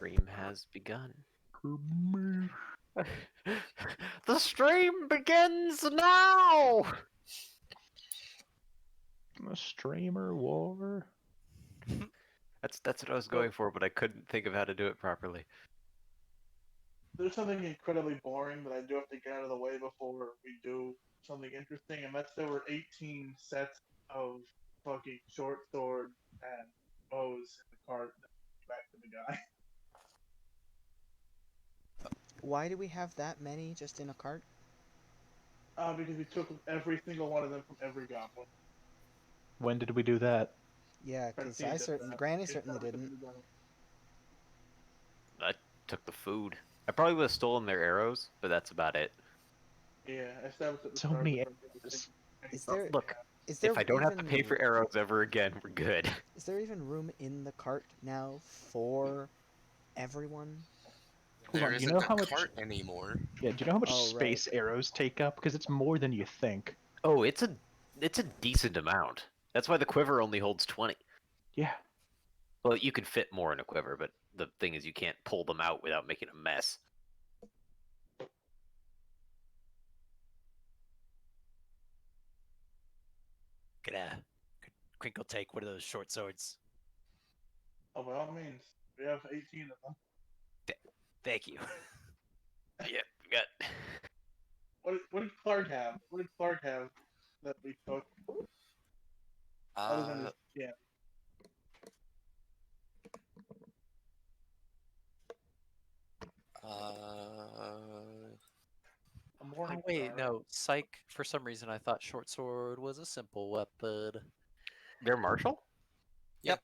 stream has begun. The stream begins now! streamer war. That's what I was going for, but I couldn't think of how to do it properly. There's something incredibly boring that I do have to get out of the way before we do something interesting, and that's there were 18 sets of fucking short swords and bows in the cart that back to the guy. Why do we have that many just in a cart? Because we took every single one of them from every goblin. When did we do that? Yeah, because Granny certainly didn't. I took the food. I probably would have stolen their arrows, but that's about it. Yeah, I established at the So start many of arrows. Is there? Look, Is there if I don't have to even- pay for arrows ever again, we're good. Is there even room in the cart now for everyone? Hold There on, you isn't know a how much- cart anymore. Yeah, do you know how much Oh, right. space arrows take up? Because it's more than you think. Oh, it's a decent amount. That's why the quiver only holds 20. Yeah. Well, you can fit more in a quiver, but the thing is you can't pull them out without making a mess. Could Crinkle take one of those short swords? Oh, by all means, we have 18 of them. Thank you. Yeah, we got. What did Clark have? What did Clark have that we took? Other than his skin. A morning Oh, wait, star. no. Psych, for some reason I thought short sword was a simple weapon. They're martial? Yep.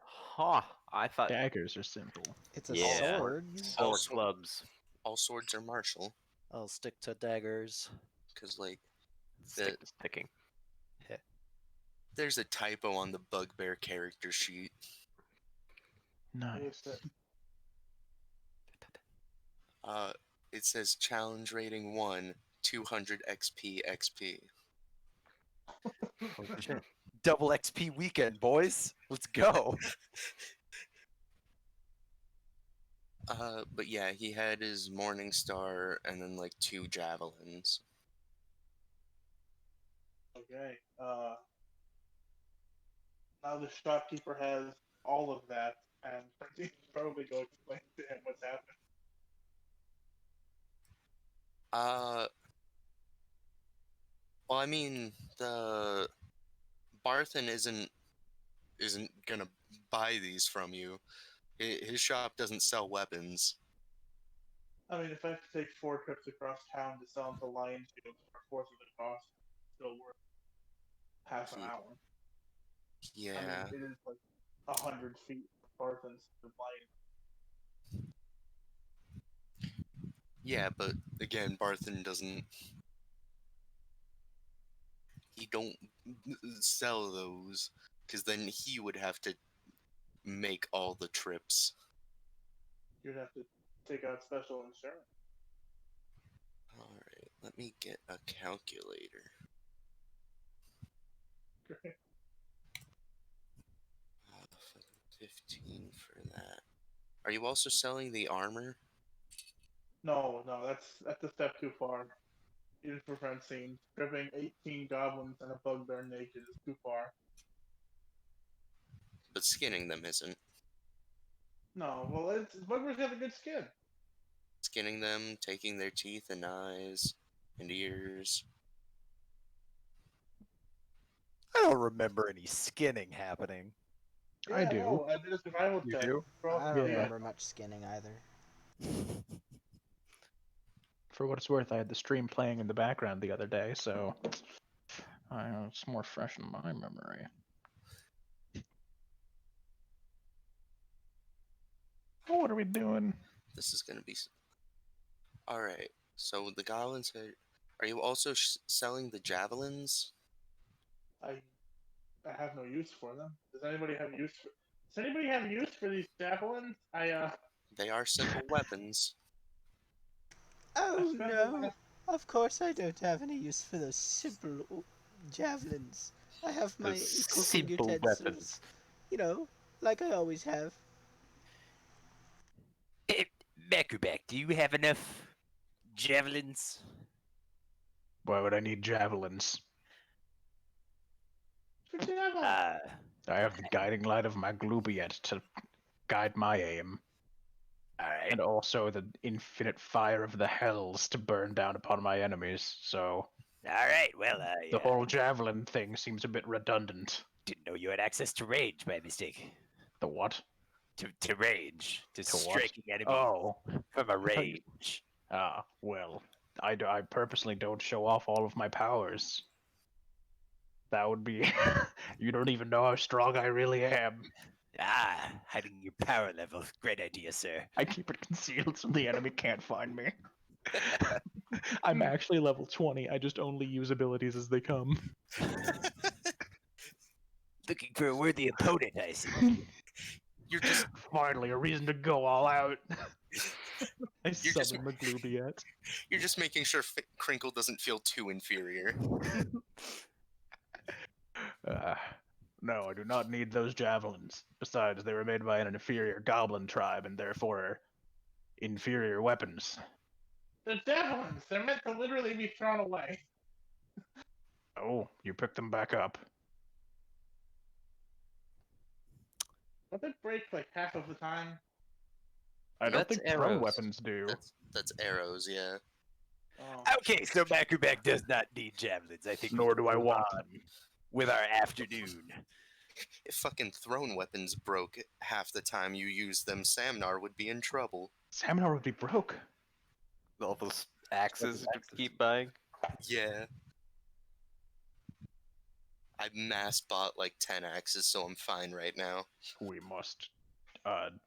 Huh. I thought. Daggers are simple. It's a Yeah. sword. Or Also- clubs. All swords are martial, I'll stick to daggers. because, like, Stick to sticking. there's a typo on the Bugbear character sheet. Nice. It says challenge rating 1, 200 XP XP. Holy shit. Double XP weekend, boys. Let's go. But yeah, he had his Morning Star and then like 2 javelins. Okay. Now the shopkeeper has all of that, and he's probably go explain to him what's happened. Well, I mean, the Barthen isn't gonna buy these from you. His shop doesn't sell weapons. I mean, if I have to take 4 trips across town to sell them to Lion Shields for a fourth of the cost, it's still worth half an hour. Yeah. I mean, it is like 100 feet from Barthen's to Lion. Yeah, but again, Barthen doesn't. He don't sell those, because then he would have to make all the trips. You'd have to take out special insurance. Alright, let me get a calculator. 15 for that. Are you also selling the armor? No, that's a step too far. Even for Francine, stripping 18 goblins and a bugbear naked is too far. But skinning them isn't. No, well, bugbears have a good skin. Skinning them, taking their teeth and eyes and ears. I don't remember any skinning happening. I Yeah, do. no, I did a survival You check. do? I don't Yeah. remember much skinning either. For what it's worth, I had the stream playing in the background the other day, so it's more fresh in my memory. Oh, what are we doing? This is gonna be. Alright, so the goblins are you also selling the javelins? I have no use for them. Does anybody have use for these javelins? They are simple weapons. Oh spent no! the- Of course I don't have any use for those simple javelins. I have my Those cooking simple utensils. weapons. You know, like I always have. Bakuback, do you have enough javelins? Why would I need javelins? Good job. Ah, I have the guiding light of my Glubiet to guide my aim, alright. and also the infinite fire of the hells to burn down upon my enemies. So Alright, well, the whole javelin thing seems a bit redundant. didn't know you had access to range by mistake. The what? To range. To To what? striking enemies Oh, from a range. well, I purposely don't show off all of my powers. That would be. You don't even know how strong I really am. Ah, hiding your power level. Great idea, sir. I keep it concealed so the enemy can't find me. I'm actually level 20. I just only use abilities as they come. Looking for a worthy opponent, I see. You're just Finally, a reason to go all out. I You're just- summon the Glubiet. you're just making sure Crinkle doesn't feel too inferior. No, I do not need those javelins. Besides, they were made by an inferior goblin tribe and therefore are inferior weapons. They're javelins. They're meant to literally be thrown away. Oh, you picked them back up. But they break like half of the time. I don't That's think thrown arrows. weapons do. That's arrows, yeah. Oh. Okay, so Bakuback does not need javelins. I think we Nor can do I move want on them. with our afternoon. If fucking thrown weapons broke half the time you used them, Samnar would be in trouble. Saminar would be broke. All those axes you keep buying. Yeah. I mass bought like 10 axes, so I'm fine right now. We must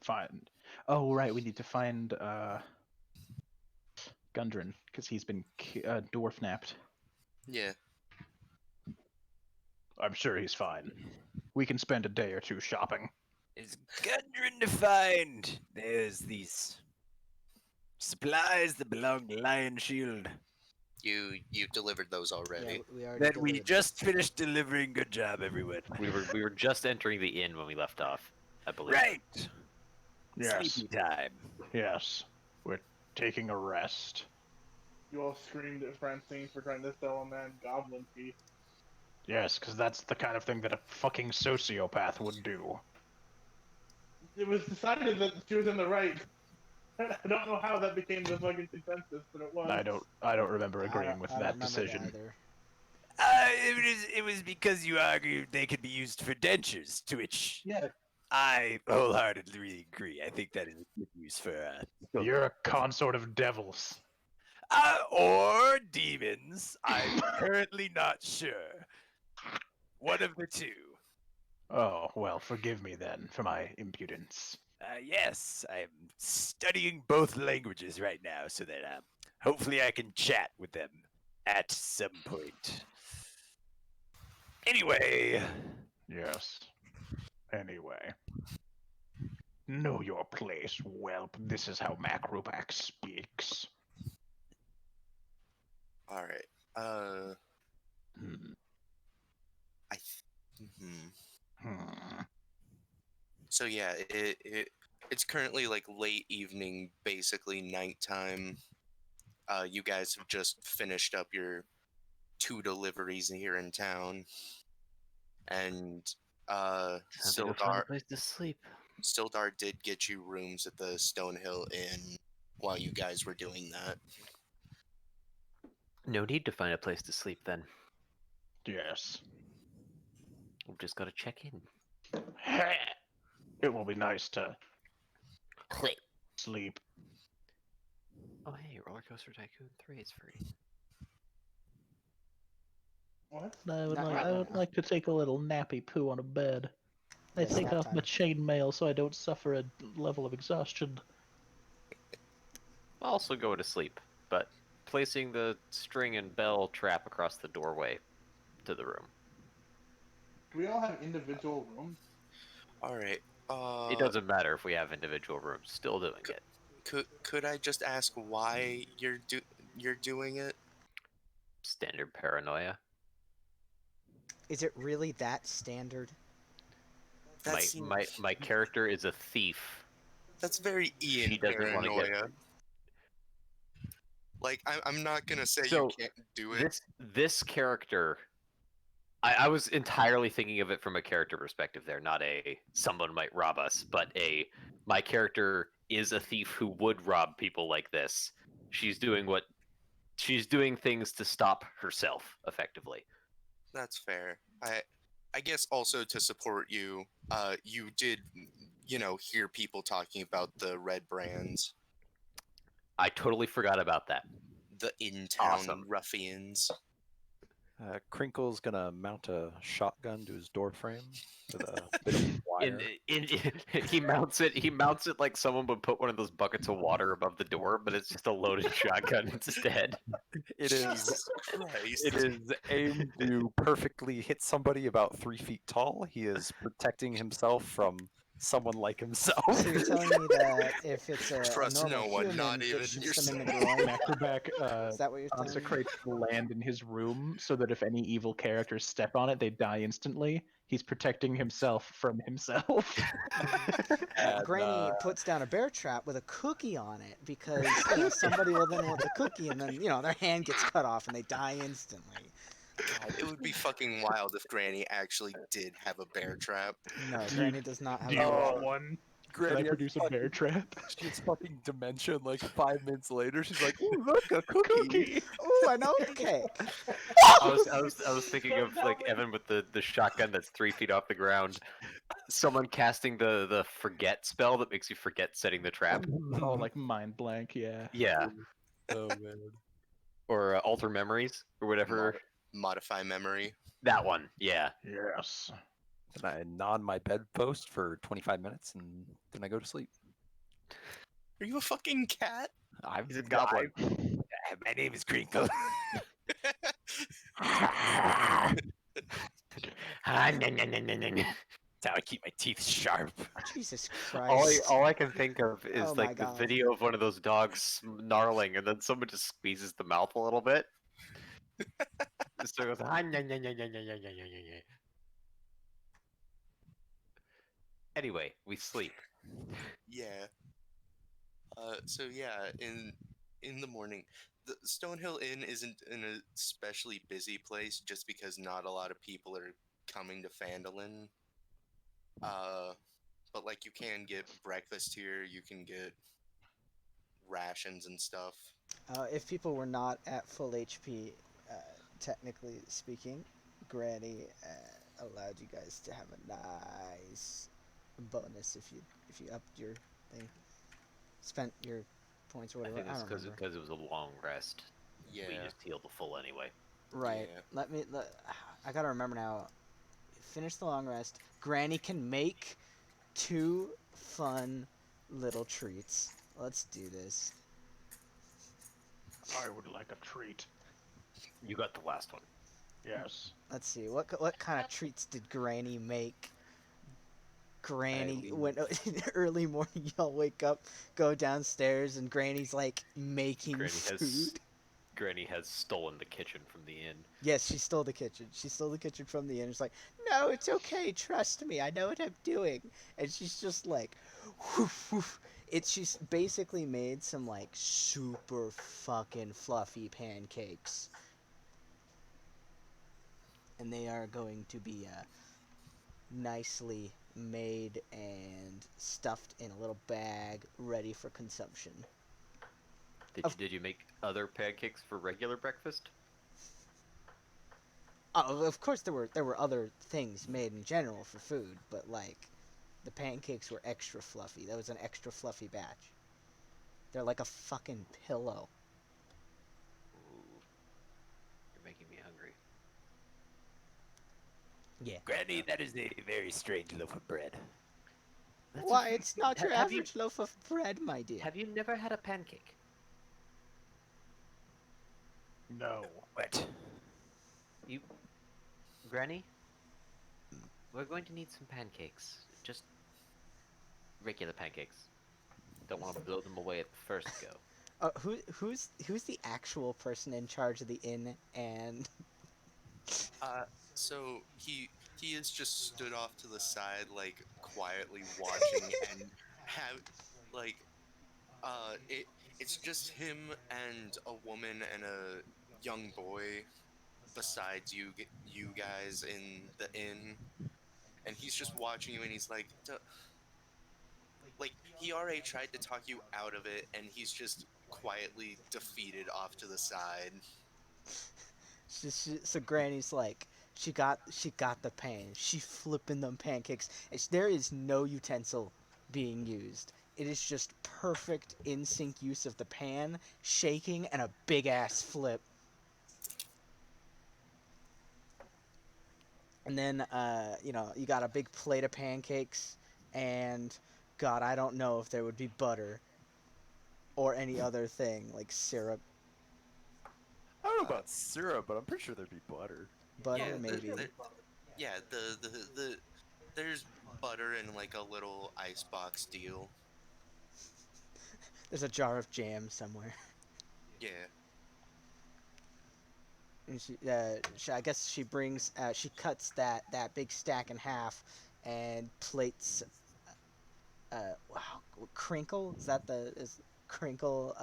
find. Oh, right, we need to find Gundren, because he's been dwarf napped. Yeah. I'm sure he's fine. We can spend a day or two shopping. Is Gundren to find? There's these supplies that belong to Lion Shield You delivered those already. Yeah, we already that we delivered. just finished delivering. Good job, everyone. We were just entering the inn when we left off, I believe. Right. Yes, Sleepy time. yes. We're taking a rest. You all screamed at Francine for trying to sell a man goblin teeth. Yes, because that's the kind of thing that a fucking sociopath would do. It was decided that she was in the right. I don't know how that became the fucking consensus, but it was. I don't remember I agreeing don't- with I don't that remember decision. either. It was because you argued they could be used for dentures, to which Yeah. I wholeheartedly agree. I think that is a good use for You're a consort of devils. or demons. I'm currently not sure. One of the two. Oh, well, forgive me then for my impudence. Yes, I'm studying both languages right now, so that hopefully I can chat with them at some point. Anyway, Yes. Anyway. Know your place, whelp. This is how Macroback speaks. Alright. Hmm. Hmm. So yeah, it's currently like late evening, basically nighttime. You guys have just finished up your 2 deliveries here in town, and Time to go find a Sildar place to sleep. did get you rooms at the Stonehill Inn while you guys were doing that. No need to find a place to sleep then. Yes. We've just got to check in. It will be nice to Click. sleep. Oh hey, Roller Coaster Tycoon 3 is free. What? I would Not like- right I would now. like to take a little nappy poo on a bed. Yes, nap time. chainmail so I don't suffer a level of exhaustion. I'll also go to sleep, but placing the string and bell trap across the doorway to the room. Do we all have individual rooms? Alright. It doesn't matter if we have individual rooms. Still doing it. Could I just ask why you're doing it? Standard paranoia. Is it really that standard? That's My character is a thief That's very Ian She doesn't want to get. paranoia. Like, I'm not gonna say So, you can't do it. This character, I was entirely thinking of it from a character perspective there, not a someone might rob us, but my character is a thief who would rob people like this. She's doing things to stop herself, effectively. That's fair. I guess also to support you, you did, hear people talking about the red brands, I totally forgot about that. the in-town Awesome. ruffians. Crinkle's gonna mount a shotgun to his door frame with a bit of wire. He mounts it like someone would put one of those buckets of water above the door, but it's just a loaded shotgun instead. It is. Jesus Christ. It is aimed to perfectly hit somebody about 3 feet tall. He is protecting himself from someone like himself. So you're telling me that if it's a Trust normal no one, human not that even shoots them in the yourself. groin? Macroback Is that what you're telling me? consecrates the land in his room so that if any evil characters step on it, they die instantly. He's protecting himself from himself. And, Granny puts down a bear trap with a cookie on it because somebody will then want the cookie and then their hand gets cut off and they die instantly. God, it would be fucking wild if Granny actually did have a bear trap. No, Granny does not have Do you a want one? Can I Granny has produce a bear trap? She gets fucking dementia, and like 5 minutes later, she's like, "Ooh, look, a cookie!" Ooh, I know. Okay. I was thinking of like Evan with the shotgun that's 3 feet off the ground. Someone casting the forget spell that makes you forget setting the trap. Oh, like mind blank, yeah. Yeah, Oh man. or alter memories or whatever. Modify memory. That one. Yeah. Yes. And I nod my bedpost for 25 minutes, and then I go to sleep. Are you a fucking cat? He's a goblin. My name is Crinkle. That's how I keep my teeth sharp. Jesus Christ. All I can think of is Oh my like the God. video of one of those dogs snarling, and then someone just squeezes the mouth a little bit. So it goes, "Ah, nya, nya, nya, nya, nya, nya, nya, nya, nya." Anyway, we sleep. Yeah. So yeah, in the morning, the Stonehill Inn isn't an especially busy place just because not a lot of people are coming to Phandelver. But like you can get breakfast here, you can get rations and stuff. If people were not at full HP, technically speaking, Granny allowed you guys to have a nice bonus if you upped your thing, spent your points or I whatever. think I it's don't remember. because it was a long rest. Yeah. We just healed the full anyway. Right. Yeah. I gotta remember now. Finish the long rest. Granny can make 2 fun little treats. Let's do this. I would like a treat. You got the last one. Yes. Let's see. What kind of treats did Granny make? Granny, when early morning y'all wake up, go downstairs, and Granny's like making food. Granny has stolen the kitchen from the inn. Yes, she stole the kitchen. She stole the kitchen from the inn. It's like, no, it's okay. Trust me. I know what I'm doing. And she's just like, whoof, whoof. She's basically made some like super fucking fluffy pancakes. And they are going to be nicely made and stuffed in a little bag, ready for consumption. Did you make other pancakes for regular breakfast? Oh, of course there were other things made in general for food, but like the pancakes were extra fluffy. That was an extra fluffy batch. They're like a fucking pillow. Ooh, you're making me hungry. Yeah. Granny, that is a very strange loaf of bread. Why, it's not your have you- average loaf of bread, my dear. Have you never had a pancake? No. What? Granny? We're going to need some pancakes. Just regular pancakes. Don't want to blow them away at the first go. Who's the actual person in charge of the inn and So he is just stood off to the side, like quietly watching and like, it's just him and a woman and a young boy besides you guys in the inn, and he's just watching you, and he's like, like he already tried to talk you out of it, and he's just quietly defeated off to the side. So Granny's like, she got the pan. She flipping them pancakes. There is no utensil being used. It is just perfect in sync use of the pan, shaking, and a big ass flip. And then, you got a big plate of pancakes, and God, I don't know if there would be butter or any other thing like syrup, I don't know about syrup, but I'm pretty sure there'd be butter. butter Yeah, maybe. yeah, there's butter in like a little icebox deal. There's a jar of jam somewhere. Yeah. And I guess she cuts that big stack in half, and plates. Wow, crinkle is crinkle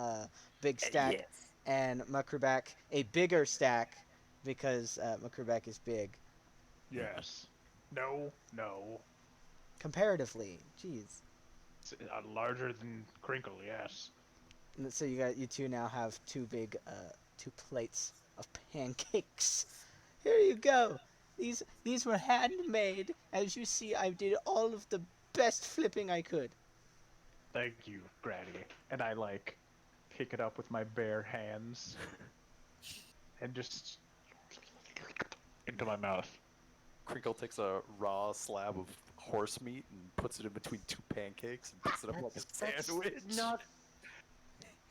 big stack, Yes. and Muckerback a bigger stack because Muckerback is big Yes. No. No. comparatively. Jeez. Larger than Crinkle. Yes. And so you two now have two plates of pancakes. Here you go. These were handmade. As you see, I did all of the best flipping I could. Thank you, Granny. And I like pick it up with my bare hands and just into my mouth. Crinkle takes a raw slab of horse meat and puts it in between two pancakes and picks it up like a sandwich. Not.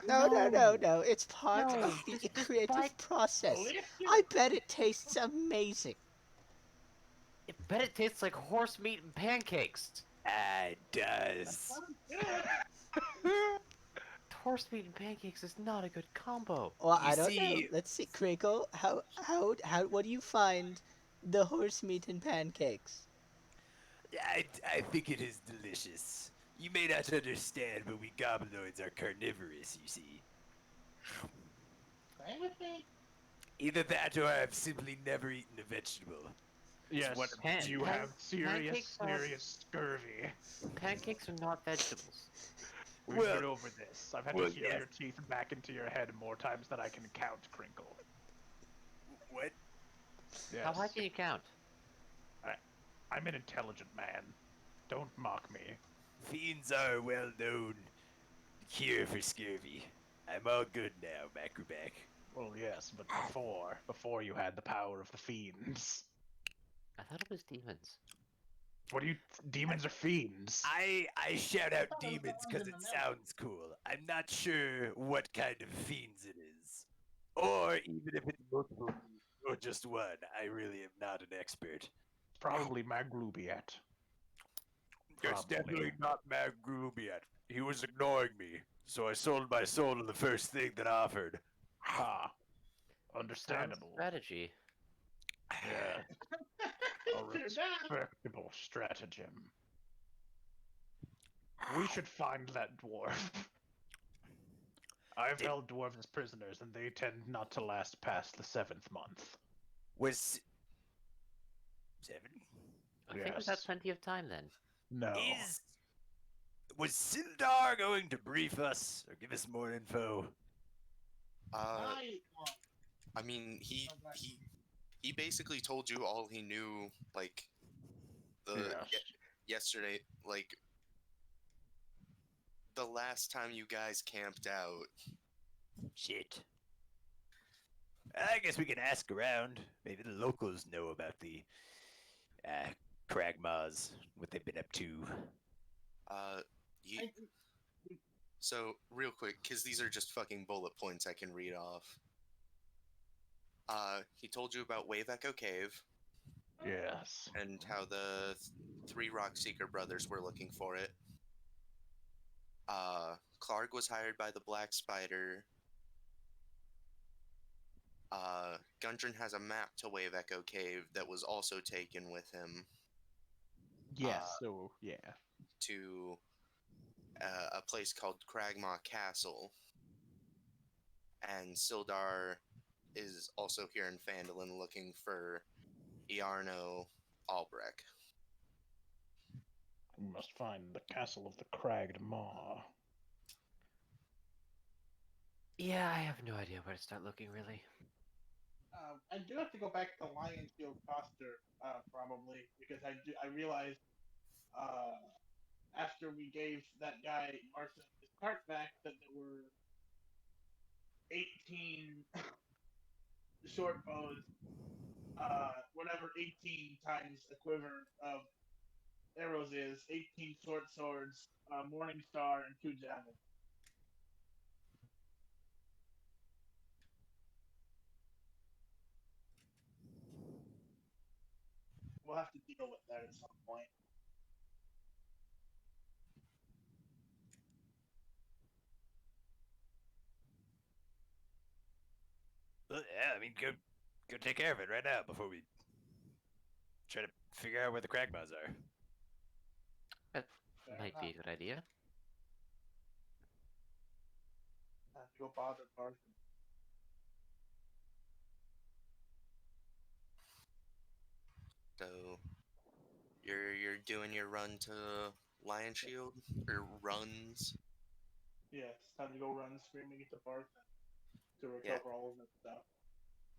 No. It's part No, of the this is creative like- process. I bet it tastes amazing. I bet it tastes like horse meat and pancakes. It does. Horse meat and pancakes is not a good combo. Well, You I don't know. see- Let's see, Crinkle. What do you find the horse meat and pancakes? I think it is delicious. You may not understand, but we goblinoids are carnivorous, you see. Same with me. Either that or I've simply never eaten a vegetable. Yes. what- You have serious, pancakes are- serious scurvy. Pancakes are not vegetables. We've Well- been over this. I've had well, to heal yes. your teeth back into your head more times than I can count, Crinkle. What? Yes. How high can you count? I'm an intelligent man. Don't mock me. Fiends are a well-known cure for scurvy. I'm all good now, Macroback. Well, yes, but before you had the power of the fiends. I thought it was demons. What do you? Demons are fiends. I shout out thought that was demons the because ones in it the middle. sounds cool. I'm not sure what kind of fiends it is. Or even if it's multiple fiends or just one. I really am not an expert. Probably Maglubiet. It's Probably. definitely not Magrubiat. He was ignoring me, so I sold my soul to the first thing that offered. Ha. Sounds Understandable. strategy. Yeah. A You're not. respectable stratagem. We should find that dwarf. I've held dwarves as prisoners, and they tend not to last past the 7th month. Was 7? I think we've had Yes. plenty of time then. No. Was Sildar going to brief us or give us more info? I mean, he basically told you all he knew, like Yes. yesterday, like the last time you guys camped out. Shit. I guess we can ask around. Maybe the locals know about the Kragmaws, what they've been up to. You, so real quick, because these are just fucking bullet points I can read off. He told you about Wave Echo Cave Yes. and how the three Rockseeker brothers were looking for it. Clark was hired by the Black Spider. Gundren has a map to Wave Echo Cave that was also taken with him Yes. So yeah. to a place called Cragmaw Castle, and Sildar is also here in Phandalin looking for Iarno Albrecht. We must find the castle of the Cragged Maw. Yeah, I have no idea where to start looking, really. I do have to go back to Lionsfield Coster, probably, because I realized after we gave that guy Marson his cart back that there were 18 short bows, whatever 18 times equivalent of arrows is, 18 short swords, Morning Star, and 2 javelins. We'll have to deal with that at some point. Well, yeah, I mean, go take care of it right now before we try to figure out where the Cragmaws are. That Fair might be a enough. good idea. I have to go bother Barton. So you're doing your run to Lion Shield or runs? Yeah, it's time to go run screaming into Barton to Yeah. recover all of that stuff.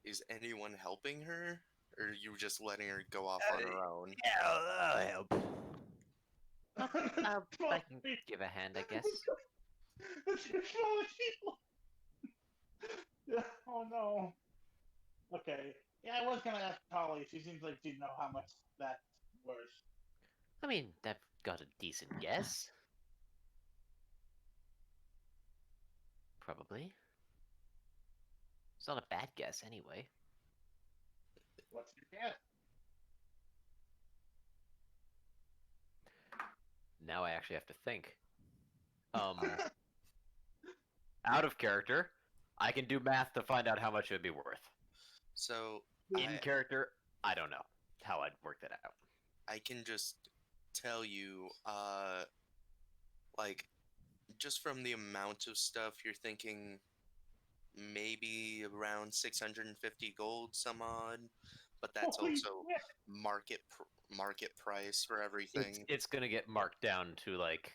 Is anyone helping her, or are you just letting her go off on her own? Yeah, I'll help. I can give a hand, I guess. It's your fault. Yeah. Oh no. Okay. Yeah, I was gonna ask Polly. She seems like she'd know how much that's worth. I mean, I've got a decent guess. Probably. It's not a bad guess, anyway. What's your guess? Now I actually have to think. Out of character, I can do math to find out how much it would be worth. So In character, I don't know how I'd work that out. I can just tell you, like, just from the amount of stuff you're thinking, maybe around 650 gold, some odd, but that's Holy also shit. market price for everything. It's gonna get marked down to like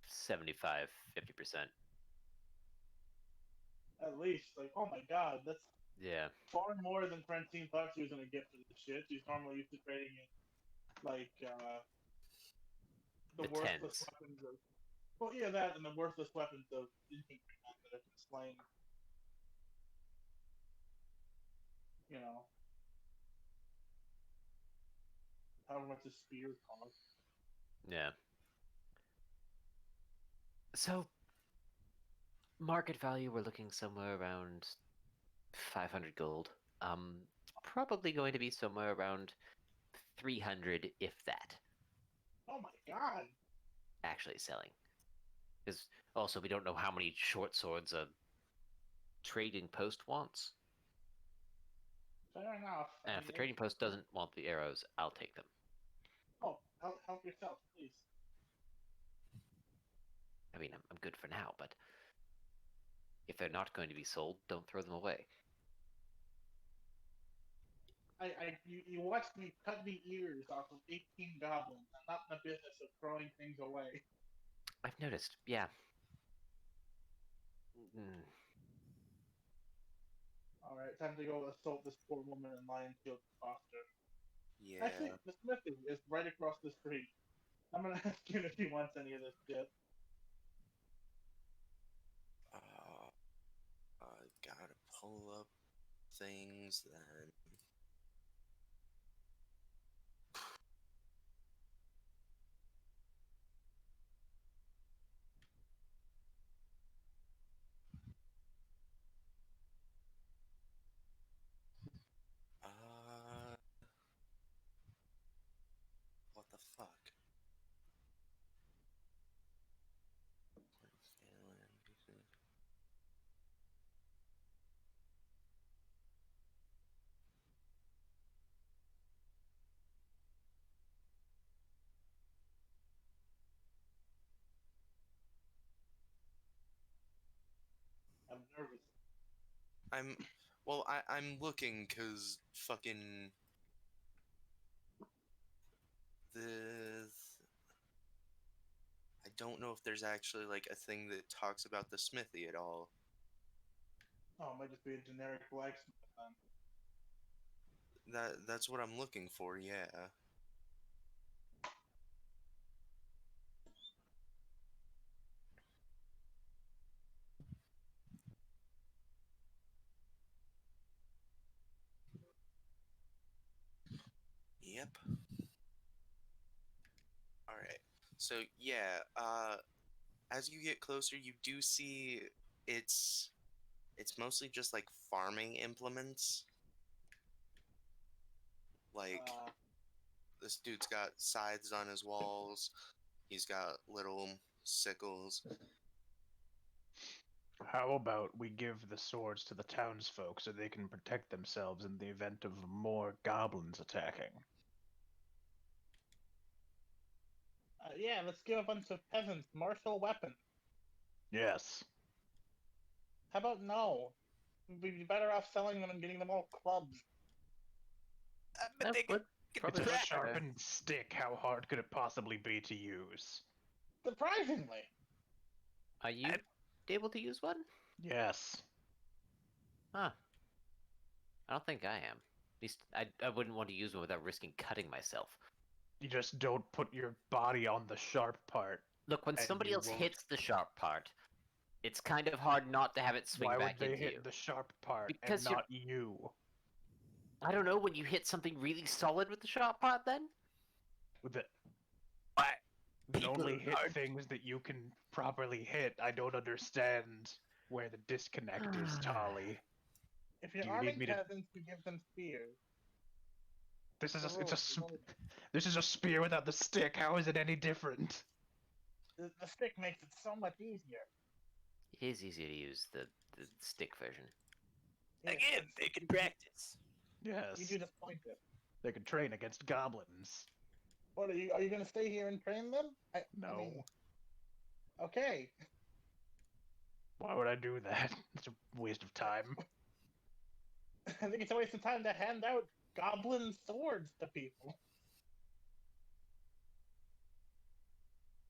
75, 50%. At least, like, oh my god, that's Yeah. far more than Francine thought she was gonna get for this shit. She's normally used to trading in, like, the The worthless tens. weapons of. Well, yeah, that and the worthless weapons of infantrymen that have been slain. You know, however much a spear costs. Yeah. So, market value, we're looking somewhere around 500 gold. Probably going to be somewhere around 300, if that, Oh my god. actually selling. Because also, we don't know how many short swords a trading post wants. Fair enough. And if the trading post doesn't want the arrows, I'll take them. Oh, help yourself, please. I mean, I'm good for now, but if they're not going to be sold, don't throw them away. You watched me cut the ears off of 18 goblins. I'm not in the business of throwing things away. I've noticed, yeah. Mm, Alright, time to go assault this poor woman in Lionfield Foster. Yeah. Actually, the smithy is right across the street. I'm gonna ask him if he wants any of this shit. I gotta pull up things then. What the fuck? nervous. I'm looking because fucking the. I don't know if there's actually like a thing that talks about the smithy at all. Oh, it might just be a generic blacksmith then. That's what I'm looking for. Yeah. Yep. All right. So yeah, as you get closer, you do see it's it's mostly just like farming implements. Like this dude's got scythes on his walls. He's got little sickles. How about we give the swords to the townsfolk so they can protect themselves in the event of more goblins attacking? Yeah, let's give a bunch of peasants martial weapons. Yes. How about no? We'd be better off selling them and getting them all clubs. But That they would It's probably a work better. sharpened stick. How hard could it possibly be to use? Surprisingly. Are you able to use one? Yes. Huh. I don't think I am. At least I wouldn't want to use one without risking cutting myself. You just don't put your body on the sharp part. Look, when And somebody you else won't- hits the sharp part, it's kind of hard not to have it swing Why back would they into hit you. the sharp part Because and not you? I don't know, when you hit something really solid with the sharp part then? With it, Why? you People only hit are- things that you can properly hit. I don't understand where the disconnect is, Tolly. If you're Do you need arming me to- peasants, you give them spears. This is The a, it's a rules, sp- this is a spear without the stick. How is it any different? the stick makes it so much easier. It is easier to use the stick version. Yes, Again, they can practice. Yes. you do just point it. They can train against goblins. What are you going to stay here and train them? I No. mean, okay. Why would I do that? It's a waste of time. I think it's a waste of time to hand out goblin swords to people.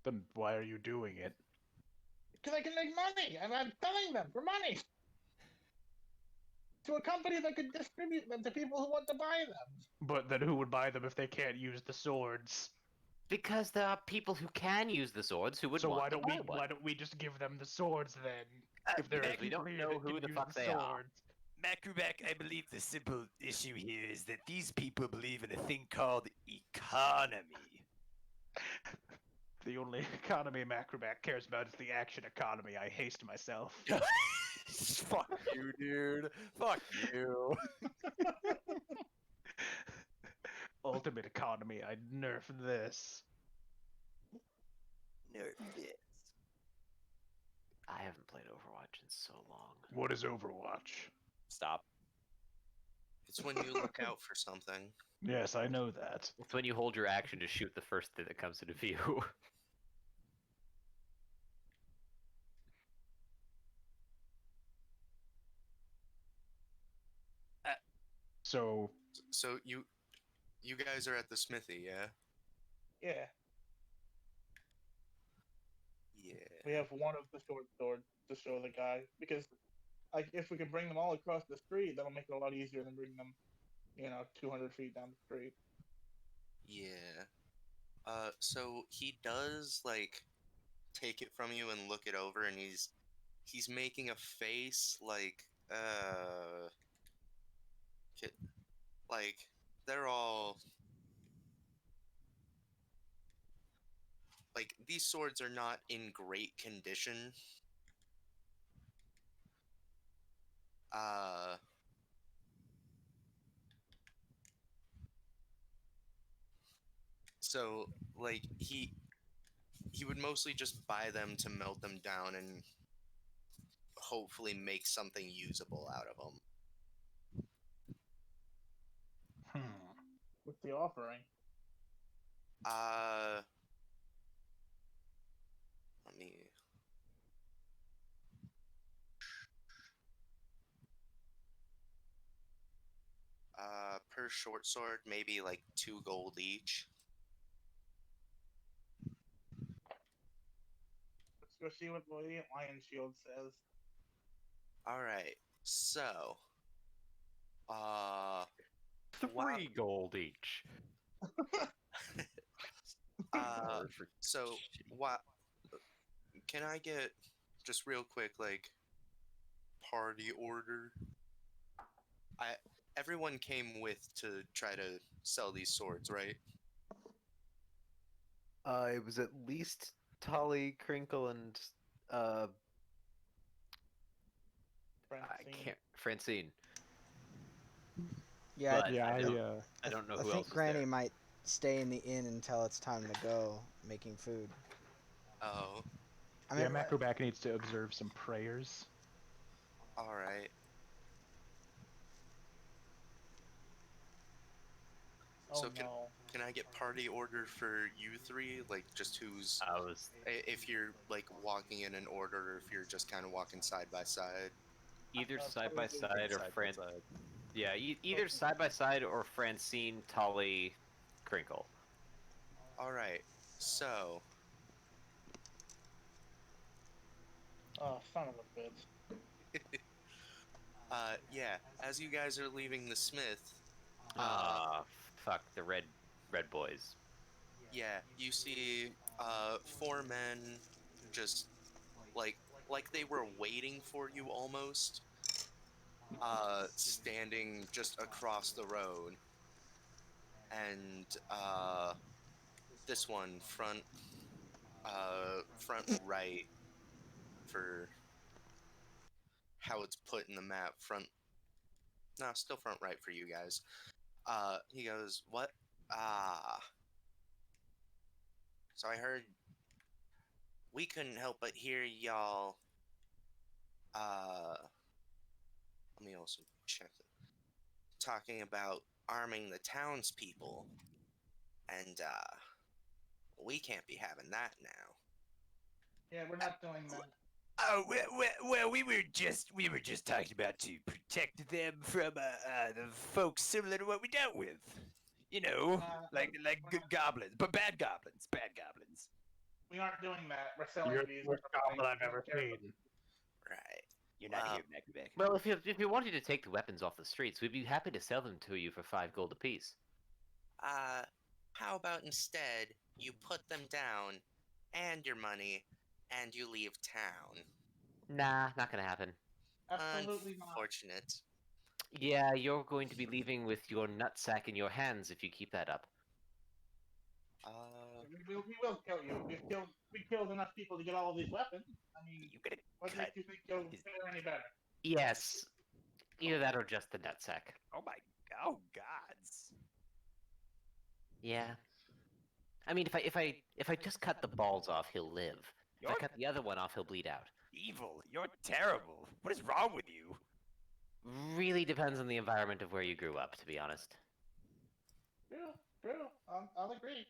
Then why are you doing it? Because I can make money, and I'm selling them for money to a company that could distribute them to people who want to buy them. But then who would buy them if they can't use the swords? Because there are people who can use the swords who would So want why don't to buy we one. why don't we just give them the swords then? If there are because we people don't here know that who can the use fuck the they are. swords. Macrobak, I believe the simple issue here is that these people believe in a thing called economy. The only economy Macroback cares about is the action economy. I haste myself. Fuck you, dude. Fuck you. Ultimate economy. I nerf this. Nerf this. I haven't played Overwatch in so long. What is Overwatch? Stop. It's when you look out for something. Yes, I know that. It's when you hold your action to shoot the first thing that comes into view. So So you guys are at the smithy, yeah? Yeah, Yeah. we have one of the short swords to show the guy because, like, if we can bring them all across the street, that'll make it a lot easier than bringing them, 200 feet down the street. Yeah. So he does like take it from you and look it over, and he's making a face like like they're all like these swords are not in great condition. Uh so like he would mostly just buy them to melt them down and hopefully make something usable out of them. What's the offering? Let me per short sword, maybe like 2 gold each. Let's go see what Radiant Lion Shield says. All right. So, uh, 3 gold each. uh, For so what? Can I get just real quick, like, party order? Everyone came with to try to sell these swords, right? It was at least Tolly, Crinkle, and I Francine. can't Francine. Yeah, But Yeah, I don't know I who think else is Granny there. might stay in the inn until it's time to go making food. Oh, I yeah, mean, Macroback needs to observe some prayers. all right. Oh So no. can I get party order for you three? Like, just who's I was if you're like walking in an order, or if you're just kind of walking side by side. either Uh, side by probably side or side by side. Yeah, either side by side or Francine, Tolly, Crinkle. All right. So, Oh, son of a bitch. yeah, as you guys are leaving the smith, Ah, fuck the red boys. yeah, you see 4 men just like they were waiting for you almost, standing just across the road. And this one front right for how it's put in the map. No, still front right for you guys. He goes, "What? Ah, so I heard we couldn't help but hear y'all. Uh, let me also check it. Talking about arming the townspeople, and we can't be having that now." Yeah, we're not doing that. Oh well, we were just talking about to protect them from the folks similar to what we dealt with. You know, like we're good not- goblins, but bad goblins, bad goblins. We aren't doing that. We're selling You're these. the worst goblin I've ever seen. Right. You're not Wow. here, Macbeth. Well, if you wanted to take the weapons off the streets, we'd be happy to sell them to you for 5 gold apiece. How about instead you put them down and your money and you leave town? Nah, not gonna happen. Absolutely not. Unfortunate. Yeah, you're going to be leaving with your nutsack in your hands if you keep that up. We will kill you. We killed enough people to get all of these weapons. I mean, You gonna what cut? makes you think you'll his- fare any better? Yes, either that or just the nutsack. Oh my! Oh gods! Yeah. I mean, if I just cut the balls off, he'll live. If I You're cut the other one off, he'll bleed out. evil. You're terrible. What is wrong with you? Really depends on the environment of where you grew up, to be honest. True. I'll agree.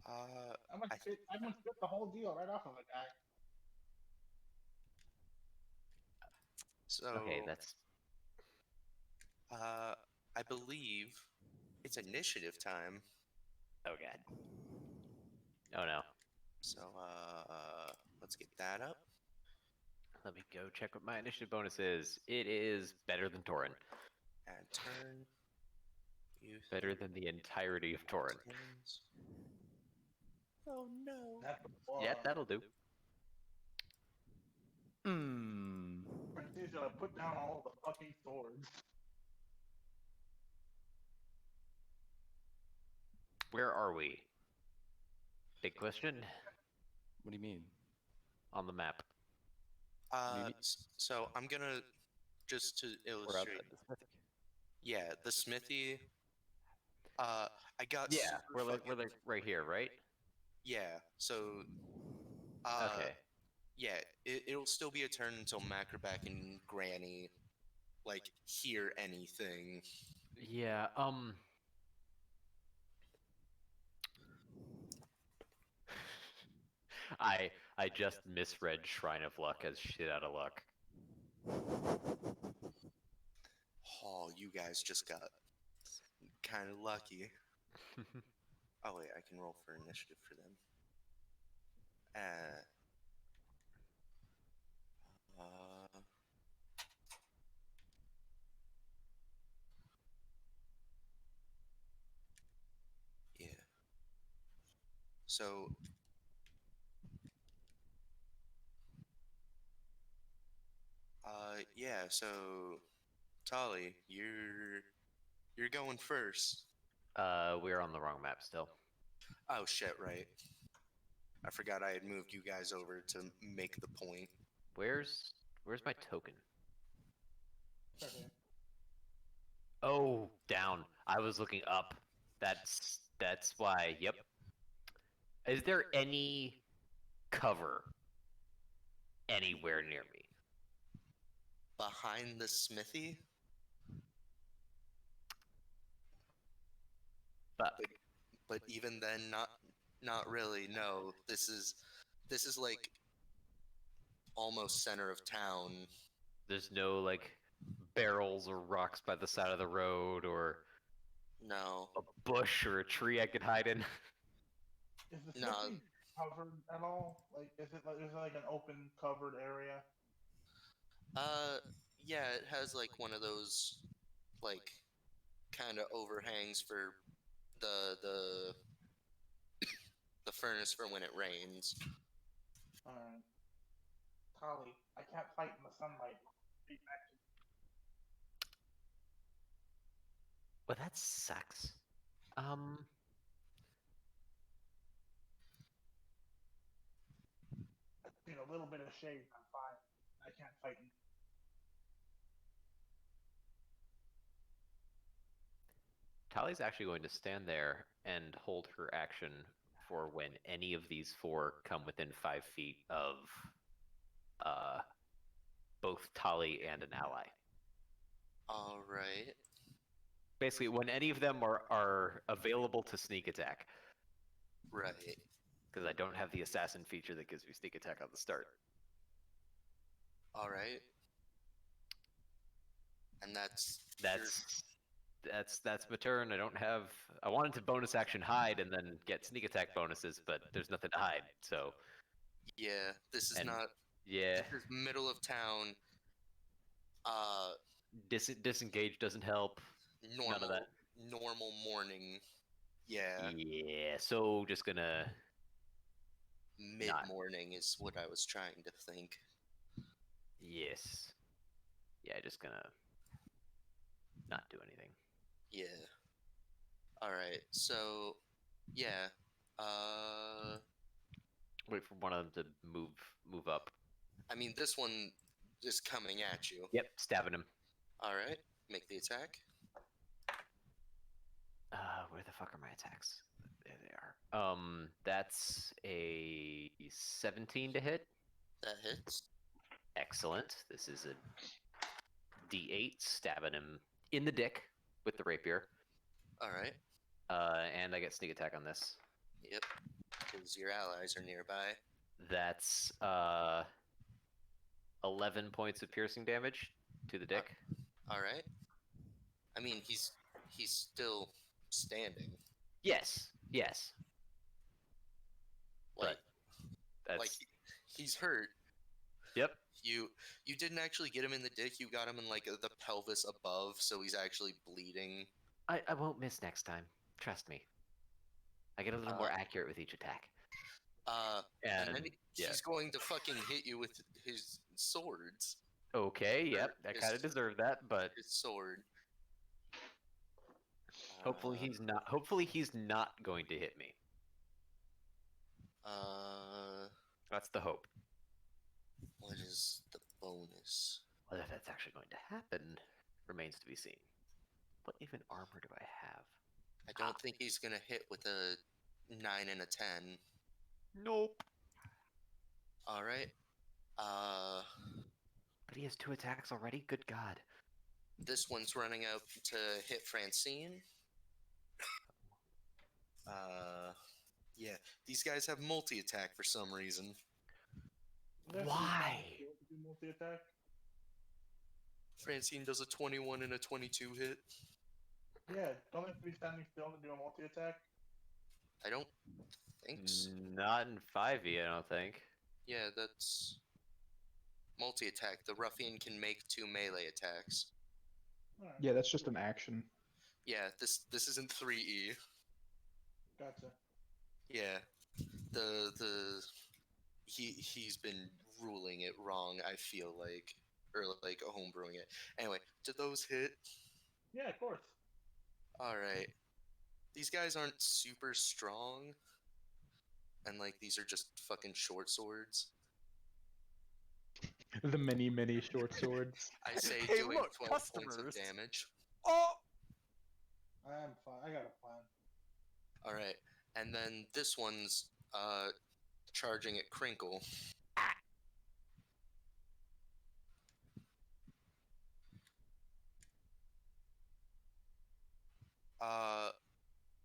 I'm gonna spit the whole deal right off of a guy. So Okay, that's I believe it's initiative time. Oh god. oh no. So let's get that up. Let me go check what my initiative bonus is. It is better than Torin. Add turn. You Better than the entirety of Torin. Oh no. That's Yeah, that'll do. Hmm. Francine's gonna put down all the fucking swords. Where are we? Big question. What do you mean? On the map. So I'm gonna just to We're illustrate. outside the smithy. Yeah, the smithy. I got Yeah, super we're like fucking- right here, right? Yeah. So Okay. yeah, it'll still be a turn until Macroback and Granny like hear anything. Yeah, I just misread Shrine of Luck as shit out of luck. Oh, you guys just got kind of lucky. Oh wait, I can roll for initiative for them. Uh, yeah. So, yeah. So, Tolly, you're going first. We're on the wrong map still. Oh shit! Right. I forgot I had moved you guys over to make the point. Where's my token? Okay. Oh, down. I was looking up. That's why. Yep. Is there any cover anywhere near me? Behind the smithy, But but even then, not really. No, this is like almost center of town. there's no like barrels or rocks by the side of the road or No, a bush or a tree I could hide in. Is the No. smithy covered at all? Like, is it like an open, covered area? yeah, it has like one of those like kind of overhangs for the the furnace for when it rains. Alright. Tolly, I can't fight in the sunlight. Be back to Well, that sucks. a little bit of shade. I'm fine. I can't fight in. Tali's actually going to stand there and hold her action for when any of these four come within 5 feet of both Tali and an ally. All right. Basically, when any of them are available to sneak attack, Right. because I don't have the assassin feature that gives me sneak attack on the start. All right. And That's my turn. I don't have. I wanted to bonus action hide and then get sneak attack bonuses, but there's nothing to hide. So yeah, this is And- not. yeah, This is middle of town. Uh, disengage doesn't help. normal. None of that. Normal morning. Yeah. Yeah, so just gonna. Mid morning is what I was trying to think. Yes. Yeah, just gonna not do anything. Yeah. All right. So, yeah. Wait for one of them to move up. I mean, this one is coming at you. Yep, stabbing him. All right. Make the attack. Where the fuck are my attacks? There they are. That's a 17 to hit. That hits. Excellent. This is a D8, stabbing him in the dick with the rapier. All right. And I get sneak attack on this. Yep. Because your allies are nearby. That's 11 points of piercing damage to the dick. All right. I mean, he's still standing. Yes, yes. Like, That's like he's hurt. yep. You didn't actually get him in the dick. You got him in like the pelvis above, so he's actually bleeding. I won't miss next time. Trust me. I get a little more accurate with each attack. And then yeah. he's going to fucking hit you with his swords. Okay, yep, I His- kind of deserve that, but His sword. hopefully he's not. Hopefully he's not going to hit me. That's the hope. What is the bonus? Whether that's actually going to happen remains to be seen. What even armor do I have? I don't think he's gonna hit with a 9 and a 10. Nope. All right. But he has 2 attacks already. Good God. This one's running out to hit Francine. Yeah, these guys have multi-attack for some reason. Why? Do multi-attack? Francine does a 21 and a 22 hit. Yeah, don't have to be standing still to do a multi-attack. I don't think so. Not in 5e, I don't think. Yeah, that's multi-attack. The ruffian can make 2 melee attacks. Alright, Yeah, that's just an action. Yeah, this isn't 3e. gotcha. Yeah, he's been ruling it wrong. I feel like, or like homebrewing it. Anyway, do those hit? Yeah, of course. All right. These guys aren't super strong, and like these are just fucking short swords. The many short swords. I say Hey, doing look, 12 points of customers. damage. Oh! I am fine. I got a plan. All right, and then this one's charging at Crinkle.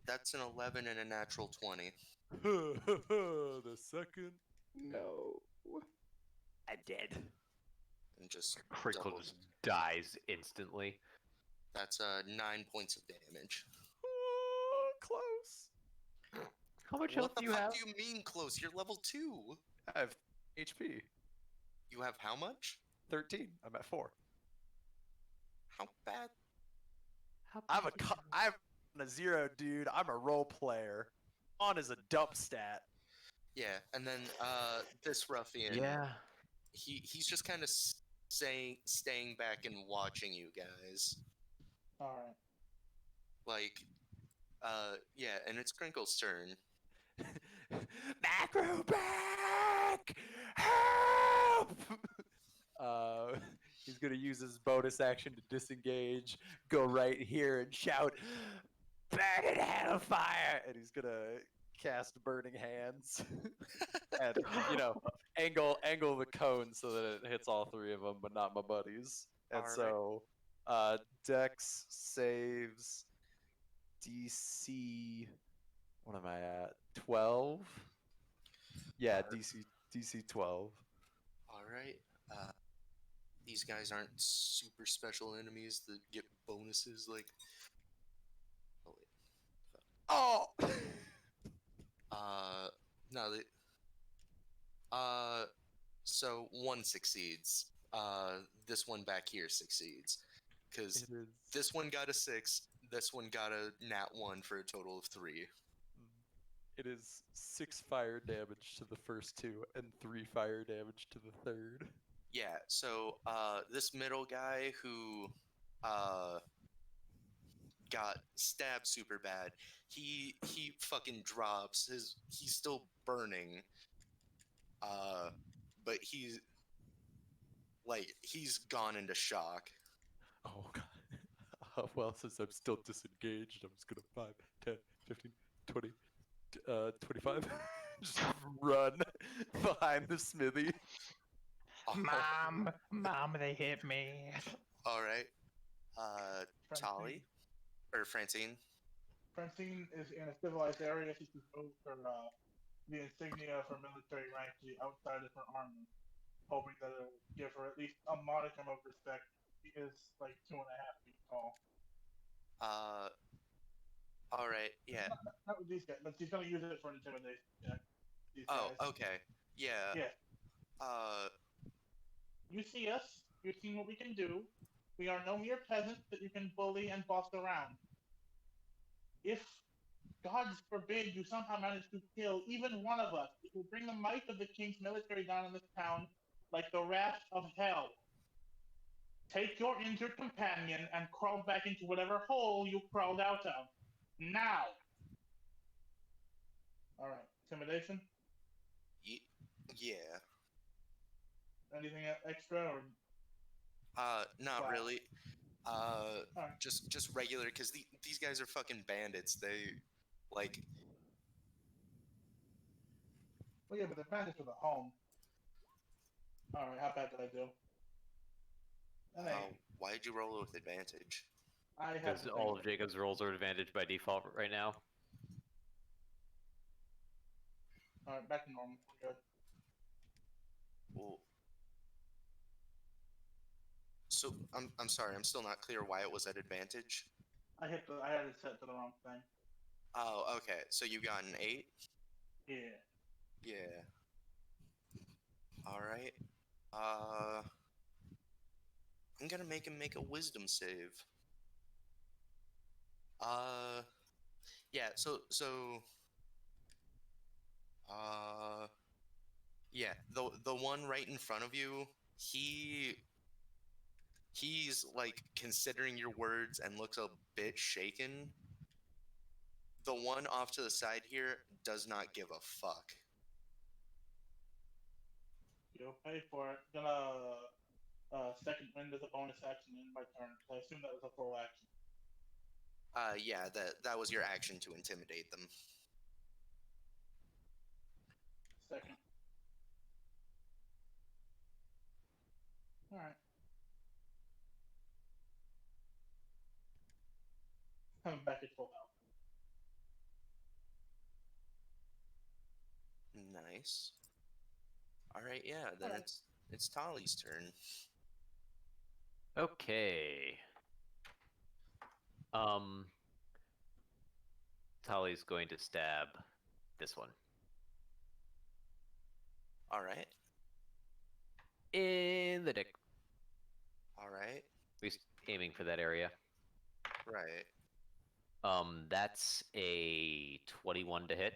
That's an 11 and a natural 20. The second. No. I'm dead. And just Crinkle doubles. just dies instantly. That's 9 points of damage. Oh, close. How much What health the do you fuck have? do you mean close? You're level 2. I have HP. You have how much? 13. I'm at 4. How bad? I'm a 0, dude. I'm a role player. On is a dump stat. Yeah, and then this ruffian. Yeah. He's just kind of staying back and watching you guys. Alright. Like, yeah, and it's Crinkle's turn. Macro back! Help! He's gonna use his bonus action to disengage, go right here and shout, "Burn in hellfire!" And he's gonna cast Burning Hands, and angle the cone so that it hits all 3 of them, but not my buddies. And Alright. so, Dex saves DC. What am I at? 12. Yeah, DC 12. All right. These guys aren't super special enemies that get bonuses like. Oh wait. Oh. No. So one succeeds. This one back here succeeds, because It is. this one got a 6. This one got a nat 1 for a total of 3. It is 6 fire damage to the first 2 and 3 fire damage to the third. Yeah. So this middle guy who got stabbed super bad, he fucking drops. He's still burning. But he's gone into shock. Oh god. Well, since I'm still disengaged, I'm just gonna 5, 10, 15, 20, 25. Just run behind the smithy. Mom, they hit me. All right. Tali or Francine. Francine is in a civilized area. She just moved her the insignia of her military rank to the outside of her armor, hoping that it'll give her at least a modicum of respect. She is like 2.5 feet tall. All right. Yeah. Not with these guys, but she's gonna use it for an intimidation check. These Oh, guys. okay. Yeah. Yeah. You see us. You've seen what we can do. We are no mere peasants that you can bully and boss around. If, God forbid, you somehow manage to kill even one of us, it will bring the might of the king's military down on this town like the wrath of hell. Take your injured companion and crawl back into whatever hole you crawled out of. Now! Alright, intimidation? Yeah. Anything extra or? Not Wow. really. Alright. Just regular, because these guys are fucking bandits. They, like. Well, yeah, but the bandits with a home. Alright, how bad did I do? Why'd you roll with advantage? I have Because to all think. of Jacob's rolls are advantage by default right now. Alright, back to normal. We're good. Well, so I'm sorry. I'm still not clear why it was at advantage. I had it set to the wrong thing. Oh, okay. So you got an 8? Yeah. Yeah. Alright. I'm gonna make him make a wisdom save. Yeah, uh, yeah, the one right in front of you, he's like considering your words and looks a bit shaken. The one off to the side here does not give a fuck. You'll pay for it. Gonna second wind as a bonus action in my turn. So I assume that was a full action. Yeah, that was your action to intimidate them. Second. All right. I'm back at full health. Nice. Alright, yeah, then it's Tali's turn. Okay. Tali's going to stab this one Alright. in the dick. Alright. At least aiming for that area. Right. That's a 21 to hit,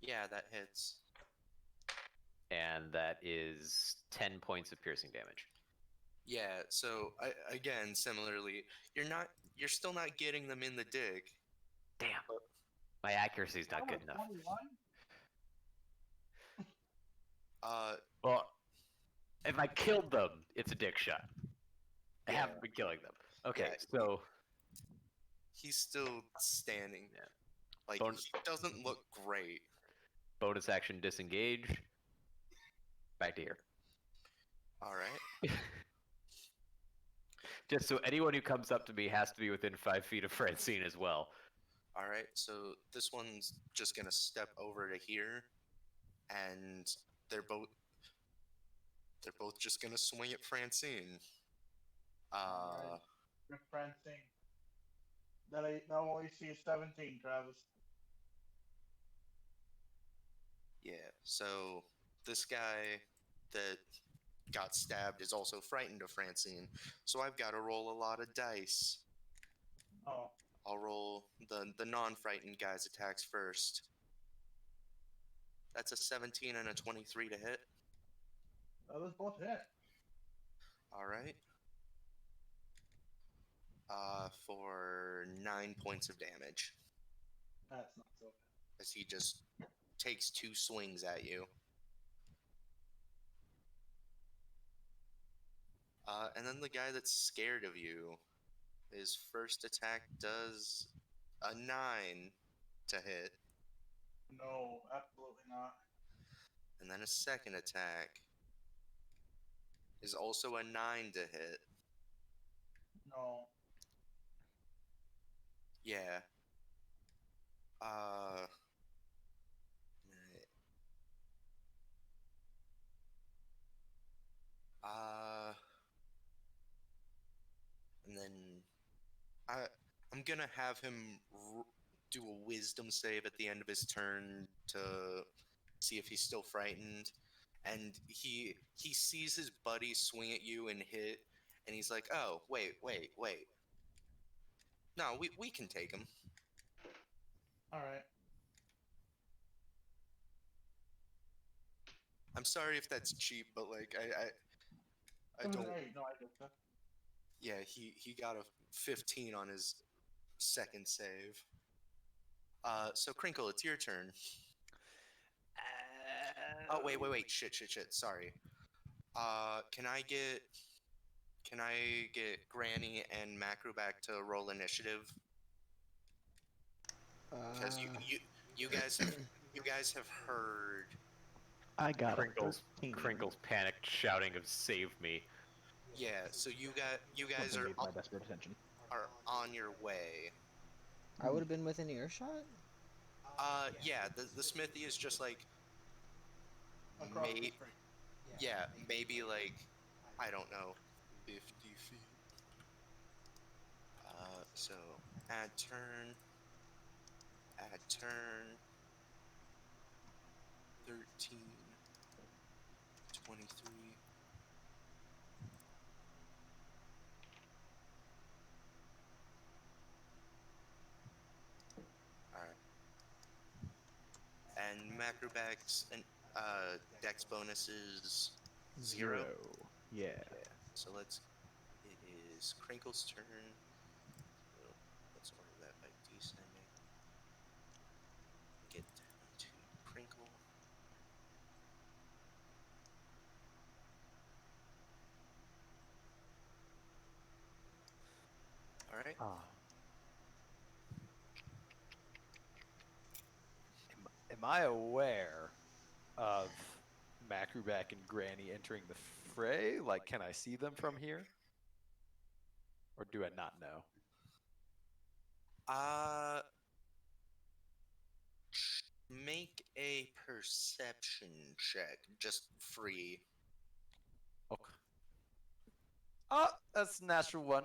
Yeah, that hits. and that is 10 points of piercing damage. Yeah, so again, similarly, you're still not getting them in the dig. Damn. My accuracy's not good enough. 21? Well, if I killed them, it's a dick shot. I Yeah. haven't been killing them. Okay, Yeah, so he's still standing. Yeah. Like, Don't- he doesn't look great. bonus action disengage. Back to here. Alright. Just so anyone who comes up to me has to be within 5 feet of Francine as well. Alright, so this one's just gonna step over to here, and they're both just gonna swing at Francine. Alright. Good Francine. That only see 17, Travis. Yeah, so this guy that got stabbed is also frightened of Francine, so I've got to roll a lot of dice. Oh, I'll roll the non-frightened guy's attacks first. That's a 17 and a 23 to hit. those both hit. Alright. For 9 points of damage, That's not so bad. as he just takes 2 swings at you. And then the guy that's scared of you, his first attack does a 9 to hit, No, absolutely not. and then a second attack is also a 9 to hit. No. Yeah. And then I'm gonna have him do a wisdom save at the end of his turn to see if he's still frightened. And he sees his buddy swing at you and hit, and he's like, "Oh, wait. No, we can take him." Alright. I'm sorry if that's cheap, but like I don't. Hey, no, I get that. Yeah, he got a 15 on his second save. So Crinkle, it's your turn. Oh wait, shit. Sorry. Can I get Granny and Macro back to roll initiative? Because you guys have heard. I got Crinkles, a 13. Crinkles panicked, shouting of "Save me!" Yeah, so you guys Something are needs my desperate attention. on your way. I would have been within earshot. Yeah, the smithy is just like Across the street. yeah, maybe like, I don't know, 50 feet. So add turn. 13, 23. All right. And macrobacks and dex bonuses 0. Yeah. So it is Crinkle's turn. So let's order that by descending. Get down to Crinkle. All right. Am I aware of Macruback and Granny entering the fray? Like, can I see them from here? Or do I not know? Make a perception check, just free. Okay. That's a natural one.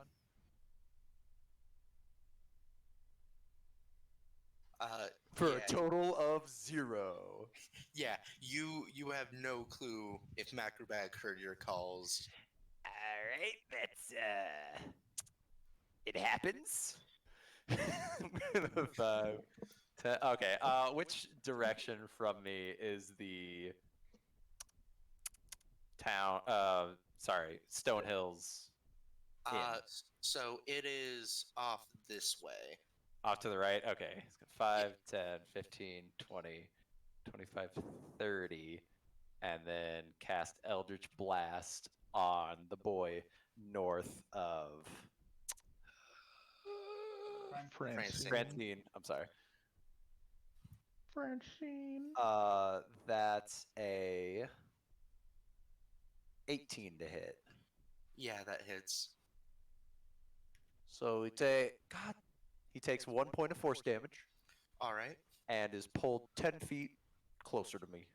For a Yeah, total of 0. yeah. You have no clue if Macrobag heard your calls. All right, that's it happens. 5, 10. Okay. Which direction from me is the town? Sorry, Stone Hills. So it is off this way. Off to the right? Okay. 5, 10, 15, 20, 25, 30. And then cast Eldritch Blast on the boy north of Francine. I'm sorry. Francine. That's a 18 to hit. Yeah, that hits. So he takes 1 point of force damage All right. and is pulled 10 feet closer to me.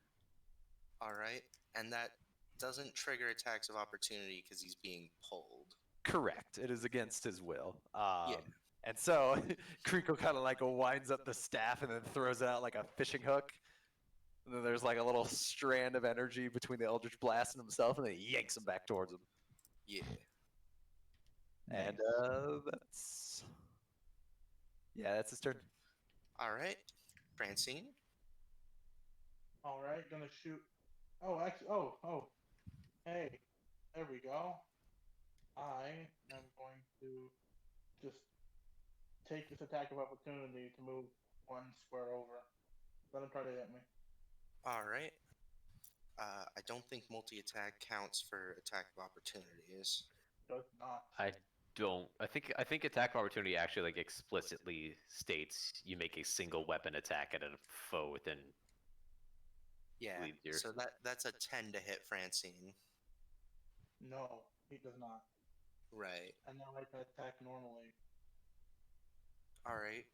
All right. And that doesn't trigger attacks of opportunity because he's being pulled. Correct. It is against his will. Yeah. And so Kriko kind of like winds up the staff and then throws it out like a fishing hook. And then there's like a little strand of energy between the Eldritch Blast and himself, and then he yanks him back towards him. Yeah. And that's his turn. All right. Francine. All right, gonna shoot. Oh, actually, oh. Hey, there we go. I am going to just take this attack of opportunity to move 1 square over. Let him try to hit me. All right. I don't think multi-attack counts for attack of opportunities. Does not. I don't. I think attack of opportunity actually like explicitly states you make a single weapon attack at a foe within. Yeah. Lead here. So that's a 10 to hit Francine. No, he does not. Right. And now I can attack normally. All right.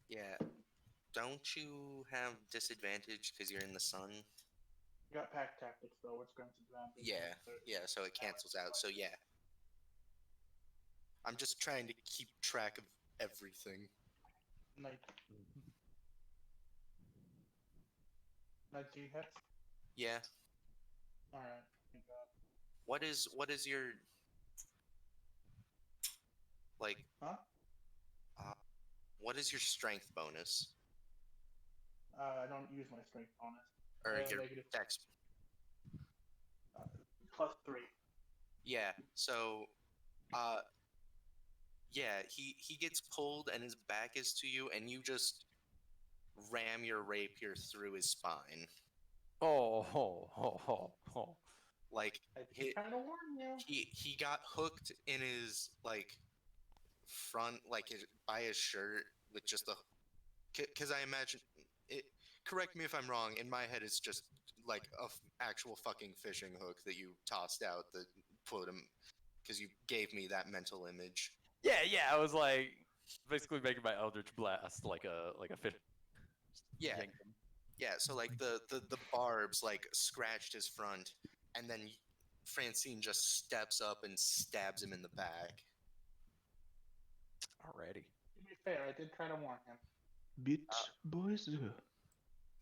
Yeah. Don't you have disadvantage because you're in the sun? You got pack tactics though, which grants advantage. Yeah. So it cancels out. So yeah. I'm just trying to keep track of everything. 19 hits. Yeah. All right. Thank God. What is your like? Huh? What is your strength bonus? I don't use my strength bonus. Or your negative dex? +3. Yeah. So, yeah, he gets pulled and his back is to you, and you just ram your rapier through his spine. Like I kind of warn you. he got hooked in his like front, like by his shirt with just a. Because I imagine it. Correct me if I'm wrong. In my head, it's just like actual fucking fishing hook that you tossed out that put him. Because you gave me that mental image. Yeah. I was like basically making my Eldritch Blast like a fish. Yeah. Yeah. So like the barbs like scratched his front, and then Francine just steps up and stabs him in the back. Alrighty. To be fair, I did try to warn him. Bitch, boys.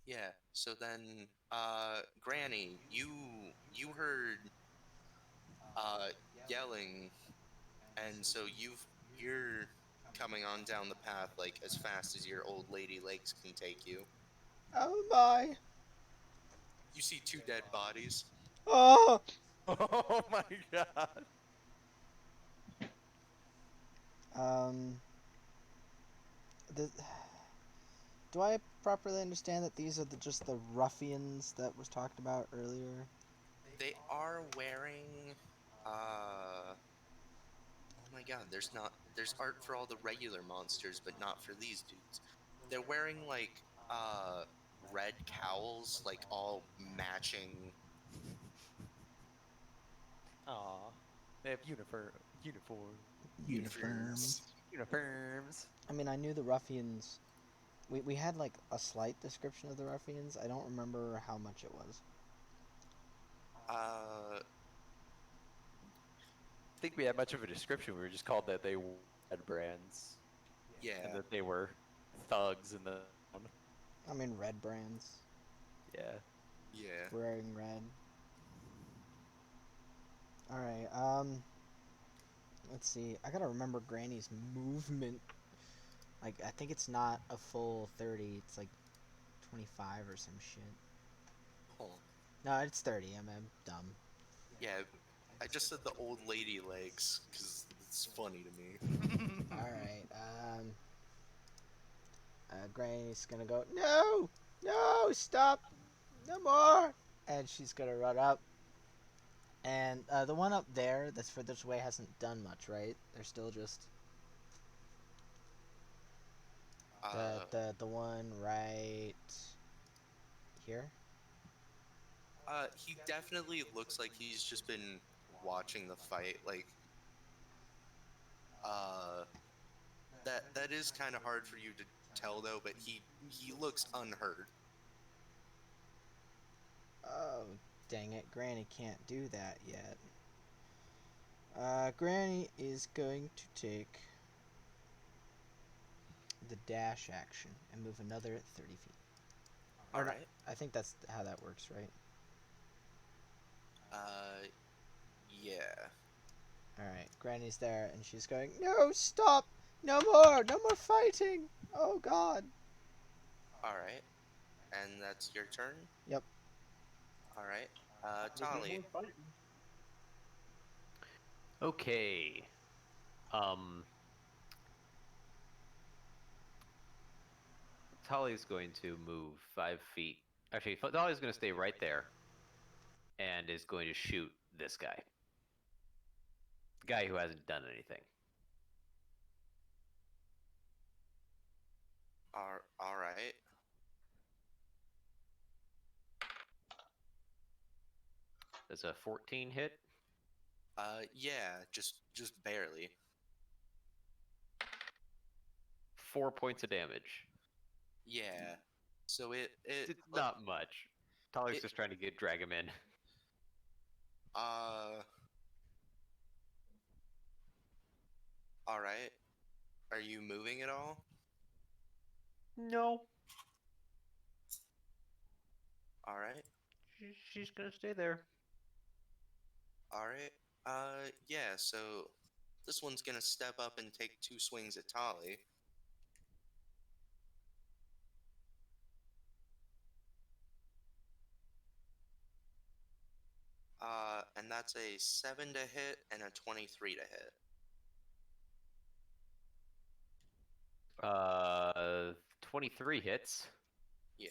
Yeah. So then, Granny, you heard yelling, and so you're coming on down the path like as fast as your old lady legs can take you. Oh my! You see two dead bodies. Oh! Oh my god. Um, the, do I properly understand that these are just the ruffians that was talked about earlier? They are wearing oh my god, there's art for all the regular monsters, but not for these dudes. They're wearing like red cowls, like all matching. Aw. They have Uniforms. uniforms. I mean, I knew the ruffians. We had like a slight description of the ruffians. I don't remember how much it was. Uh I think we had much of a description. We were just called that they were red brands and yeah. that they were thugs in the town. I mean, red brands. Yeah. Yeah. Wearing red. Alright, let's see. I gotta remember Granny's movement. Like, I think it's not a full 30. It's like 25 or some shit. Oh. No, it's 30. I'm dumb. Yeah. I just said the old lady legs cuz it's funny to me. Alright, Granny's gonna go, no! No! Stop! No more! And she's gonna run up. And the one up there that's furthest away hasn't done much, right? They're still just the one right here. He definitely looks like he's just been watching the fight. Like, uh, that is kind of hard for you to tell though. But he looks unhurt. Oh, dang it. Granny can't do that yet. Granny is going to take the dash action and move another 30 feet. All Or not, right. I think that's how that works, right? Yeah. Alright, Granny's there and she's going, no, stop! No more! No more fighting! Oh god! All right. And that's your turn. Yep. All right. There's no Tali. more fighting. Okay. Tali's going to move 5 feet. Actually, Tali's going to stay right there and is going to shoot this guy. The guy who hasn't done anything. All right. Does a 14 hit? Yeah. Just barely. 4 points of damage. Yeah. So It's not much. Tali's it- just trying to drag him in. All right. Are you moving at all? No. All right. She's going to stay there. All right. Yeah. So this one's gonna step up and take 2 swings at Tali. And that's a 7 to hit and a 23 to hit. 23 hits. Yeah.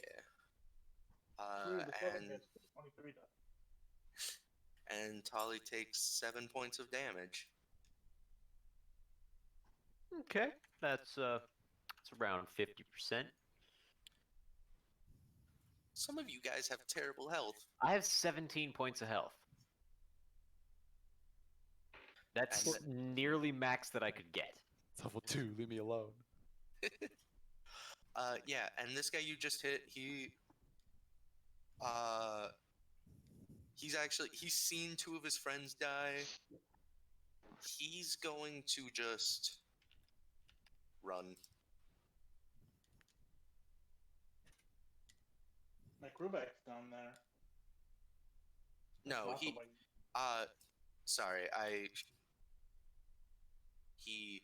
Three of the seven And hits, 23 does. and Tali takes 7 points of damage. Okay. That's around 50%. Some of you guys have terrible health. I have 17 points of health. That's nearly max that I could get. It's level 2, leave me alone. Yeah, and this guy you just hit, he's seen 2 of his friends die. He's going to just run. Like Rubek's down there. No, Lots he. of, like, Sorry, he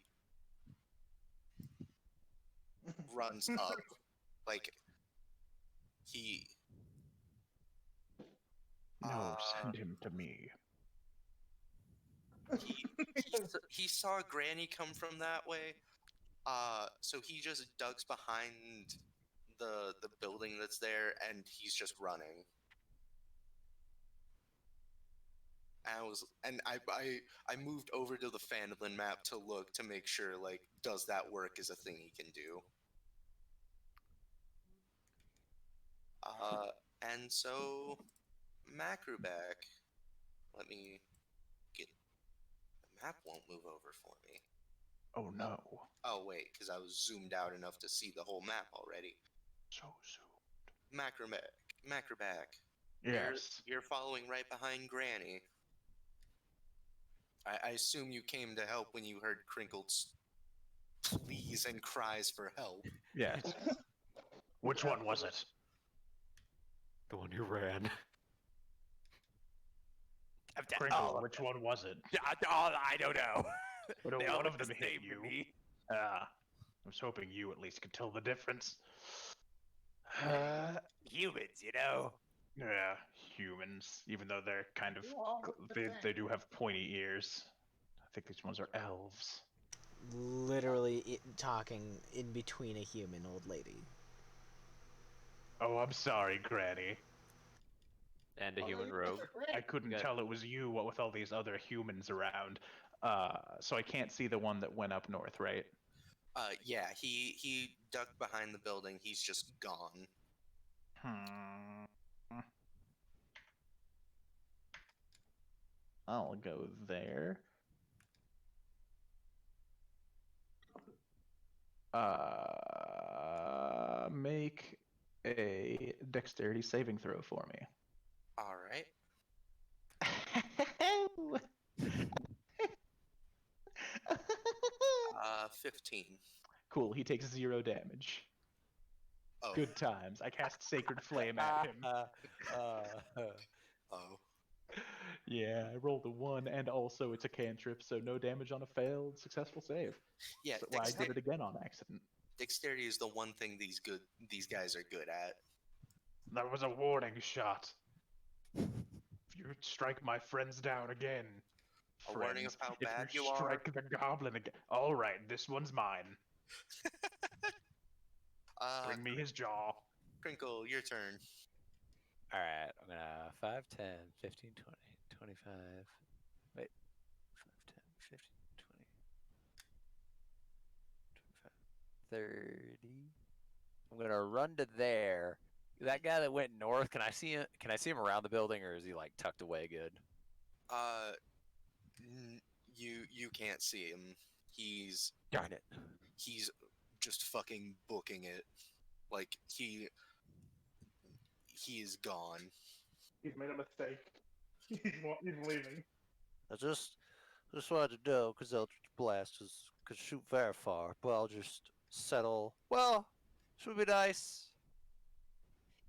runs up, like he. No, Uh, send him to me. he saw Granny come from that way. So he just ducks behind the building that's there, and he's just running. I moved over to the Phandelver map to look to make sure, like, does that work as a thing he can do? And so Macroback, let me get the map won't move over for me. Oh no. Oh wait, because I was zoomed out enough to see the whole map already. So soon. Macroback. Yes. You're following right behind Granny. I assume you came to help when you heard Crinkle's pleas and cries for help. Yes. Which one was it? The one who ran. Crinkle, which one was it? I don't know. But They all one look of the them hit same to you. me. I was hoping you at least could tell the difference. Humans, you know. Yeah, humans. Even though they're kind of, all look the they same. do have pointy ears. I think these ones are elves. Literally talking in between a human old lady. Oh, I'm sorry, Granny. And a Oh, human you guys rogue. are great. I couldn't got- tell it was you, what with all these other humans around. So I can't see the one that went up north, right? Yeah, he ducked behind the building. He's just gone. I'll go there. Make a dexterity saving throw for me. All right. 15. Cool, he takes 0 damage. Oh. Good times. I cast Sacred Flame at him. Oh. Yeah, I rolled a 1, and also it's a cantrip, so no damage on a failed successful save. Yeah, So, well, I did it again on accident. dexterity is the one thing these guys are good at. That was a warning shot. If you strike my friends down again, A warning of how if bad you you are? strike the goblin again. All right, this one's mine. Bring me his jaw. Crinkle, your turn. All right, I'm gonna 5, 10, 15, 20, 25. Wait, 5, 10, 15, 20, 25, 30. I'm gonna run to there. That guy that went north, can I see him? Can I see him around the building, or is he like tucked away good? You can't see him. He's Darn it. he's just fucking booking it. Like he is gone. He's made a mistake. He's leaving. I just wanted to know because Eldritch Blasters could shoot very far, but I'll just settle. Well, should be nice.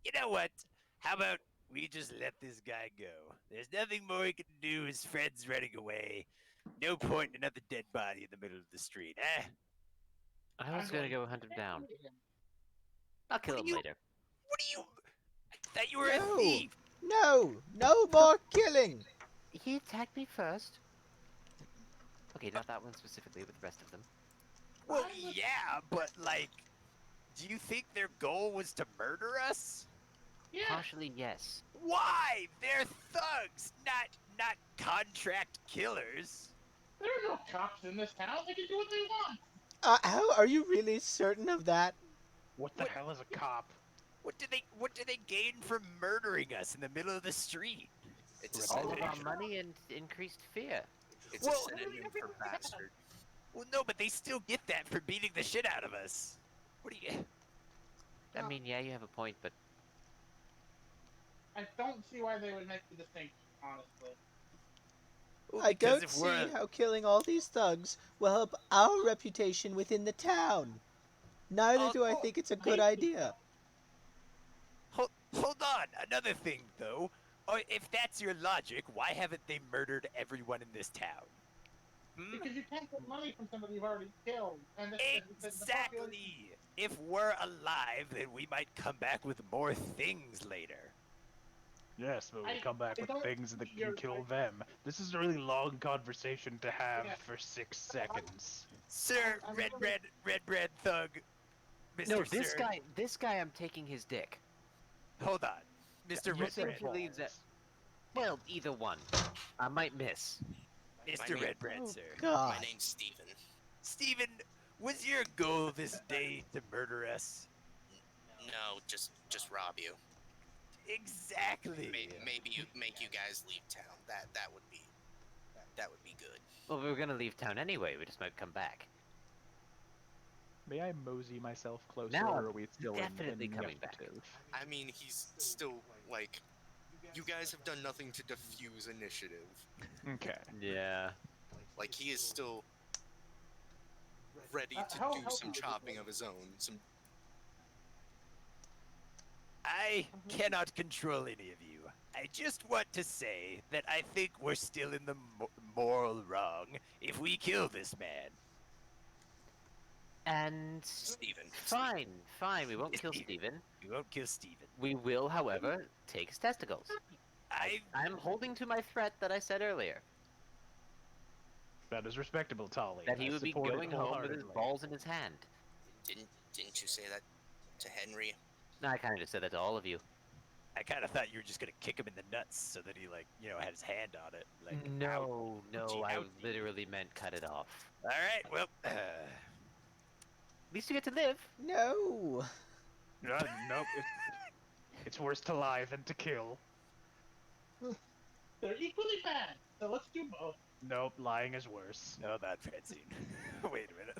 You know what? How about we just let this guy go? There's nothing more he can do. His friend's running away. No point in another dead body in the middle of the street, eh? I was gonna go hunt him down. I'll kill What him do you- later. What are you? I thought you were No. a thief. No! No more killing! He attacked me first. Okay, not that one specifically, but the rest of them. Well, yeah, but like, do you think their goal was to murder us? Yeah. Partially, yes. Why? They're thugs, not contract killers. There are no cops in this town. They can do what they want. How are you really certain of that? What the hell is a cop? What do they gain from murdering us in the middle of the street? It's a All of our synonym. money and increased fear. It's Well- a synonym for bastard. Well, no, but they still get that for beating the shit out of us. What do you? I mean, yeah, you have a point, but I don't see why they would make the distinction, honestly. Well, I because don't if see we're how killing all these thugs will help our reputation within the town. Neither Oh, do I think it's a good hate the idea. hold on, another thing though. Or if that's your logic, why haven't they murdered everyone in this town? Hmm? Because you can't get money from somebody you've already killed, and the population. Exactly. If we're alive, then we might come back with more things later. Yes, but we I- come back I with don't things that see can your kill logic. them. This is a really long conversation to have Yeah. for 6 seconds. Sir, I'm red really- bread thug, Mr. No, Sir. this guy, I'm taking his dick. Hold on, Mr. You Red said Bread. he leaves it. balls. Well, either one. I might miss. Mr. name- Red Bread, Oh, sir. My God. name's Steven. Steven, was your goal this day to murder us? No, just rob you. Exactly. Maybe you make you guys leave town. That would be good. Well, we were gonna leave town anyway. We just might come back. May I mosey myself closer, Now or I'm are we still definitely in coming back. initiative? I mean, he's still like, you guys have done nothing to diffuse initiative. Okay. Yeah. Like he is still ready to how do some healthy is chopping he? of his own. I cannot control any of you. I just want to say that I think we're still in the moral wrong if we kill this man. And Steven. fine. We won't kill Steven. We won't kill Steven. We will, however, take his testicles. I'm holding to my threat that I said earlier. That is respectable, Tolly. That he I would be support it going home with his wholeheartedly. balls in his hand. Didn't you say that to Henry? No, I kind of just said that to all of you. I kind of thought you were just gonna kick him in the nuts so that he, like, had his hand on it. Like, No, I ouchie. literally meant cut it off. All right, well, At least you get to live. No. Nope. It's worse to lie than to kill. They're equally bad, so let's do both. Nope, lying is worse. no, not Francine. Wait a minute.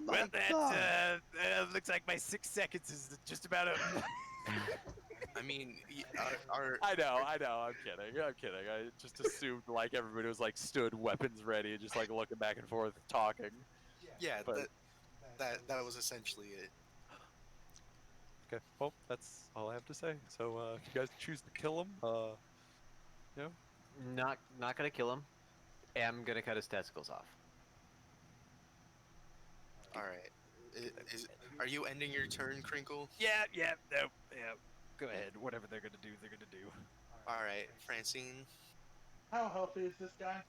My Well, God. that looks like my 6 seconds is just about up. I mean, I know. I'm kidding. I just assumed like everybody was like stood, weapons ready, just like looking back and forth, talking. yeah, But- that was essentially it. Okay. Well, that's all I have to say. So, if you guys choose to kill him, Not gonna kill him. Am gonna cut his testicles off. All right. Are you ending your turn, Crinkle? yeah, no, yeah. Go ahead. Whatever they're gonna do, they're gonna do. All right, Francine. How healthy is this guy?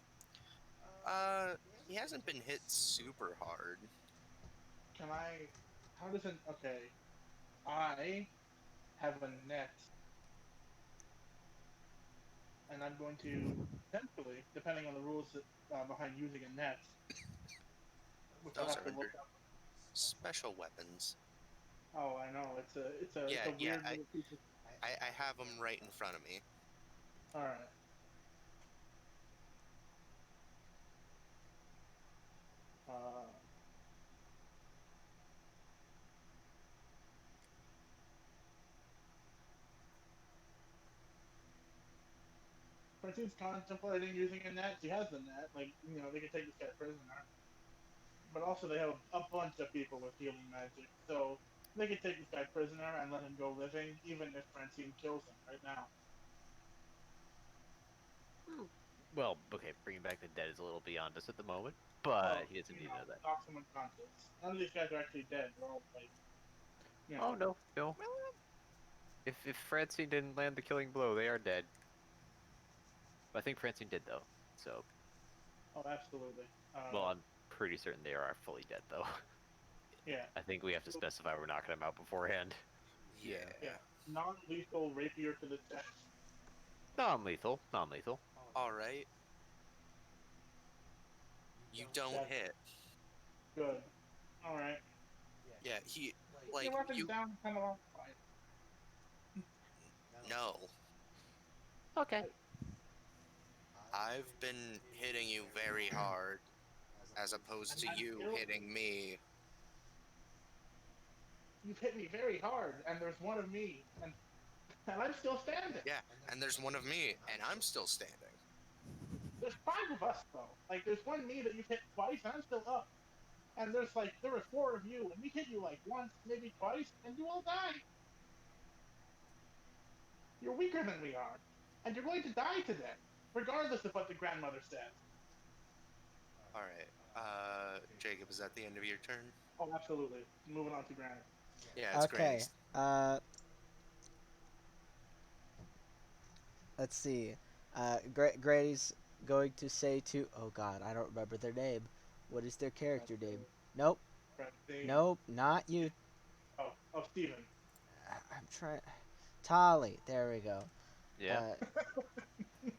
He hasn't been hit super hard. Can I? How does it? Okay, I have a net, and I'm going to potentially, depending on the rules behind using a net, which I'll Those have are to look under up. special weapons. Oh, I know. It's a Yeah, weird I- little piece of. I have them right in front of me. All right. Francine's contemplating using a net. She has the net. Like, they could take this guy prisoner. But also, they have a bunch of people with healing magic. So, they could take this guy prisoner and let him go living, even if Francine kills him right now. Well, okay, bringing back the dead is a little beyond us at the moment, but he doesn't need to know that. Knock someone conscious. None of these guys are actually dead. They're all, like, Oh no. If Francine didn't land the killing blow, they are dead. I think Francine did though, so Oh, absolutely. well, I'm pretty certain they are fully dead though. Yeah. I think we have to specify we're knocking them out beforehand. Yeah. Non-lethal rapier to the chest. Non-lethal. All right. You don't That's hit. Good. All right. Yeah, he Put your weapons down, kind of fine. no. Okay. I've been hitting you very hard, as opposed to you hitting me. You've hit me very hard, and there's one of me, and I'm still standing. Yeah, and there's one of me, and I'm still standing. There's 5 of us though. Like there's one me that you've hit twice, and I'm still up. And there were 4 of you, and we hit you like once, maybe twice, and you all died. You're weaker than we are, and you're going to die today, regardless of what the grandmother says. All right. Jacob, is that the end of your turn? Oh, absolutely. Moving on to Granny. Yeah, it's Okay. Granny's. Let's see. Grady's going to say to. Oh God, I don't remember their name. What is their character name? Nope. Francine. Nope. Not you. Oh, Steven. I'm trying. Tolly. There we go. Yeah.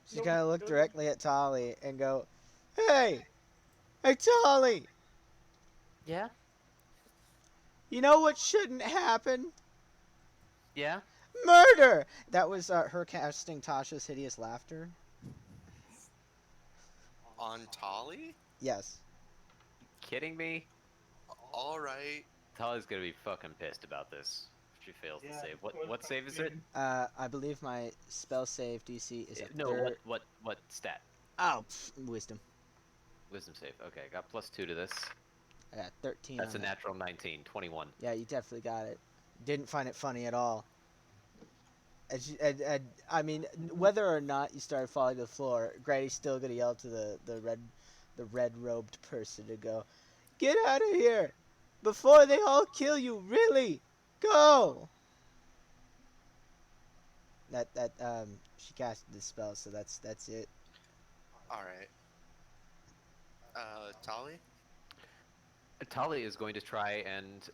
She's gonna look directly at Tolly and go, "Hey, hey, Tolly. Yeah. You know what shouldn't happen? Yeah. Murder!" That was her casting Tasha's hideous laughter. On Tolly? Yes. Kidding me? All right. Tali's gonna be fucking pissed about this. If she fails to save. What save is it? I believe my spell save DC is a No. What stat? Oh, wisdom. Wisdom save. Okay, got +2 to this. I got 13. That's a on that. natural 19. 21. Yeah, you definitely got it. Didn't find it funny at all. And I mean, whether or not you started falling to the floor, Grady's still gonna yell to the red robed person to go, "Get out of here, before they all kill you! Really, go!" She casted the spell, so that's it. All right. Tolly? Tali is going to try and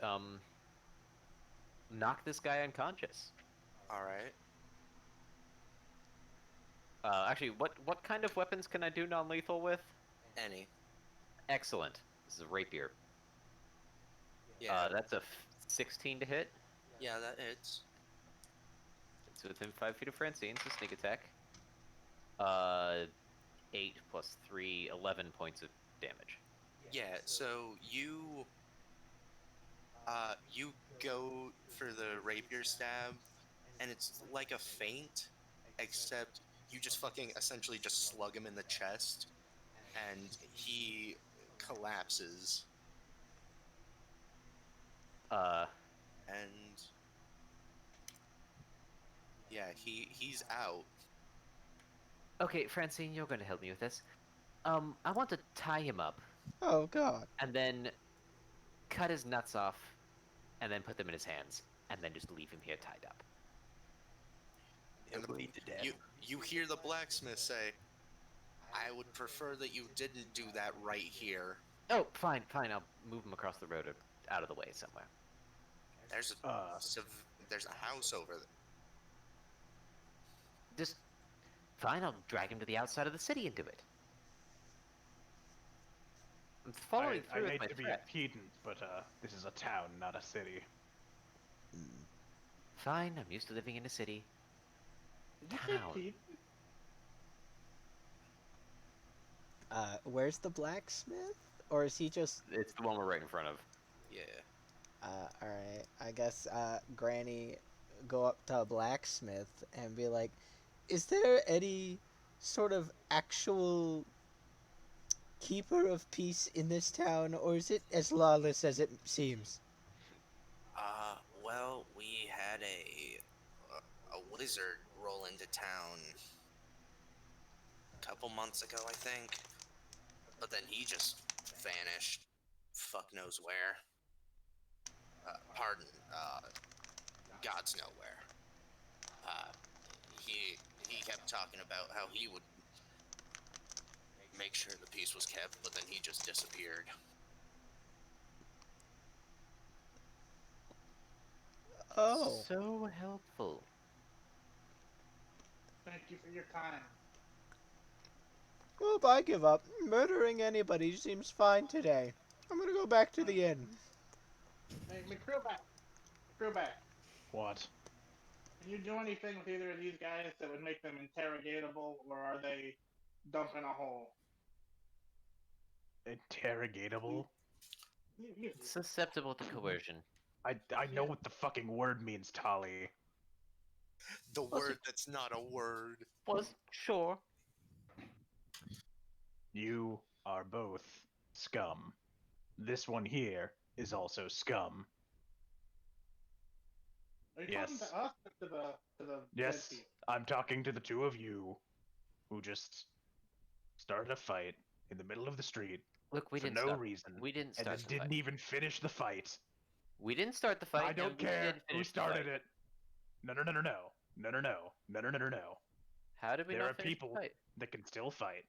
knock this guy unconscious. All right. Actually, what kind of weapons can I do non-lethal with? Any. Excellent. This is a rapier. Yeah. That's a 16 to hit. Yeah, that hits. It's within 5 feet of Francine, so sneak attack. 8 plus 3, 11 points of damage. Yeah, so you go for the rapier stab, and it's like a feint, except you just fucking essentially just slug him in the chest, and he collapses. And yeah, he's out. Okay, Francine, you're going to help me with this. I want to tie him up, Oh God. and then cut his nuts off, and then put them in his hands, and then just leave him here tied up. And you hear the blacksmith say, "I would prefer that you didn't do that right here." Oh, fine. I'll move him across the road or out of the way somewhere. There's a house over there. Just fine. I'll drag him to the outside of the city and do it. I'm following I through with hate my to be threat. a pedant, but this is a town, not a city. Fine. I'm used to living in a city. Town. Where's the blacksmith? Or is he just? It's the one we're right in front of. Yeah. All right. I guess Granny go up to a blacksmith and be like, "Is there any sort of actual keeper of peace in this town, or is it as lawless as it seems?" Well, we had a wizard roll into town a couple months ago, I think. But then he just vanished. Fuck knows where. Pardon, God's nowhere. He kept talking about how he would make sure the peace was kept, but then he just disappeared. Oh. So helpful. Thank you for your time. Well, I give up. Murdering anybody seems fine today. I'm gonna go back to the inn. Hey, McCrewback. What? Can you do anything with either of these guys that would make them interrogatable, or are they dumped in a hole? Interrogatable? Susceptible to coercion. I know what the fucking word means, Tolly. The word that's not a word. Was sure. You are both scum. This one here is also scum. Are you Yes. talking to us or to the Yes, dead people? I'm talking to the two of you who just started a fight in the middle of the street Look, we for didn't no start. reason, We didn't and start then the didn't fight. even finish the fight. We didn't start the fight. I don't and we care did who finish the started fight. it. No, no, no, no, no, no, no, no, no, no, no, no, no. How did we There not are finish people the fight? that can still fight,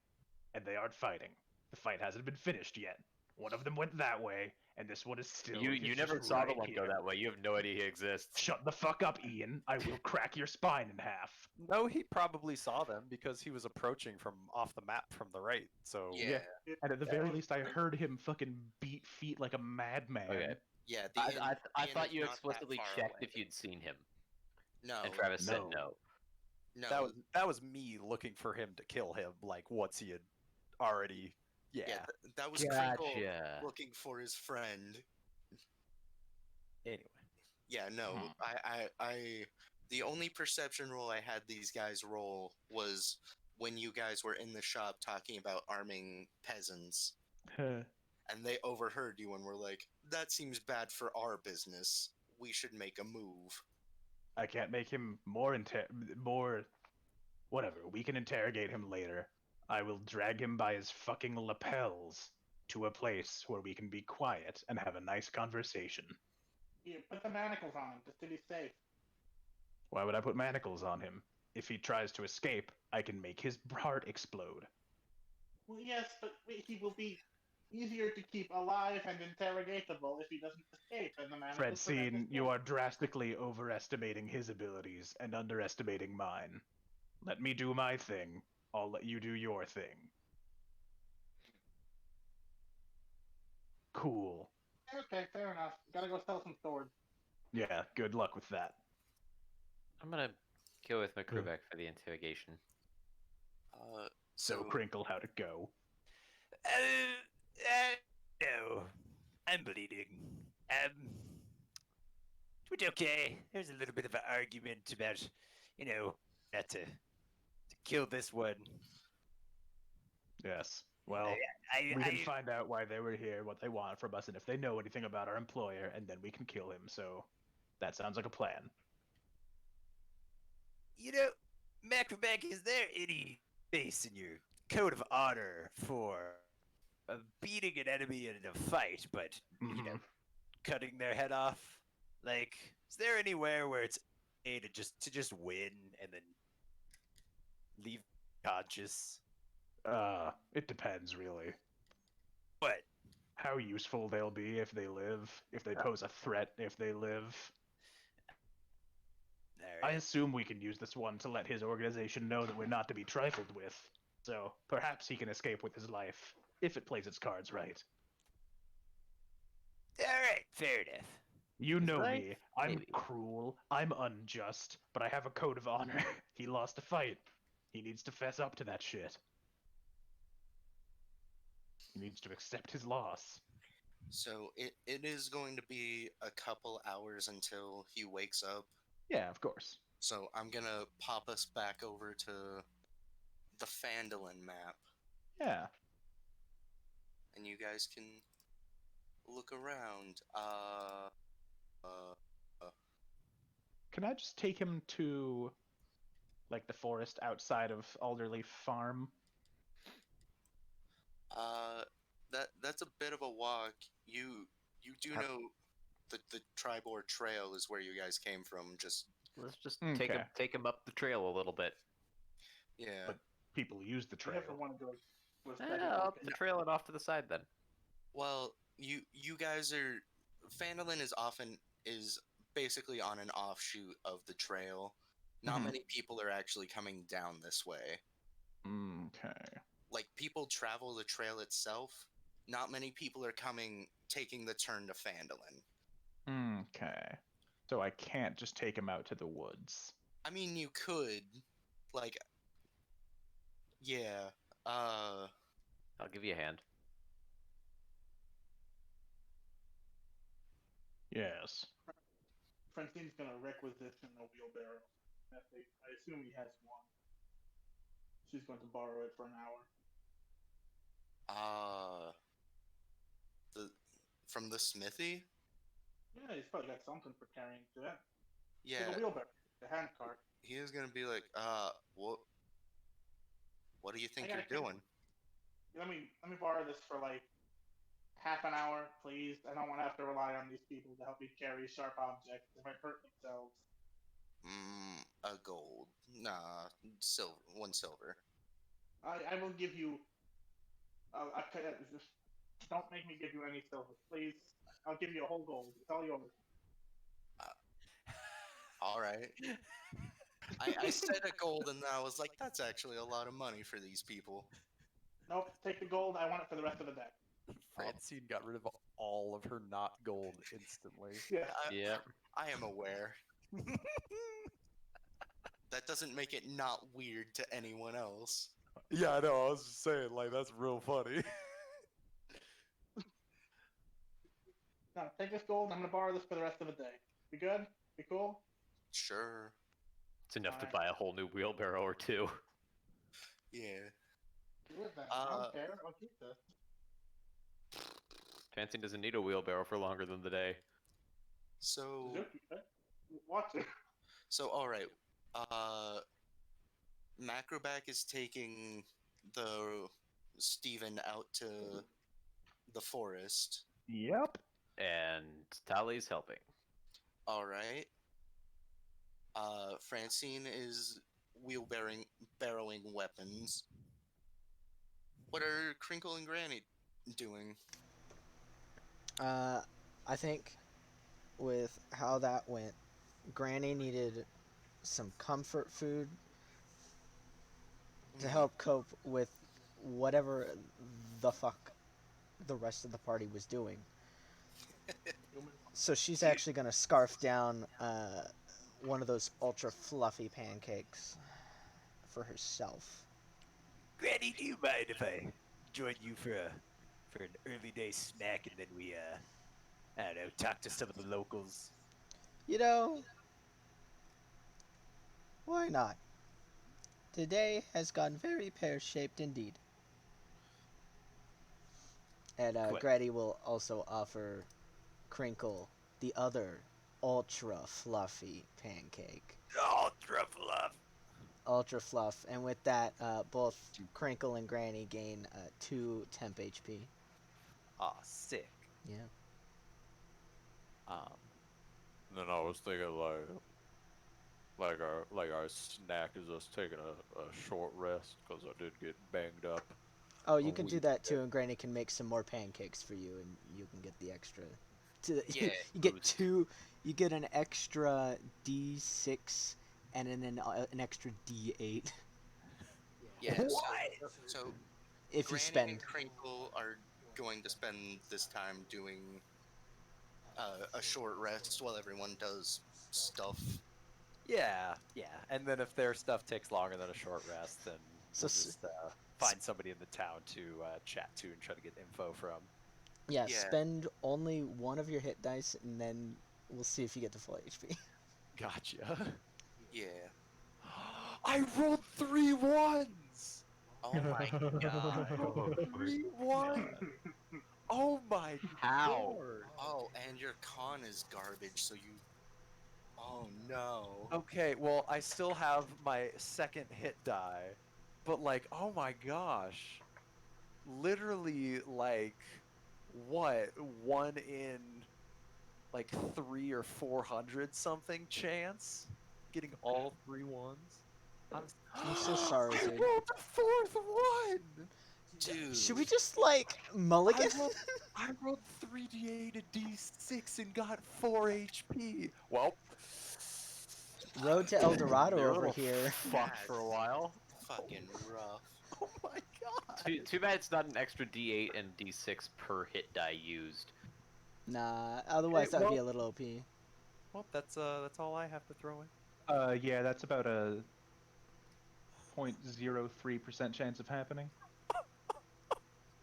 and they aren't fighting. The fight hasn't been finished yet. One of them went that way, and this one is still. You is never just saw the right one go here. that way. You have no idea he exists. Shut the fuck up, Ian. I will crack your spine in half. No, he probably saw them because he was approaching from off the map from the right. So Yeah. And at the very least, I heard him fucking beat feet like a madman. Okay. Yeah, the I inn thought is you not that explicitly far checked away. if you'd seen him, No, and Travis said No. no. no. that was me looking for him to kill him. Like once he had already, yeah. That was Crinkle Gotcha. looking for his friend. Anyway, Yeah, no. I the only perception roll I had these guys roll was when you guys were in the shop talking about arming peasants, and they overheard you and were like, "That seems bad for our business. We should make a move." I can't make him more whatever. We can interrogate him later. I will drag him by his fucking lapels to a place where we can be quiet and have a nice conversation. Here, put the manacles on him just to be safe. Why would I put manacles on him? If he tries to escape, I can make his heart explode. Well, yes, but he will be easier to keep alive and interrogatable if he doesn't escape, and the manacles prevent Francine, you escape. are drastically overestimating his abilities and underestimating mine. Let me do my thing. I'll let you do your thing. Cool. Okay, fair enough. Gotta go sell some swords. Yeah, good luck with that. I'm gonna go with my crew back for the interrogation. So, Crinkle, how'd it go? No, I'm bleeding. It went okay. There was a little bit of an argument about, not to kill this one. Yes. Well, we can find out why they were here, what they want from us, and if they know anything about our employer, and then we can kill him. So, that sounds like a plan. Macroback, is there any space in your code of honor for beating an enemy in a fight, but cutting their head off? Like, is there anywhere where it's a to just win and then leave conscious? It depends, really. What? How useful they'll be if they live, if they pose a threat if they live. I assume we can use this one to let his organization know that we're not to be trifled with. So, perhaps he can escape with his life, if it plays its cards right. Alright, fair enough. You know Right? me. I'm Maybe. cruel, I'm unjust, but I have a code of honor. He lost a fight. He needs to fess up to that shit. He needs to accept his loss. So it is going to be a couple hours until he wakes up. Yeah, of course. So I'm gonna pop us back over to the Phandelver map, Yeah. and you guys can look around. Can I just take him to, like, the forest outside of Alderleaf Farm? That's a bit of a walk. You do know the Tribor Trail is where you guys came from. Let's just Okay. take him up the trail a little bit. Yeah. But people use the You trail. never want to go. Up the trail and off to the side then. Well, you guys are Phandelver is basically on an offshoot of the trail. Not many people are actually coming down this way. Okay. Like, people travel the trail itself. Not many people are taking the turn to Phandelver. Okay. So I can't just take him out to the woods. I mean, you could, like, yeah. I'll give you a hand. Yes. Francine's gonna requisition a wheelbarrow. I assume he has one. She's going to borrow it for an hour. Uh, the from the smithy. Yeah, he's probably got something for carrying to that. Yeah, Like a wheelbarrow, a hand cart. he is gonna be like, what do you think I you're gotta carry. doing? Let me borrow this for like half an hour, please. I don't want to have to rely on these people to help me carry sharp objects if I hurt themselves. A gold. Nah, silver. 1 silver. I will give you. Just don't make me give you any silver, please. I'll give you a whole gold. It's all yours. All right. I said a gold, and I was like, that's actually a lot of money for these people. Nope, take the gold. I want it for the rest of the day. Francine got rid of all of her not gold instantly. Yeah. Yeah. I am aware. That doesn't make it not weird to anyone else. Yeah, I know. I was just saying, like, that's real funny. No, take this gold. I'm gonna borrow this for the rest of the day. Be good? Be cool? Sure. It's enough to Alright. buy a whole new wheelbarrow or two. Yeah. Do it then. I don't care. I'll keep this. Fancy doesn't need a wheelbarrow for longer than the day. So, Suzuki, watch it. all right. Macroback is taking the Steven out to the forest. Yep. And Tali's helping. All right. Francine is barrowing weapons. What are Crinkle and Granny doing? I think with how that went, Granny needed some comfort food to help cope with whatever the fuck the rest of the party was doing. So she's actually gonna scarf down one of those ultra fluffy pancakes for herself. Granny, do you mind if I join you for an early day snack and then we I don't know, talk to some of the locals? You know, why not? Today has gone very pear-shaped indeed. And Quite. Granny will also offer Crinkle the other ultra fluffy pancake. Ultra fluff. Ultra fluff, and with that, both Crinkle and Granny gain 2 temp HP. Ah, sick. Yeah. Then I was thinking like our snack is us taking a short rest because I did get banged up. Oh, you a can do week that ago. too, and Granny can make some more pancakes for you, and you can get the extra. Yeah, you get boost. 2. You get an extra D6 and then an extra D8 Yeah. What? So if you Granny spend. and Crinkle are going to spend this time doing a short rest while everyone does stuff. Yeah, and then if their stuff takes longer than a short rest, then So we'll just find somebody in the town to chat to and try to get info from. Yeah, Yeah. spend only one of your hit dice, and then we'll see if you get to full HP. Gotcha. Yeah. I rolled 3 ones. Oh my god. Rolled 3 1. Oh my How? lord. Oh, and your con is garbage, so you. Oh no. Okay, well, I still have my second hit die, but like, oh my gosh. Literally, like, what? 1 in, like, 3 or 400 something chance? Getting all 3 ones? I'm so sorry, I dude. rolled the 4th one! Dude. Should we just mulligan? I rolled 3d8 and d6 and got 4 HP. Well, Road to El Dorado You're a over little here. fucked for a while. Fucking rough. oh my god. Too bad it's not an extra D8 and D6 per hit die used. Nah, otherwise Okay, that'd be well- a little OP. Well, that's all I have to throw in. Yeah, that's about a 0.03% chance of happening.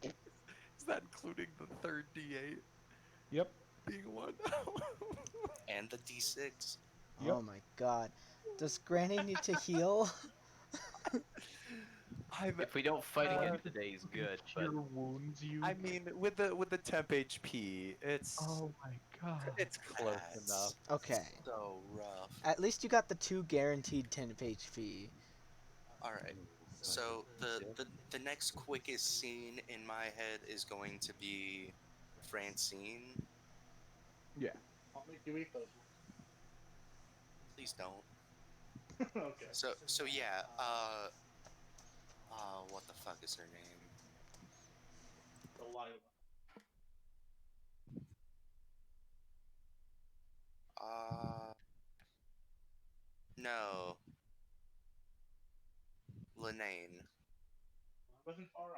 Is that including the third d8 Yep. being 1? And the d6. Yep. Oh my god. Does Granny need to heal? If we don't fight again today, he's good. But Cure wounds you. I mean, with the temp HP, oh my god. it's close That's enough. Okay. so rough. At least you got the 2 guaranteed 10 HP. All right. So the next quickest scene in my head is going to be Francine. I'll make you eat those Please don't. ones. Okay. So yeah. What the fuck is her name? Delilah. No. Lene. I wasn't far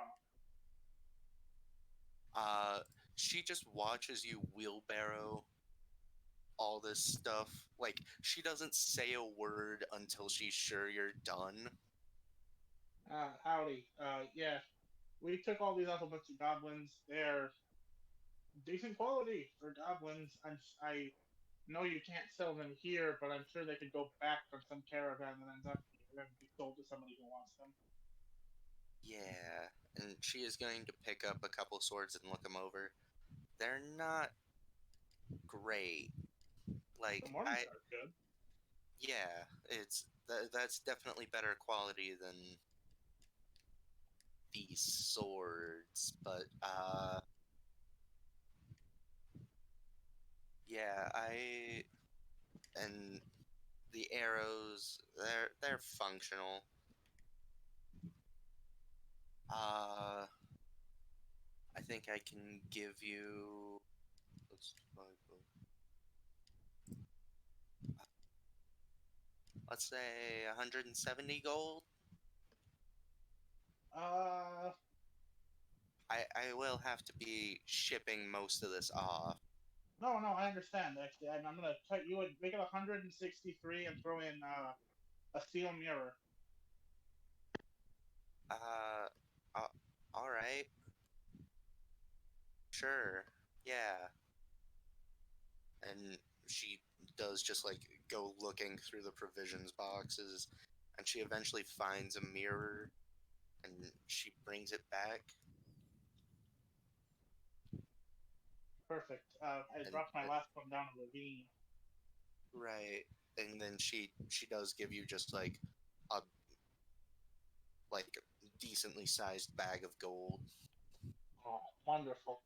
off. She just watches you wheelbarrow all this stuff. Like, she doesn't say a word until she's sure you're done. Howdy. Yeah. We took all these off a bunch of goblins. They're decent quality for goblins. I know you can't sell them here, but I'm sure they could go back on some caravan that ends up here and be sold to somebody who wants them. Yeah, and she is going to pick up a couple swords and look them over. They're not great. Like, The Morningstar's good. yeah, that's definitely better quality than these swords, but yeah, and the arrows, they're functional. I think I can give you, let's say 170 gold. Uh, I will have to be shipping most of this off. no, I understand. Actually, I'm gonna cut you and make it 163 and throw in a steel mirror. Uh, all right. Sure. Yeah. And she does just like go looking through the provisions boxes, and she eventually finds a mirror, and she brings it back. Perfect. I And dropped my last one down a ravine. right, and then she does give you just like a decently sized bag of gold. Oh, wonderful.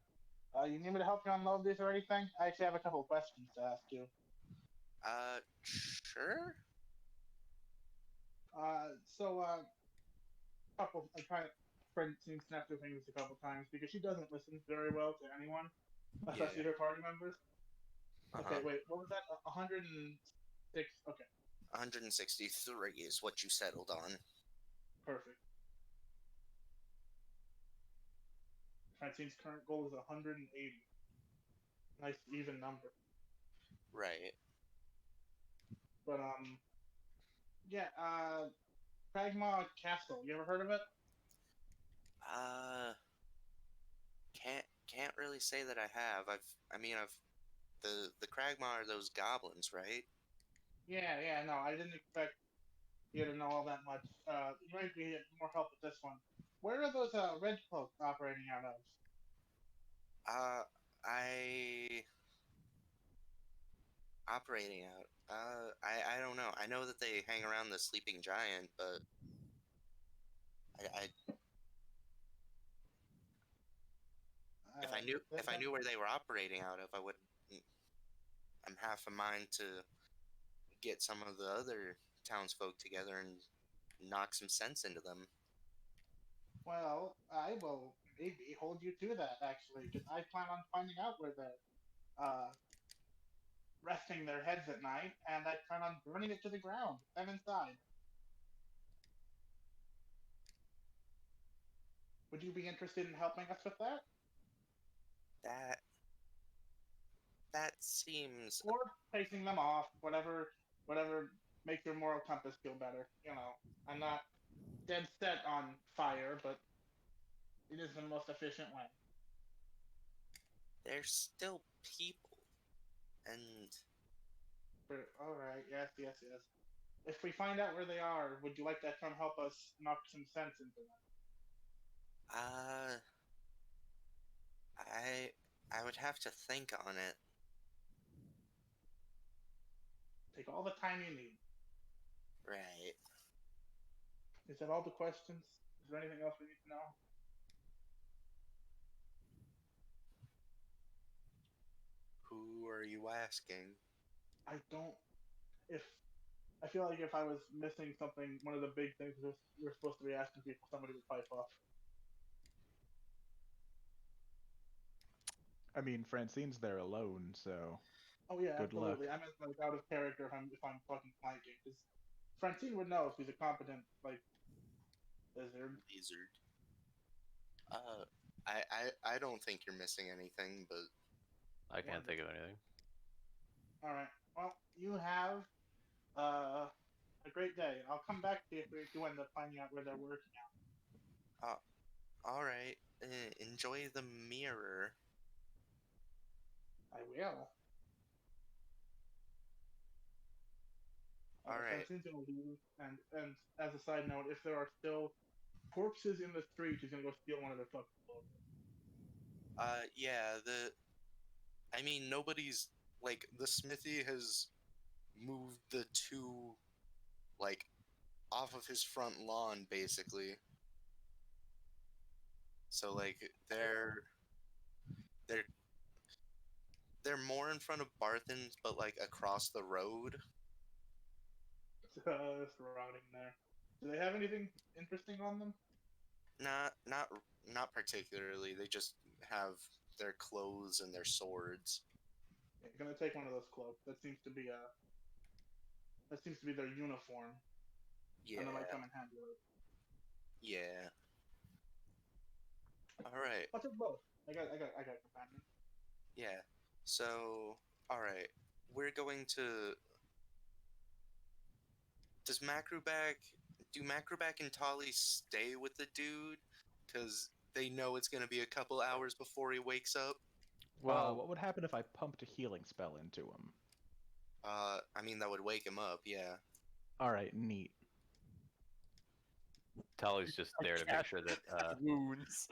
You need me to help you unload these or anything? I actually have a couple of questions to ask you. Sure. Couple. I try to Francine snapped her fingers a couple times because she doesn't listen very well to anyone, especially her party members. Uh-huh. Okay, wait, what was that? 106. Okay, 163 is what you settled on. perfect. Francine's current goal is 180. Nice even number. Right. But yeah. Pragma Castle. You ever heard of it? Uh, can't really say that I have. I've the Kragma are those goblins, right? Yeah. No, I didn't expect you to know all that much. You might be more help with this one. Where are those red cloaks operating out of? I operating out. I don't know. I know that they hang around the sleeping giant, but I if I knew where they were operating out of, I would. I'm half a mind to get some of the other townsfolk together and knock some sense into them. Well, I will maybe hold you to that actually, because I plan on finding out where they're resting their heads at night, and I plan on burning it to the ground, them inside. Would you be interested in helping us with that? That that seems Or chasing them off, whatever makes your moral compass feel better. You know, I'm not dead set on fire, but it is the most efficient way. they're still people, and All right, yes. if we find out where they are, would you like to come help us knock some sense into them? I would have to think on it. Take all the time you need. Right. Is that all the questions? Is there anything else we need to know? Who are you asking? I don't. If I feel like if I was missing something, one of the big things we're supposed to be asking people, somebody would pipe up. I mean, Francine's there alone, so Oh yeah, good luck. absolutely. I meant like out of character if I'm fucking planking, because Francine would know if he's a competent like wizard. Wizard. I don't think you're missing anything, but I can't think of anything. All right. Well, you have a great day. I'll come back to you if you end up finding out where they're working all right. Enjoy the mirror. out. I will. All right. Francine's gonna leave, and as a side note, if there are still corpses in the street, he's gonna go steal one of their fucking clothes. Yeah. I mean, nobody's like the smithy has moved the two like off of his front lawn, basically. So like they're more in front of Barthen's, but like across the road. Surrounding there. Do they have anything interesting on them? Not particularly. They just have their clothes and their swords. Yeah, gonna take one of those cloaks. That seems to be their uniform. Yeah. And they might come in handy later. Yeah. All right. I'll take both. I got companion. Yeah. So, all right. We're going to. Do Macroback and Tolly stay with the dude? Because they know it's going to be a couple hours before he wakes up. Well, what would happen if I pumped a healing spell into him? I mean, that would wake him up, yeah. All right, neat. Tully's just there to make sure that wounds.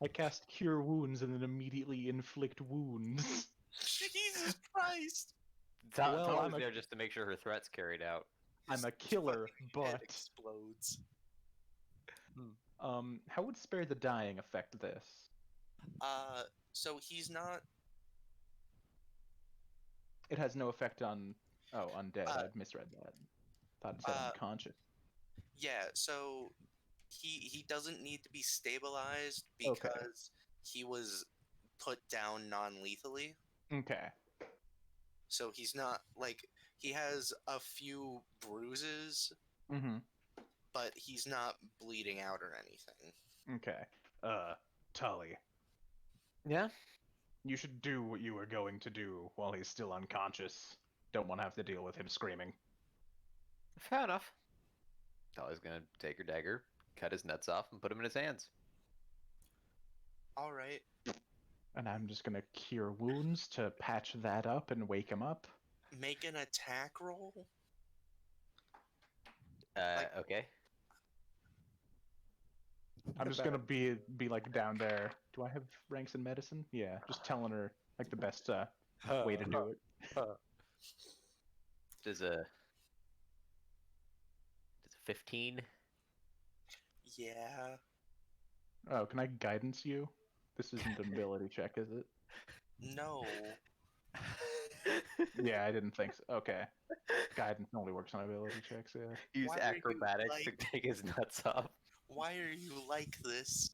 I cast Cure Wounds and then immediately inflict wounds. Jesus Christ! Well, Tully's there just to make sure her threat's carried out. I'm a killer, Fucking head but explodes. how would Spare the Dying affect this? So he's not. It has no effect on undead. I'd misread that. Thought it said unconscious. Yeah, so he doesn't need to be stabilized because he was put down non-lethally. Okay. So he's not like he has a few bruises, but he's not bleeding out or anything. Okay. Tully. Yeah? You should do what you were going to do while he's still unconscious. Don't want to have to deal with him screaming. Fair enough. Tully's gonna take her dagger, cut his nuts off, and put them in his hands. All right. And I'm just gonna Cure Wounds to patch that up and wake him up. Make an attack roll. Okay. I'm just gonna be like down there. Do I have ranks in medicine? Yeah, just telling her like the best way to do it. Does a 15? Yeah. Oh, can I guidance you? This isn't an ability check, is it? No. Yeah, I didn't think so. Okay. Guidance only works on ability checks, yeah. Use Why are you acrobatics to like- take his nuts off. Why are you like this?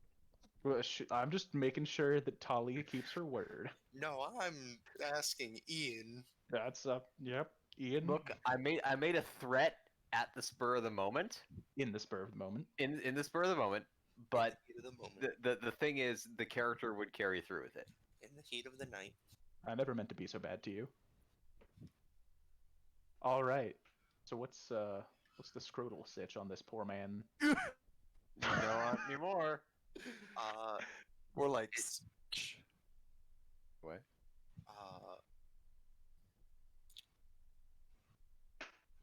Well, I'm just making sure that Talia keeps her word. No, I'm asking Ian. That's yep. Ian, Look, I made a threat at the spur of the moment. in the spur of the moment. In the spur of the moment, but In the heat of the moment. the thing is, the character would carry through with it. In the heat of the night. I never meant to be so bad to you. All right. So what's the scrotal sitch on this poor man? Not anymore. More like. It's What?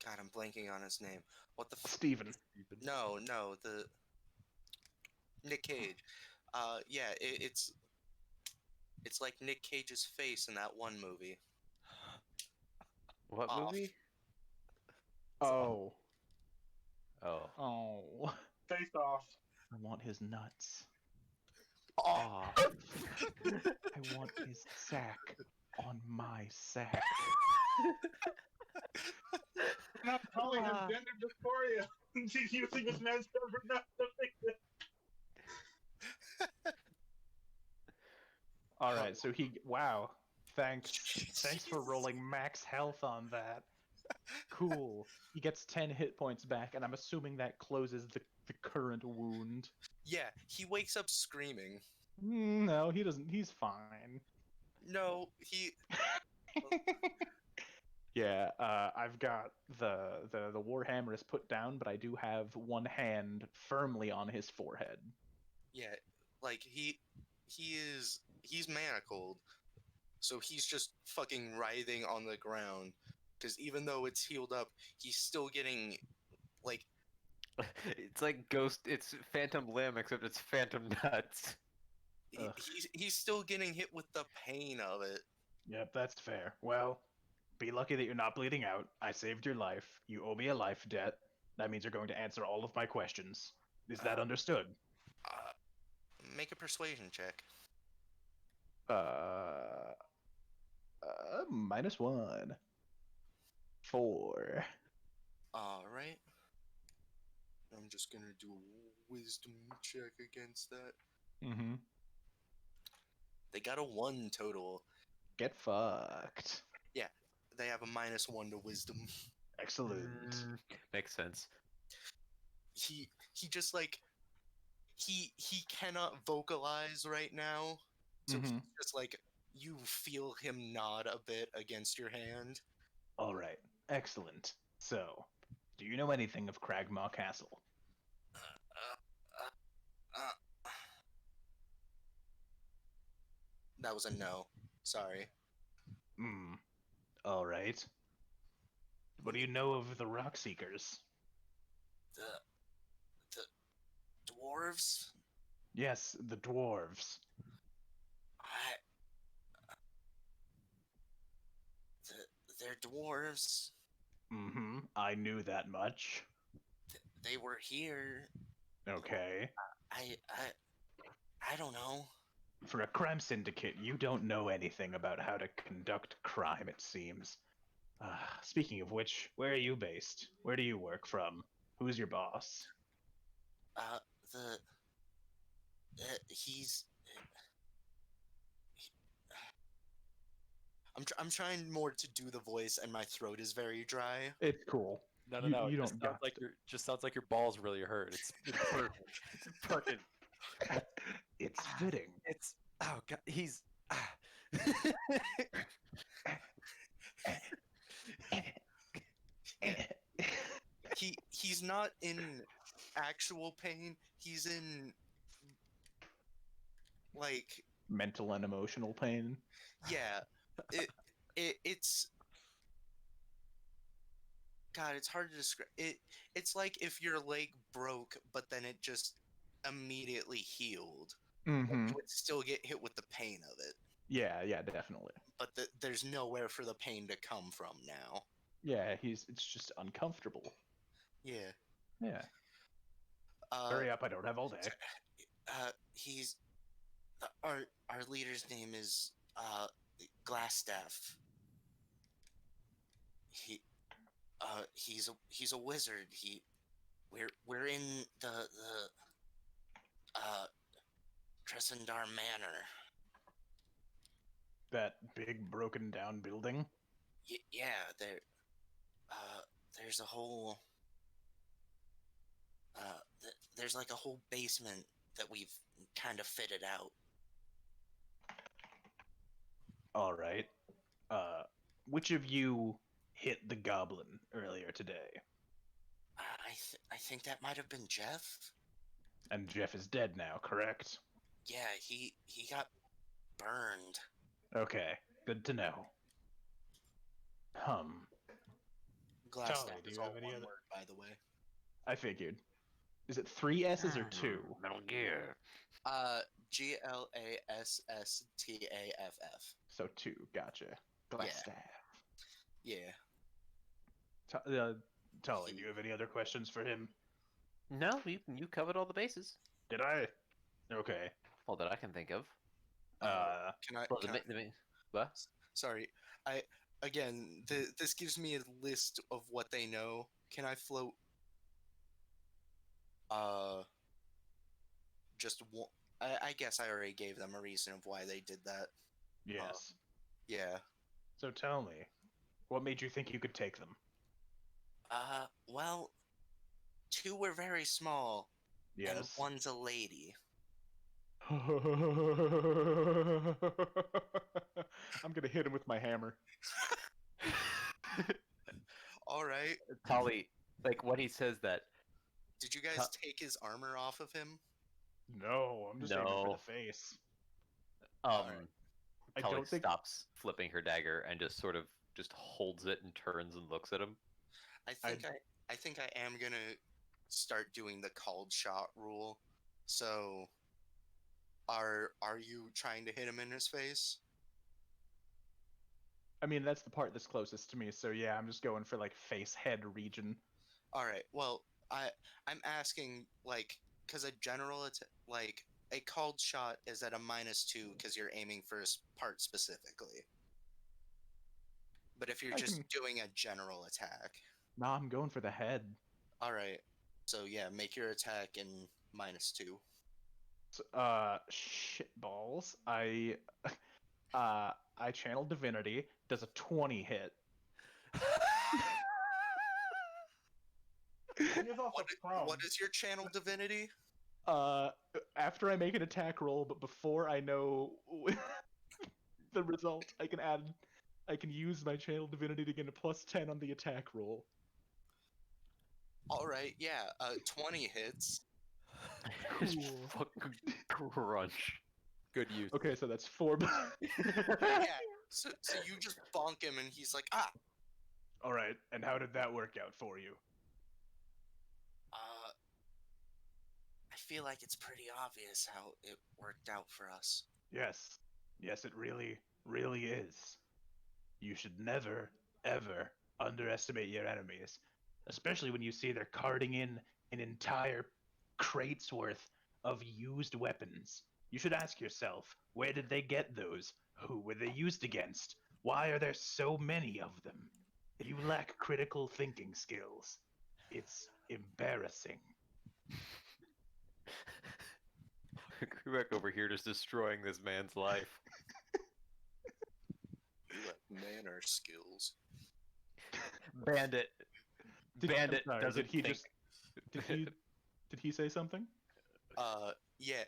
God, I'm blanking on his name. What the? Steven. No, the Nick Cage. Yeah, it's like Nick Cage's face in that one movie. What Off. movie? Oh. Oh. Oh. Face off. I want his nuts. Aw. I want his sack on my sack. You're not calling him gender dysphoria. He's using his man's for nothing. All right, so wow. Thanks for rolling max health on that. Cool. He gets 10 hit points back, and I'm assuming that closes the current wound. Yeah, he wakes up screaming. No, he doesn't. He's fine. No, he. Yeah, I've got the warhammer is put down, but I do have one hand firmly on his forehead. Yeah, like he's manacled, so he's just fucking writhing on the ground. Because even though it's healed up, he's still getting like It's like Ghost. It's Phantom Limb, except it's Phantom Nuts. Ugh. he's still getting hit with the pain of it. Yep, that's fair. Well, be lucky that you're not bleeding out. I saved your life. You owe me a life debt. That means you're going to answer all of my questions. Is that understood? Make a persuasion check. -1. 4. All right. I'm just gonna do a wisdom check against that. Mm-hmm. They got a 1 total. Get fucked. Yeah, they have a -1 to wisdom. Excellent. Makes sense. He just like he cannot vocalize right now, so he's just like you feel him nod a bit against your hand. All right. Excellent. So, do you know anything of Cragmaw Castle? That was a no. Sorry. All right. What do you know of the Rock Seekers? The dwarves? Yes, the dwarves. They're dwarves. I knew that much. They were here. Okay. I don't know. For a crime syndicate, you don't know anything about how to conduct crime, it seems. Speaking of which, where are you based? Where do you work from? Who's your boss? He's. I'm trying more to do the voice, and my throat is very dry. It's cool. No, You it don't got just sounds like your balls really hurt. It's perfect. It's perfect. It's fitting. It's oh god, he's He's not in actual pain. He's in like mental and emotional pain. Yeah, it's God. It's hard to describe. It's like if your leg broke, but then it just immediately healed. Mm-hmm. You would still get hit with the pain of it. Yeah, definitely. But there's nowhere for the pain to come from now. Yeah, it's just uncomfortable. Yeah. Yeah. Hurry up! I don't have all day. He's our leader's name is Glassstaff. He's a wizard. We're in the Tressendar Manor. That big broken down building? Yeah, there's a whole there's like a whole basement that we've kind of fitted out. All right. Which of you hit the goblin earlier today? I think that might have been Jeff. And Jeff is dead now, correct? Yeah, he got burned. Okay, good to know. Glass Charlie, staff do is you all have any one other- word, by the way. I figured. Is it 3 S's or 2? Metal Gear. GLASSTAFF. So 2, gotcha. Glass Yeah. staff. Yeah. Tully, do you have any other questions for him? No, you covered all the bases. Did I? Okay. All that I can think of. Can I? Well, Can I what? sorry. Again, this gives me a list of what they know. Can I float? Just one. I guess I already gave them a reason of why they did that. Yes. Yeah. So tell me, what made you think you could take them? Well, 2 were very small, and Yes. 1's a lady. I'm gonna hit him with my hammer. All right. Tolly, like when he says that, Did you guys take his armor off of him? No, I'm just aiming for No. the face. Alright. I Tolly don't think. stops flipping her dagger and just sort of just holds it and turns and looks at him. I think I am gonna start doing the called shot rule. So, are you trying to hit him in his face? I mean, that's the part that's closest to me. So yeah, I'm just going for like face head region. All right. Well, I'm asking like because a like a called shot is at a -2 because you're aiming for a part specifically. But if you're I just can- doing a general attack, Nah, I'm going for the head. all right. So yeah, make your attack in -2. Shit balls. I channel divinity. Does a 20 hit? He's also prone. What is your channel divinity? After I make an attack roll, but before I know the result, I can use my channel divinity to get a +10 on the attack roll. All right, yeah, 20 hits. Just Cool. fucking crunch. Good use. Okay, so that's 4. Yeah. So you just bonk him and he's like, ah. All right, and how did that work out for you? I feel like it's pretty obvious how it worked out for us. Yes, it really, really is. You should never, ever underestimate your enemies, especially when you see they're carting in an entire crate's worth of used weapons. You should ask yourself, where did they get those? Who were they used against? Why are there so many of them? You lack critical thinking skills. It's embarrassing. Quebec over here just destroying this man's life. You have manner skills. Bandit. Bandit I'm sorry, doesn't did he think. just did he say something? Yeah.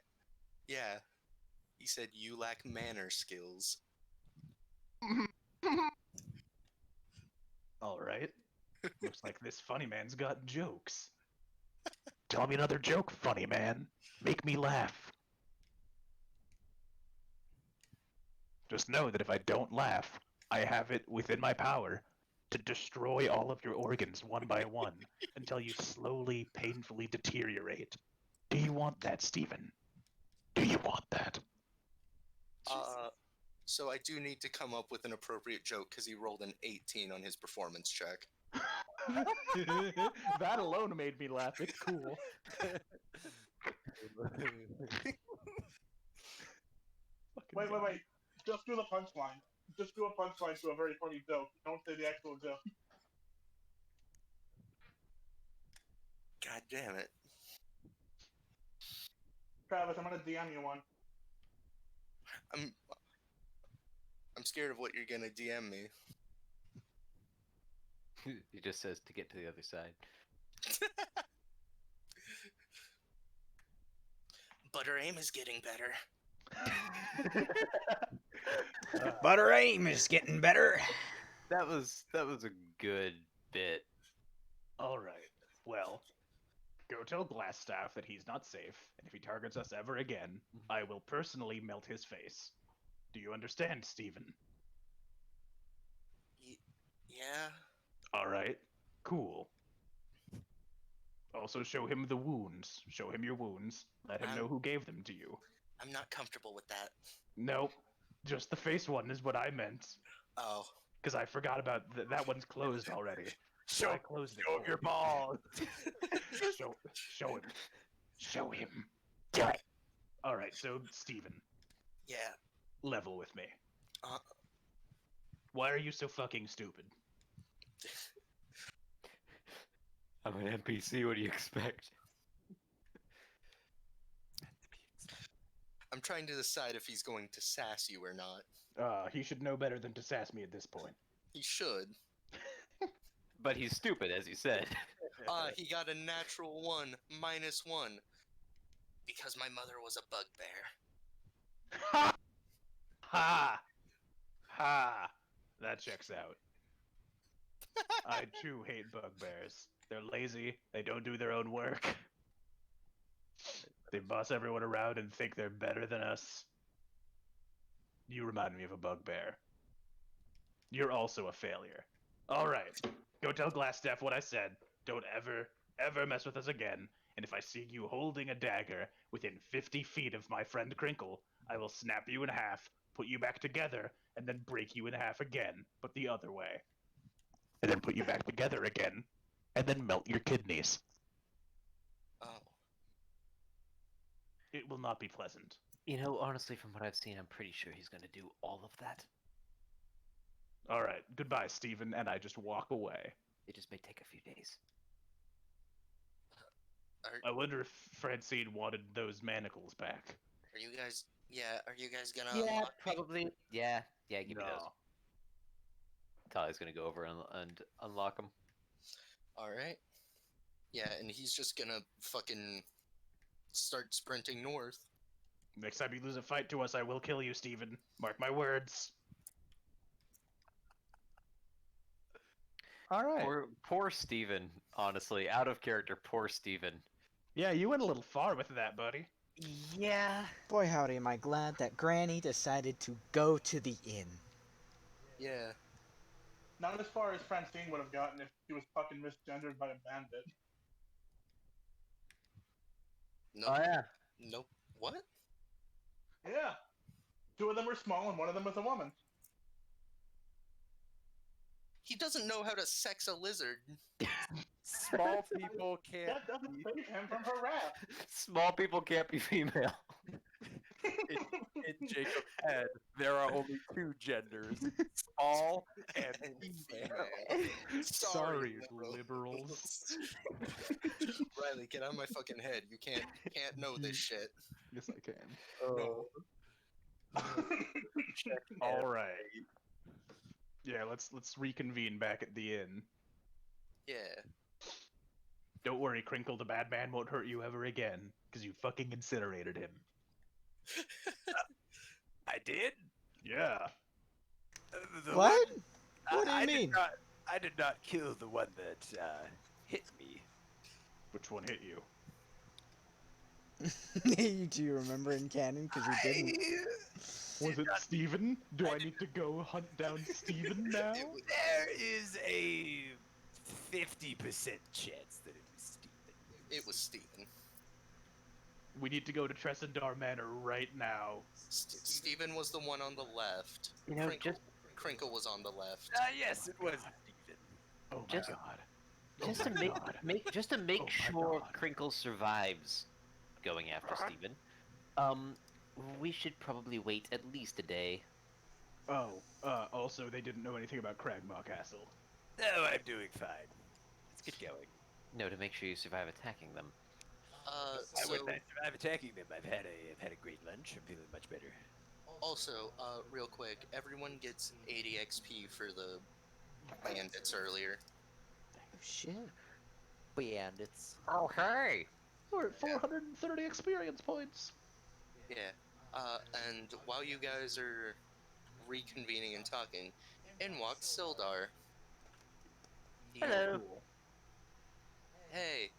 He said you lack manner skills. All right. Looks like this funny man's got jokes. Tell me another joke, funny man. Make me laugh. Just know that if I don't laugh, I have it within my power to destroy all of your organs one by one until you slowly, painfully deteriorate. Do you want that, Stephen? Do you want that? So I do need to come up with an appropriate joke because he rolled an 18 on his performance check. That alone made me laugh. It's cool. Wait. Just do the punchline. Just do a punchline to a very funny joke. Don't say the actual joke. God damn it. Travis, I'm gonna DM you one. I'm scared of what you're gonna DM me. He just says to get to the other side. But her aim is getting better. But her aim is getting better. That was a good bit. All right. Well, go tell Glassstaff that he's not safe, and if he targets us ever again, I will personally melt his face. Do you understand, Stephen? Yeah. All right. Cool. Also, show him the wounds. Show him your wounds. Let him I'm- know who gave them to you. I'm not comfortable with that. Nope. Just the face one is what I meant. Oh, Because I forgot about that one's closed already. So I closed it. Show for your you. balls. Show him. Show him. Do it. All right, so Steven, yeah. level with me. Uh, Why are you so fucking stupid? I'm an NPC. What do you expect? I'm trying to decide if he's going to sass you or not. He should know better than to sass me at this point. He should. But he's stupid, as you said. He got a natural 1, -1. Because my mother was a bugbear. Ha! Ha! Ha! That checks out. I too hate bugbears. They're lazy, they don't do their own work. They boss everyone around and think they're better than us. You remind me of a bugbear. You're also a failure. Alright, go tell Glassstaff what I said. Don't ever mess with us again. And if I see you holding a dagger within 50 feet of my friend Crinkle, I will snap you in half, put you back together, and then break you in half again, but the other way. And then put you back together again, and then melt your kidneys. Oh. It will not be pleasant. You know, honestly, from what I've seen, I'm pretty sure he's going to do all of that. Alright, goodbye, Steven, and I just walk away. It just may take a few days. I wonder if Francine wanted those manacles back. Are you guys... Yeah, are you guys gonna Yeah, unlock me? probably. Yeah, give me those. No. Tali's going to go over and unlock them. Alright. Yeah, and he's just gonna fucking start sprinting north. Next time you lose a fight to us, I will kill you, Steven. Mark my words. Alright. Poor Steven, honestly. Out of character, poor Steven. Yeah, you went a little far with that, buddy. Yeah. Boy, howdy, am I glad that Granny decided to go to the inn. Yeah. Not as far as Francine would have gotten if she was fucking misgendered by a bandit. Nope. Oh, yeah. Nope. What? Yeah. 2 of them were small and 1 of them was a woman. He doesn't know how to sex a lizard. Small people can't. That doesn't save him from her wrath. Small people can't be female. In Jacob's head, there are only 2 genders: small and female. Sorry, liberals. Riley, get out of my fucking head. You can't know this shit. Yes, I can. Oh, All right. Yeah, let's reconvene back at the inn. Yeah. Don't worry, Crinkle the bad man won't hurt you ever again, because you fucking incinerated him. I did. Yeah. The What? one- What do you I mean? I did not kill the one that hit me. Which one hit you? Do you remember in canon? Because you didn't. Was it Steven? Do I need to go hunt down Steven now? There is a 50% chance that it was Steven. It was Steven. We need to go to Tressendar Manor right now. Steven was the one on the left. You know, Crinkle was on the left. Yes, it was Steven. Oh my Just- god. Just Oh to my make God. just to make Oh my sure God. Crinkle survives going after Steven, we should probably wait at least a day. Oh, also they didn't know anything about Cragmaw Castle. No, I'm doing fine. Let's get going. No, to make sure you survive attacking them. I So, wouldn't survive attacking them. I've had a great lunch. I'm feeling much better. also, real quick, everyone gets 80 XP for the bandits earlier. Oh, shit. bandits. Oh, hey! We're at 430 experience points. Yeah. And while you guys are reconvening and talking, in walks Sildar. Hello. Cool. Hey.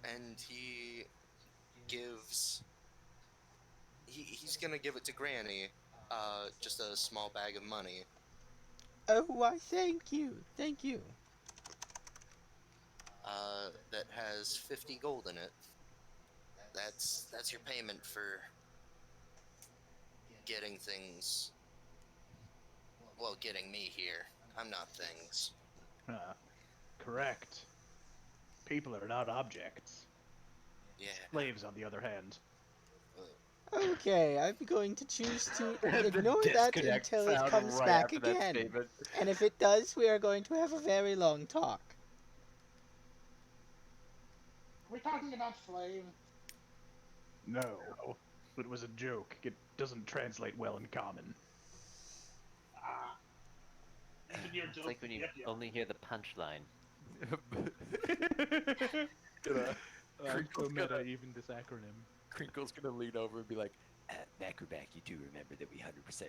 And he gives... He's gonna give it to Granny, just a small bag of money. Oh, why, thank you. Thank you. that has 50 gold in it. That's your payment for getting things. Well, getting me here. I'm not things. Correct. People are not objects. Yeah. Slaves, on the other hand. Okay, I'm going to choose to The ignore that disconnect until it sound comes right back after that again. statement. And if it does, we are going to have a very long talk. Are we talking about slaves? No. It was a joke. It doesn't translate well in common. Ah, even your It's joke like when you get ya. only hear the punchline. Gonna, So Crinkle's meta, gonna, even this acronym. Crinkle's gonna lean over and be like, Macroback, you do remember that we 100%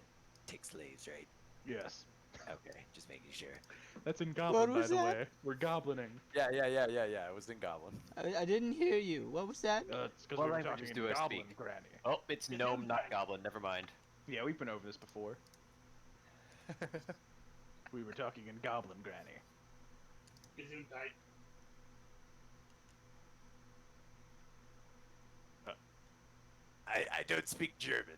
take slaves, right? Yes. Okay, just making sure. That's in Goblin, by was the that? way. We're goblining. yeah. It was in Goblin. I didn't hear you. What was that? It's because What we were languages talking do in I Goblin, speak? Granny. Oh, it's It's gnome, not inside. goblin. Never mind. Yeah, we've been over this before. We were talking in Goblin, Granny. Gesundheit. I don't speak German.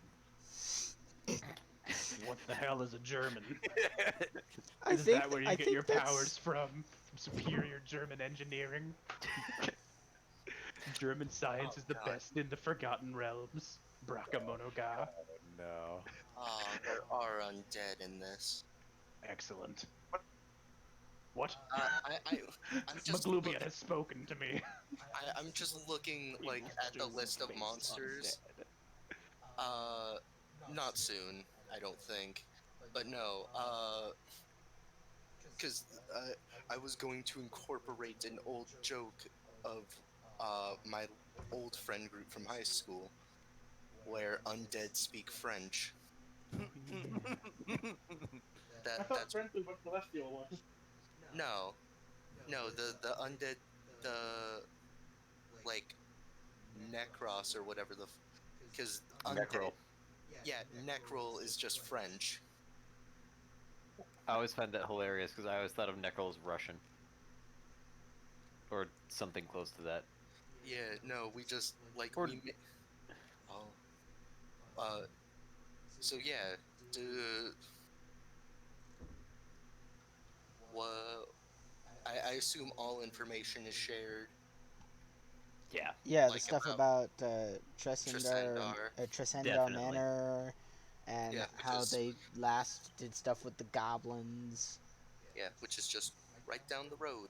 What the hell is a German? I Is think that where you I get think your that's- powers from? Superior German engineering? German science is the God. best in the Forgotten Realms. Brakamonoga. No. Ah, there are undead in this. Excellent. What? I'm just Maglubian has spoken to me. I'm just looking like at the list of monsters. Not soon, I don't think. But no, because I was going to incorporate an old joke of my old friend group from high school, where undead speak French. I thought That's French was what celestial was. no, the undead, the like Necros or whatever because Necrol. Yeah, Necrol is just French. I always find that hilarious because I always thought of Necrol as Russian. Or something close to that. Yeah, no, we just like Or- oh, uh, so yeah, what? I assume all information is shared. Yeah, Yeah, the like stuff about Tresendar. Tresendar Definitely. Manor, and Yeah, how because- they last did stuff with the goblins. Yeah, which is just right down the road.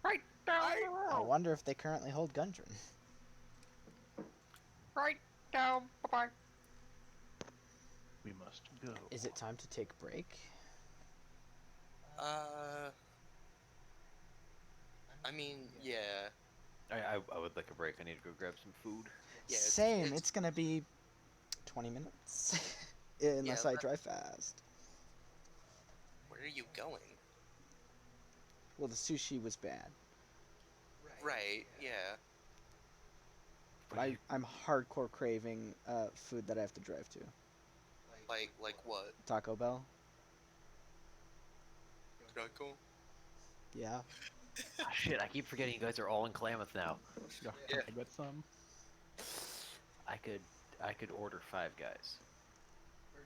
right down the I road. wonder if they currently hold Gundren. Right down. Bye-bye. We must go. Is it time to take break? I mean, yeah, I would like a break. I need to go grab some food. yeah. Same. It's gonna be 20 minutes, unless Yeah, I drive fast. Where are you going? Well, the sushi was bad, Right. Yeah. but I'm hardcore craving food that I have to drive to. Like what? Taco Bell. Draco? Yeah. Ah, shit, I keep forgetting you guys are all in Klamath now. Yeah. Yeah. I got some. I could order 5 guys.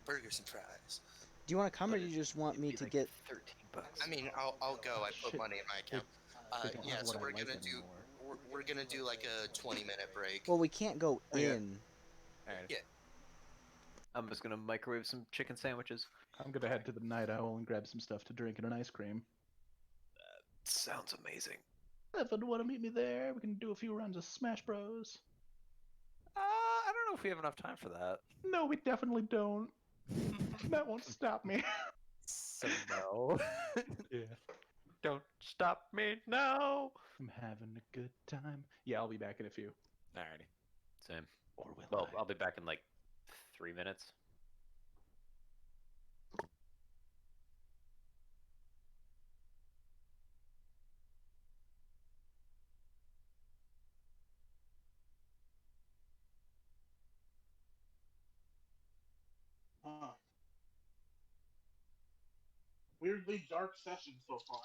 Burgers and fries. Do you want to come, or But do you just want It'd me be to like get? 13 bucks. I mean, I'll go. I put Shit. money in my account. They don't Yeah. have So what I we're like gonna do. anymore. We're gonna do like a 20-minute break. Well, we can't go Oh, yeah. in. Alright. Yeah. I'm just gonna microwave some chicken sandwiches. I'm gonna head to the Night Owl and grab some stuff to drink and an ice cream. Sounds amazing. If you want to meet me there, we can do a few rounds of Smash Bros. I don't know if we have enough time for that. No, we definitely don't. That won't stop me. So no. Yeah. Don't stop me now. I'm having a good time. Yeah, I'll be back in a few. Alrighty. Same. Or will Well, I? I'll be back in like 3 minutes. Weirdly dark session so far.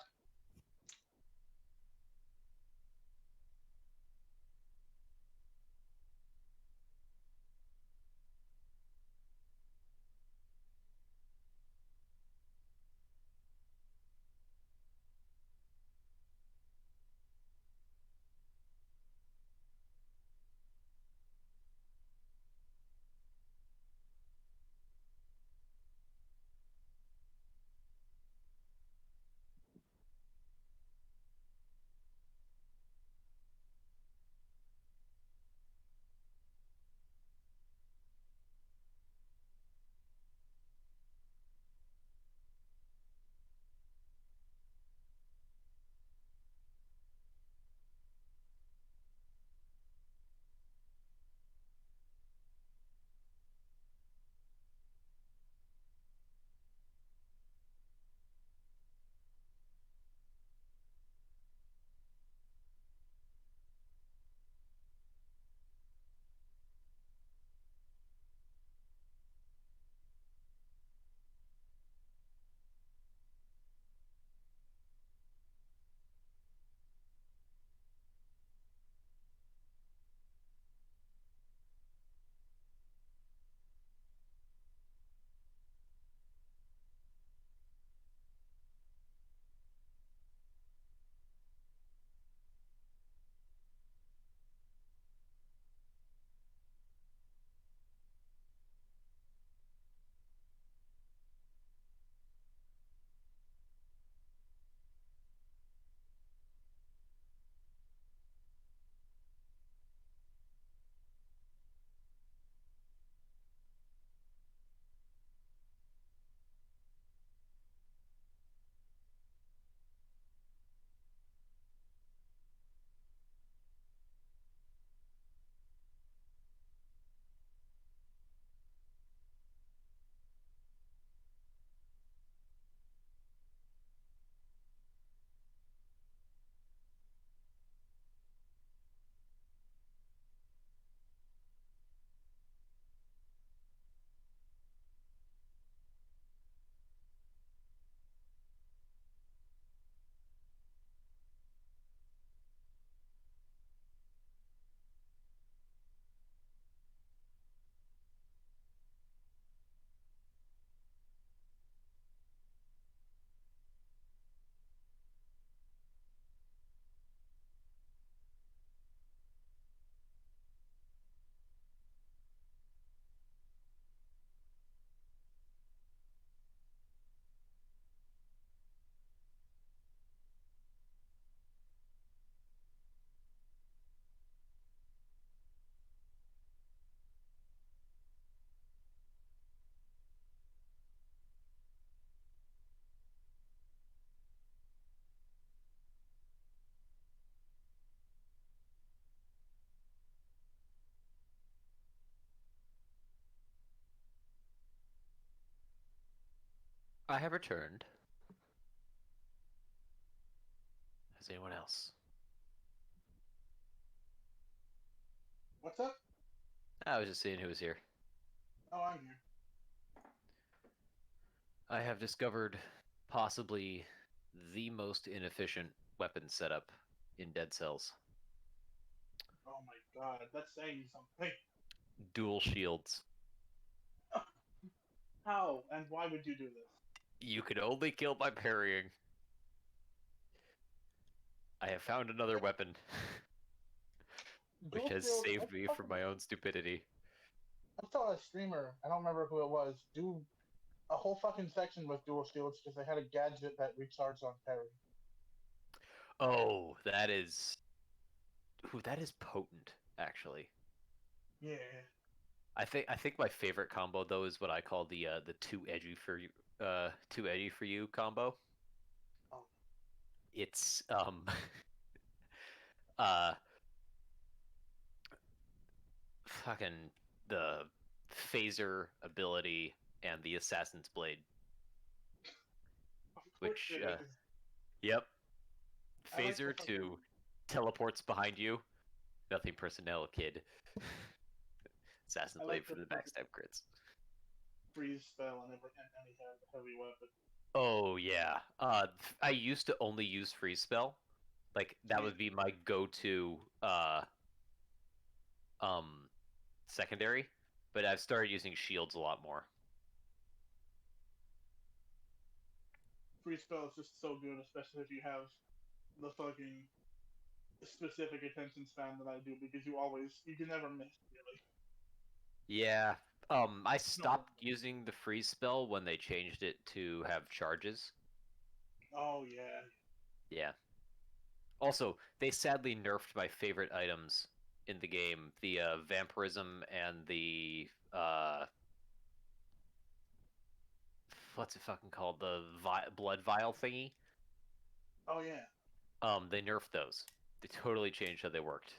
I have returned. Has anyone else? What's up? I was just seeing who was here. Oh, I'm here. I have discovered possibly the most inefficient weapon setup in Dead Cells. Oh my god, that's saying something. Dual shields. How and why would you do this? You can only kill by parrying. I have found another weapon, which Dual has shield- saved me from my own stupidity. I saw a streamer, I don't remember who it was, do a whole fucking section with dual shields because they had a gadget that recharged on parry. Oh, that is... Ooh, that is potent, actually. Yeah. I think my favorite combo though is what I call the too edgy for you combo. Oh. It's uh fucking the phaser ability and the assassin's blade. Of course Which it is. yep. I like the Phaser fucking- to teleports behind you. Nothing personnel, kid. Assassin's I blade like for the the fucking- backstab crits. Freeze spell and any heavy weapon. Oh yeah. I used to only use freeze spell. Like that would be my go-to um secondary, but I've started using shields a lot more. Freeze spell is just so good, especially if you have the fucking specific attention span that I do, because you can never miss, really. Yeah. I stopped using the freeze spell when they changed it to have charges. Oh, yeah. Yeah. Also, they sadly nerfed my favorite items in the game, the vampirism and the what's it fucking called? The blood vial thingy. Oh, yeah. They nerfed those. They totally changed how they worked.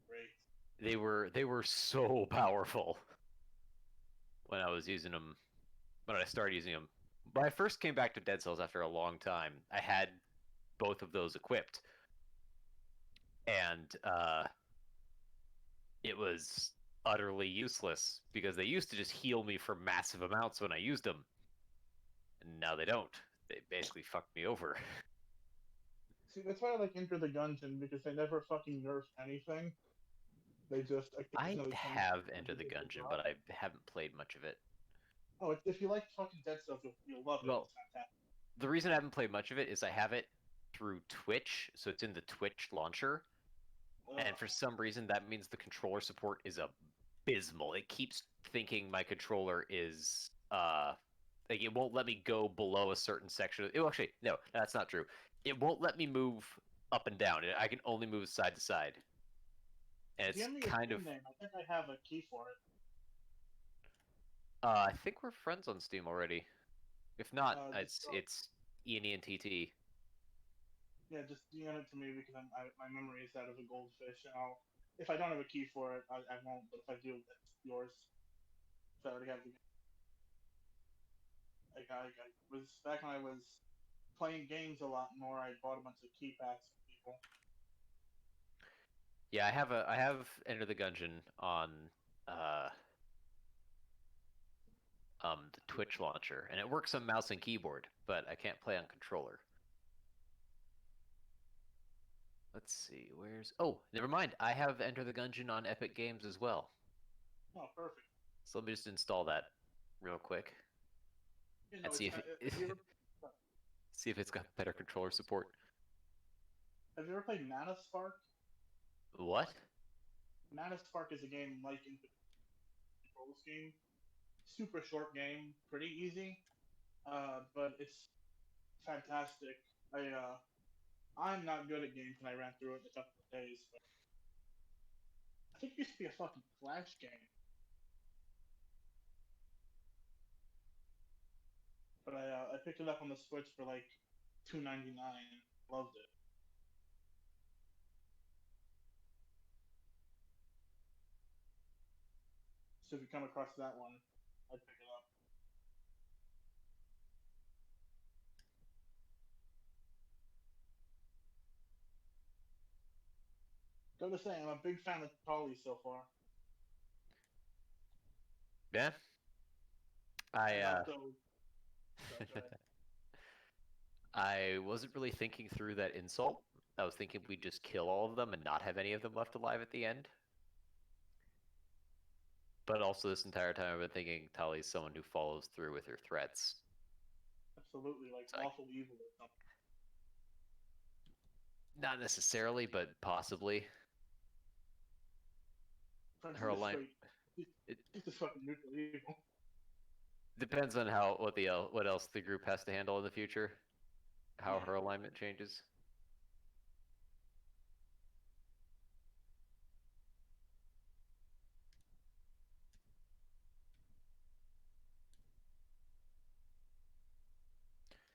Great. They were so powerful when I was using them. When I started using them, when I first came back to Dead Cells after a long time, I had both of those equipped, and it was utterly useless because they used to just heal me for massive amounts when I used them, and now they don't. They basically fucked me over. See, that's why I like Enter the Gungeon, because they never fucking nerf anything. They just I occasionally change have the entered the individual Gungeon, drop. but I haven't played much of it. Oh, if you like fucking Dead Cells, you'll love it. Well, It's fantastic. the reason I haven't played much of it is I have it through Twitch, so it's in the Twitch launcher, and for some reason that means the controller support is abysmal. It keeps thinking my controller is like it won't let me go below a certain section. It actually no, that's not true. It won't let me move up and down. I can only move side to side, and it's DM me your kind of. Steam name. I think I have a key for it. I think we're friends on Steam already. If not, Just it's ENT. yeah, just DM it to me because my memory is that of a goldfish. And if I don't have a key for it, I won't. But if I do, that's yours. So I already have the. Like I was back when I was playing games a lot more. I bought a bunch of key packs for people. Yeah, I have Enter the Gungeon on uh the Twitch launcher, and it works on mouse and keyboard, but I can't play on controller. Let's see, where's... Oh, never mind. I have Enter the Gungeon on Epic Games as well. Oh, perfect. So let me just install that real quick You know, and see if have you ever, see if it's got better controller support. have you ever played Mana Spark? What? Mana Spark is a game like in the controls game. Super short game, pretty easy, but it's fantastic. I'm not good at games, and I ran through it in a couple of days. But I think it used to be a fucking Flash game. But I picked it up on the Switch for like $2.99. Loved it. So if you come across that one, I'd pick it up. Gotta say, I'm a big fan of Tolly so far. Yeah. I And also, sorry, go ahead. I wasn't really thinking through that insult. I was thinking we'd just kill all of them and not have any of them left alive at the end. But also, this entire time, I've been thinking Tali's someone who follows through with her threats. Absolutely, like Sorry. awful evil or something. Not necessarily, but possibly. Frank's Her just line. straight. He's just fucking neutral evil. Depends on what else the group has to handle in the future. How her alignment changes.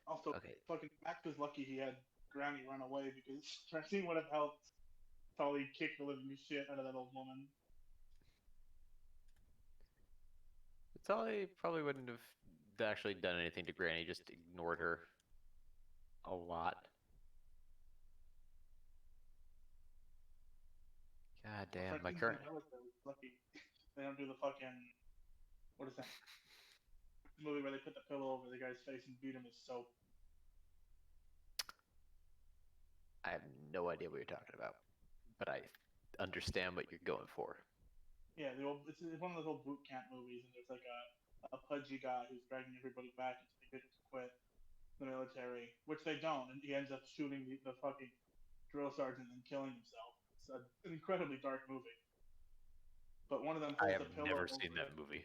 Also, Okay. fucking Max was lucky he had Granny run away because Francine would have helped Tolly kick the living shit out of that old woman. Tali probably wouldn't have actually done anything to Granny, just ignored her a lot. God damn, my Francine's current. military was lucky. They don't do the fucking, what is that movie where they put the pillow over the guy's face and beat him with soap? I have no idea what you're talking about, but I understand what you're going for. Yeah, it's one of those old boot camp movies, and there's like a pudgy guy who's dragging everybody back until they get to quit the military, which they don't, and he ends up shooting the fucking drill sergeant and killing himself. It's an incredibly dark movie. But one of them I holds have a pillow never over seen that movie.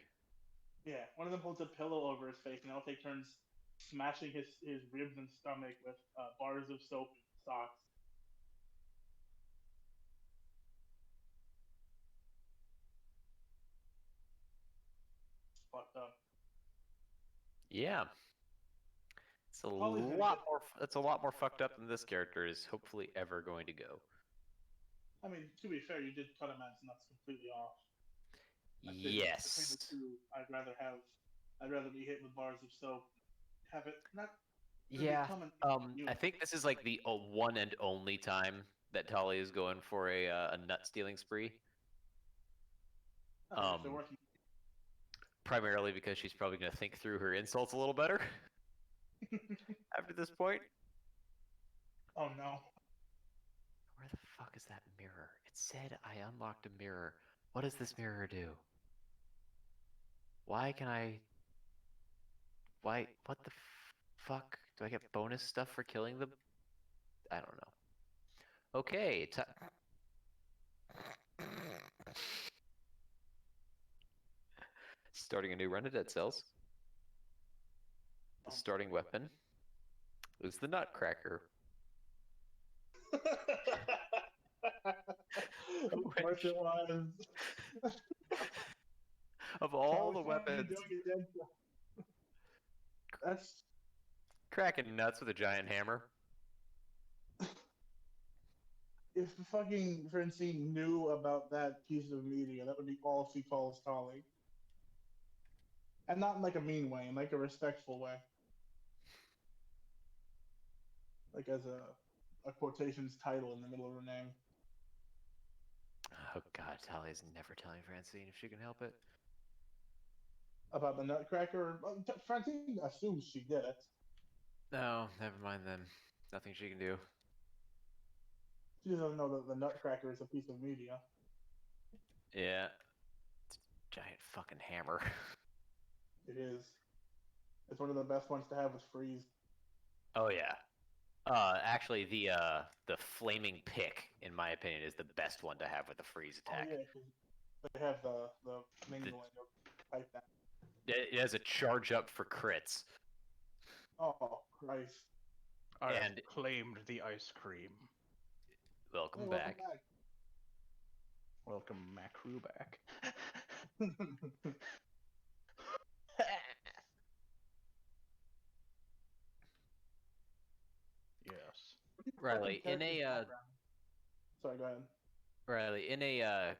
Yeah, one of them holds a pillow over his face, and Elte turns smashing his ribs and stomach with bars of soap and socks. It's fucked up. Yeah. It's a Holly's gonna lot get- more. It's a lot more fucked up than this character is hopefully ever going to go. I mean, to be fair, you did cut a man's nuts completely off. I think Yes. between the two, I'd rather be hit with bars of soap. Have it not. Yeah. become an I unit. think this is like the one and only time that Tali is going for a nut stealing spree. I mean, if they're working. Primarily because she's probably going to think through her insults a little better after this point. Oh no. Where the fuck is that mirror? It said I unlocked a mirror. What does this mirror do? Why can I... Why... What the fuck? Do I get bonus stuff for killing them? I don't know. Okay, starting a new run of Dead Cells. The starting weapon is the Nutcracker. Of course it was. Of all the California weapons, doing it dead. That's cracking nuts with a giant hammer. if fucking Francine knew about that piece of media, that would be all she calls Tolly. And not in like a mean way, in like a respectful way. Like as a quotations title in the middle of her name. Oh god, Tali's never telling Francine if she can help it. About the Nutcracker. Francine assumes she did it. No, never mind then. Nothing she can do. She doesn't know that the Nutcracker is a piece of media. Yeah. It's a giant fucking hammer. It is. It's one of the best ones to have with Freeze. Oh yeah. Actually, the flaming pick, in my opinion, is the best one to have with the freeze attack. Oh yeah, 'cause they have the mingle and you'll type that. It has a charge up for crits. Oh Christ! I have And- claimed the ice cream. Welcome Hey, back. Welcome, Macru back. Yes. Riley, in a Sorry, go ahead. Riley, in a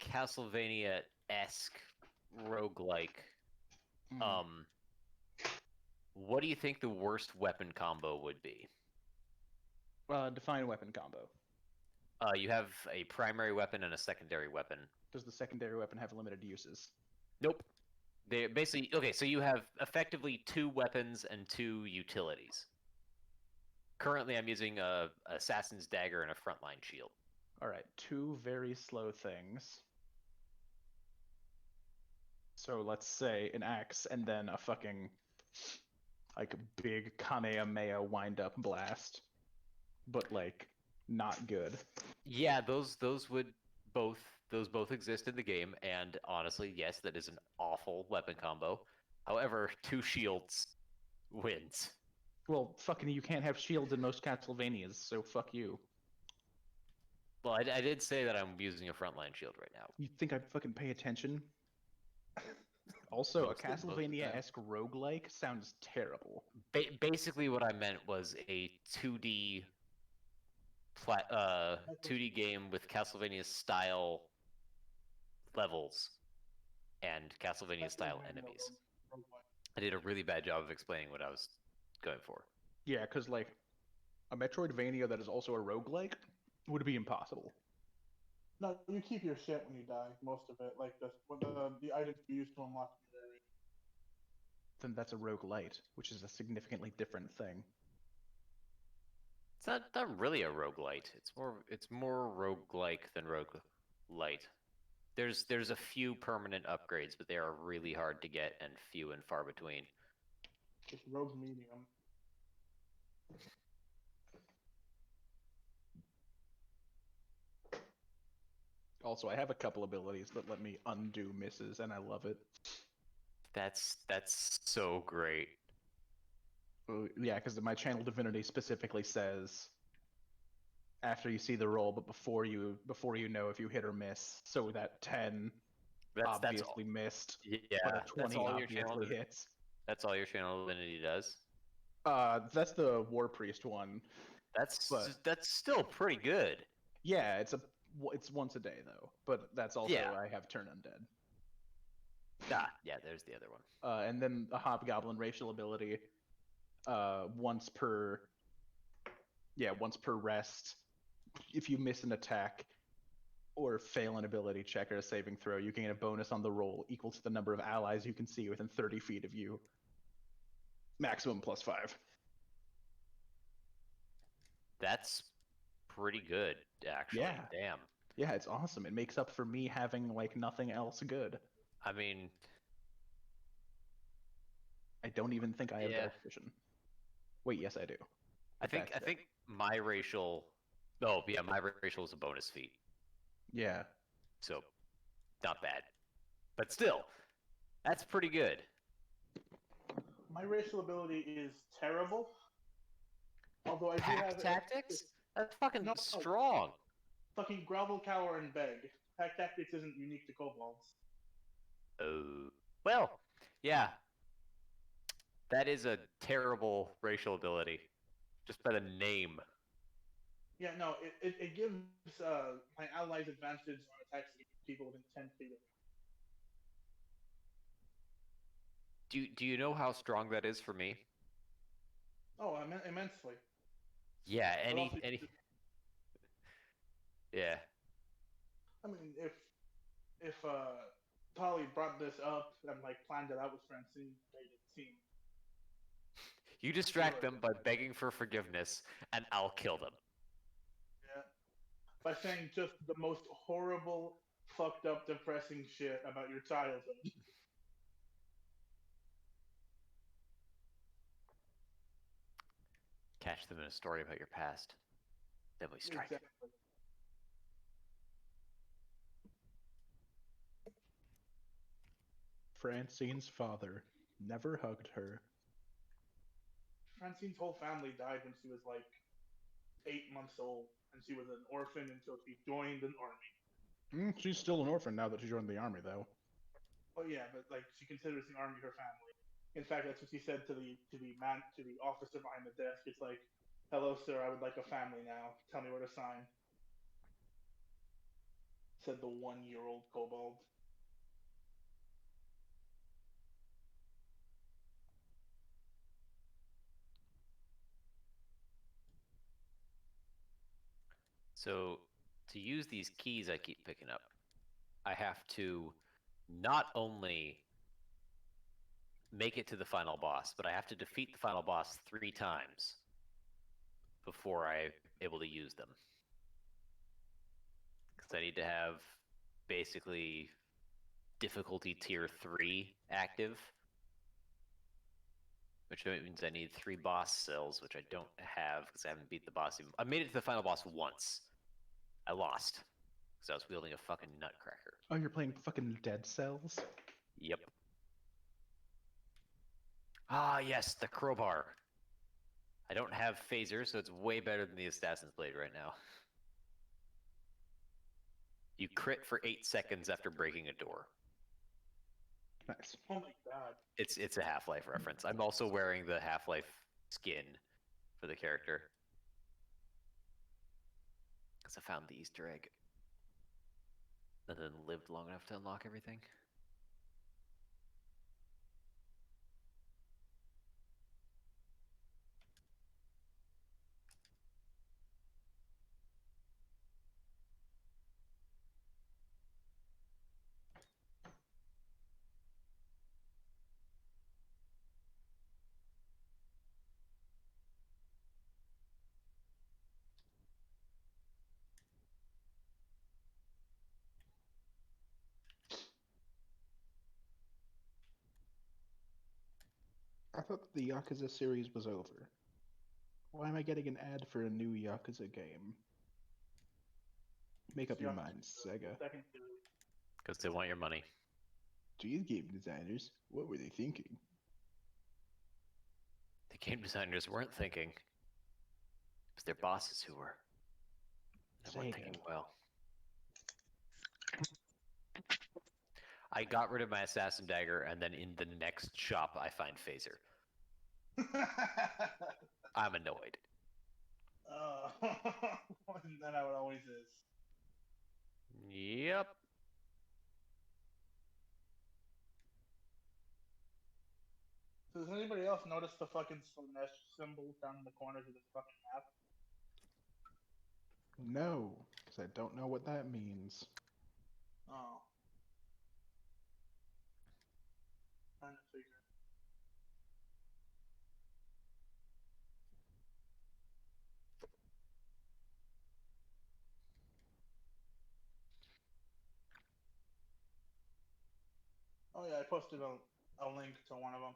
Castlevania-esque roguelike, what do you think the worst weapon combo would be? Define weapon combo. You have a primary weapon and a secondary weapon. Does the secondary weapon have limited uses? Nope. They basically okay. So you have effectively 2 weapons and 2 utilities. Currently, I'm using a assassin's dagger and a frontline shield. All right, 2 very slow things. So let's say an axe and then a fucking like big Kamehameha wind up blast, but like not good. Yeah, those both exist in the game, and honestly, yes, that is an awful weapon combo. However, 2 shields wins. Well, fucking you can't have shields in most Castlevanias, so fuck you. Well, I did say that I'm using a frontline shield right now. You think I'd fucking pay attention? Also, a Most of the Castlevania-esque roguelike sounds terrible. Basically, what I meant was a 2D 2D game with Castlevania style levels and Castlevania style enemies. I did a really bad job of explaining what I was going for. Yeah, because like a Metroidvania that is also a roguelike would be impossible. No, you keep your shit when you die. Most of it, like the items you use to unlock the area. Then that's a roguelite, which is a significantly different thing. It's not really a roguelite. It's more roguelike than roguelite. There's a few permanent upgrades, but they are really hard to get and few and far between. It's rogue medium. Also, I have a couple abilities that let me undo misses, and I love it. That's so great. Yeah, because my channel divinity specifically says after you see the roll, but before you know if you hit or miss. So that 10 obviously missed, Yeah, but a that's 20 all your channel. obviously hits. That's all your channel divinity does. That's the War Priest one. That's But still pretty good. yeah, it's once a day though. But that's also Yeah. I have Turn Undead. Ah, yeah, there's the other one. And then a Hobgoblin racial ability. Once per rest, if you miss an attack or fail an ability check or a saving throw, you gain a bonus on the roll equal to the number of allies you can see within 30 feet of you. Maximum +5. That's pretty good, actually. Yeah. Damn. Yeah, it's awesome. It makes up for me having like nothing else good. I mean, I don't even think I have Yeah. Dark Vision. Wait, yes, I do. I think my racial. Oh yeah, my racial is a bonus feat, Yeah. so not bad. But still, that's pretty good. My racial ability is terrible. Although I do Pack have tactics? That's fucking No. strong. fucking grovel, cower, and beg. Pack tactics isn't unique to kobolds. Oh. Well, yeah. That is a terrible racial ability. Just by the name. Yeah, no, it gives my allies advantage on attacks against people within 10 feet of me. Do you know how strong that is for me? Oh, immensely. Yeah, But also, Yeah. I mean, if Polly brought this up and like planned it out with Francine, made it seem. You distract them by begging for forgiveness, and I'll kill them. Yeah. By saying just the most horrible, fucked up, depressing shit about your childhood. Catch them in a story about your past. Then we strike. Exactly. Francine's father never hugged her. Francine's whole family died when she was like 8 months old, and she was an orphan until she joined an army. She's still an orphan now that she joined the army, though. Oh yeah, but like she considers the army her family. In fact, that's what she said to the officer behind the desk. It's like, "Hello, sir. I would like a family now. Tell me where to sign." Said the 1-year-old kobold. So to use these keys I keep picking up, I have to not only make it to the final boss, but I have to defeat the final boss 3 times before I'm able to use them. Because I need to have basically difficulty tier 3 active, which means I need 3 boss cells, which I don't have because I haven't beat the boss even. I made it to the final boss once. I lost because I was wielding a fucking nutcracker. Oh, you're playing fucking Dead Cells? Yep. Ah, yes, the crowbar. I don't have phaser, so it's way better than the Assassin's Blade right now. You crit for 8 seconds after breaking a door. Nice. Oh my god. It's a Half-Life reference. I'm also wearing the Half-Life skin for the character. Because I found the Easter egg. And then lived long enough to unlock everything. I thought the Yakuza series was over. Why am I getting an ad for a new Yakuza game? Make up your minds, Sega. Second series. Because they want your money. Geez, game designers, what were they thinking? The game designers weren't thinking. It was their bosses who were. They weren't Sega. thinking well. I got rid of my assassin dagger, and then in the next shop, I find phaser. I'm annoyed. And then how it always is. Yep. So does anybody else notice the fucking Slanesh symbols down in the corners of this fucking map? No, because I don't know what that means. Oh. Trying to figure. Oh yeah, I posted a link to one of them.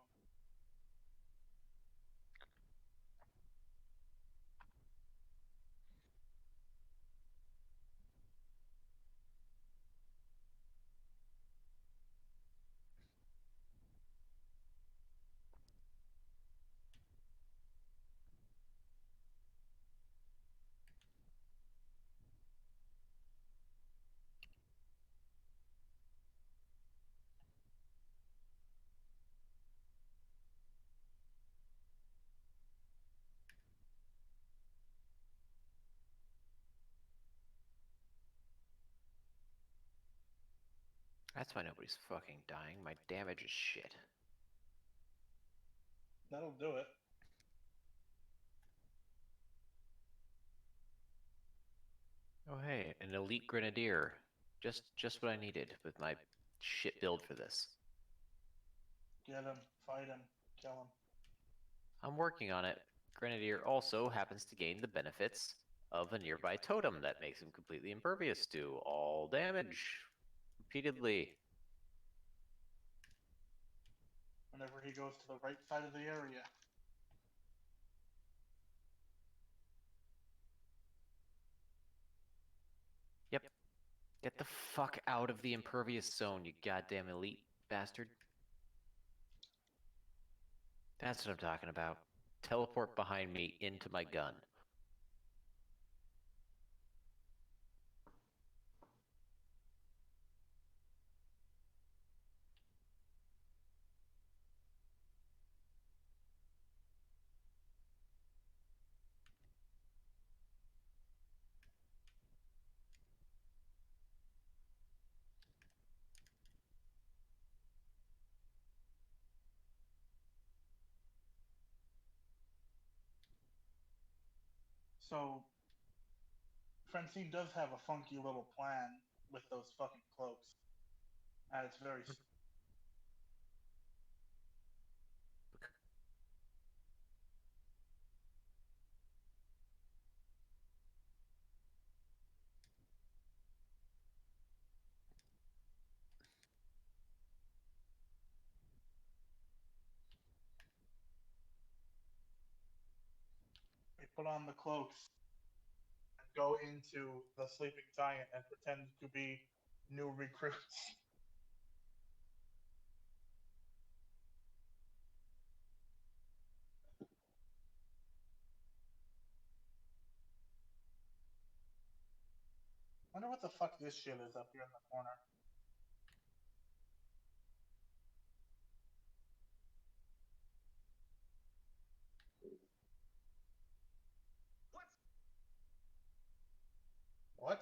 That's why nobody's fucking dying. My damage is shit. That'll do it. Oh hey, an elite grenadier. Just what I needed with my shit build for this. Get him, fight him, kill him. I'm working on it. Grenadier also happens to gain the benefits of a nearby totem that makes him completely impervious to all damage repeatedly. Whenever he goes to the right side of the area. Yep. Get the fuck out of the impervious zone, you goddamn elite bastard. That's what I'm talking about. Teleport behind me into my gun. So, Francine does have a funky little plan with those fucking cloaks. And it's very. We put on the cloaks and go into the sleeping giant and pretend to be new recruits. Wonder what the fuck this shit is up here in the corner. What?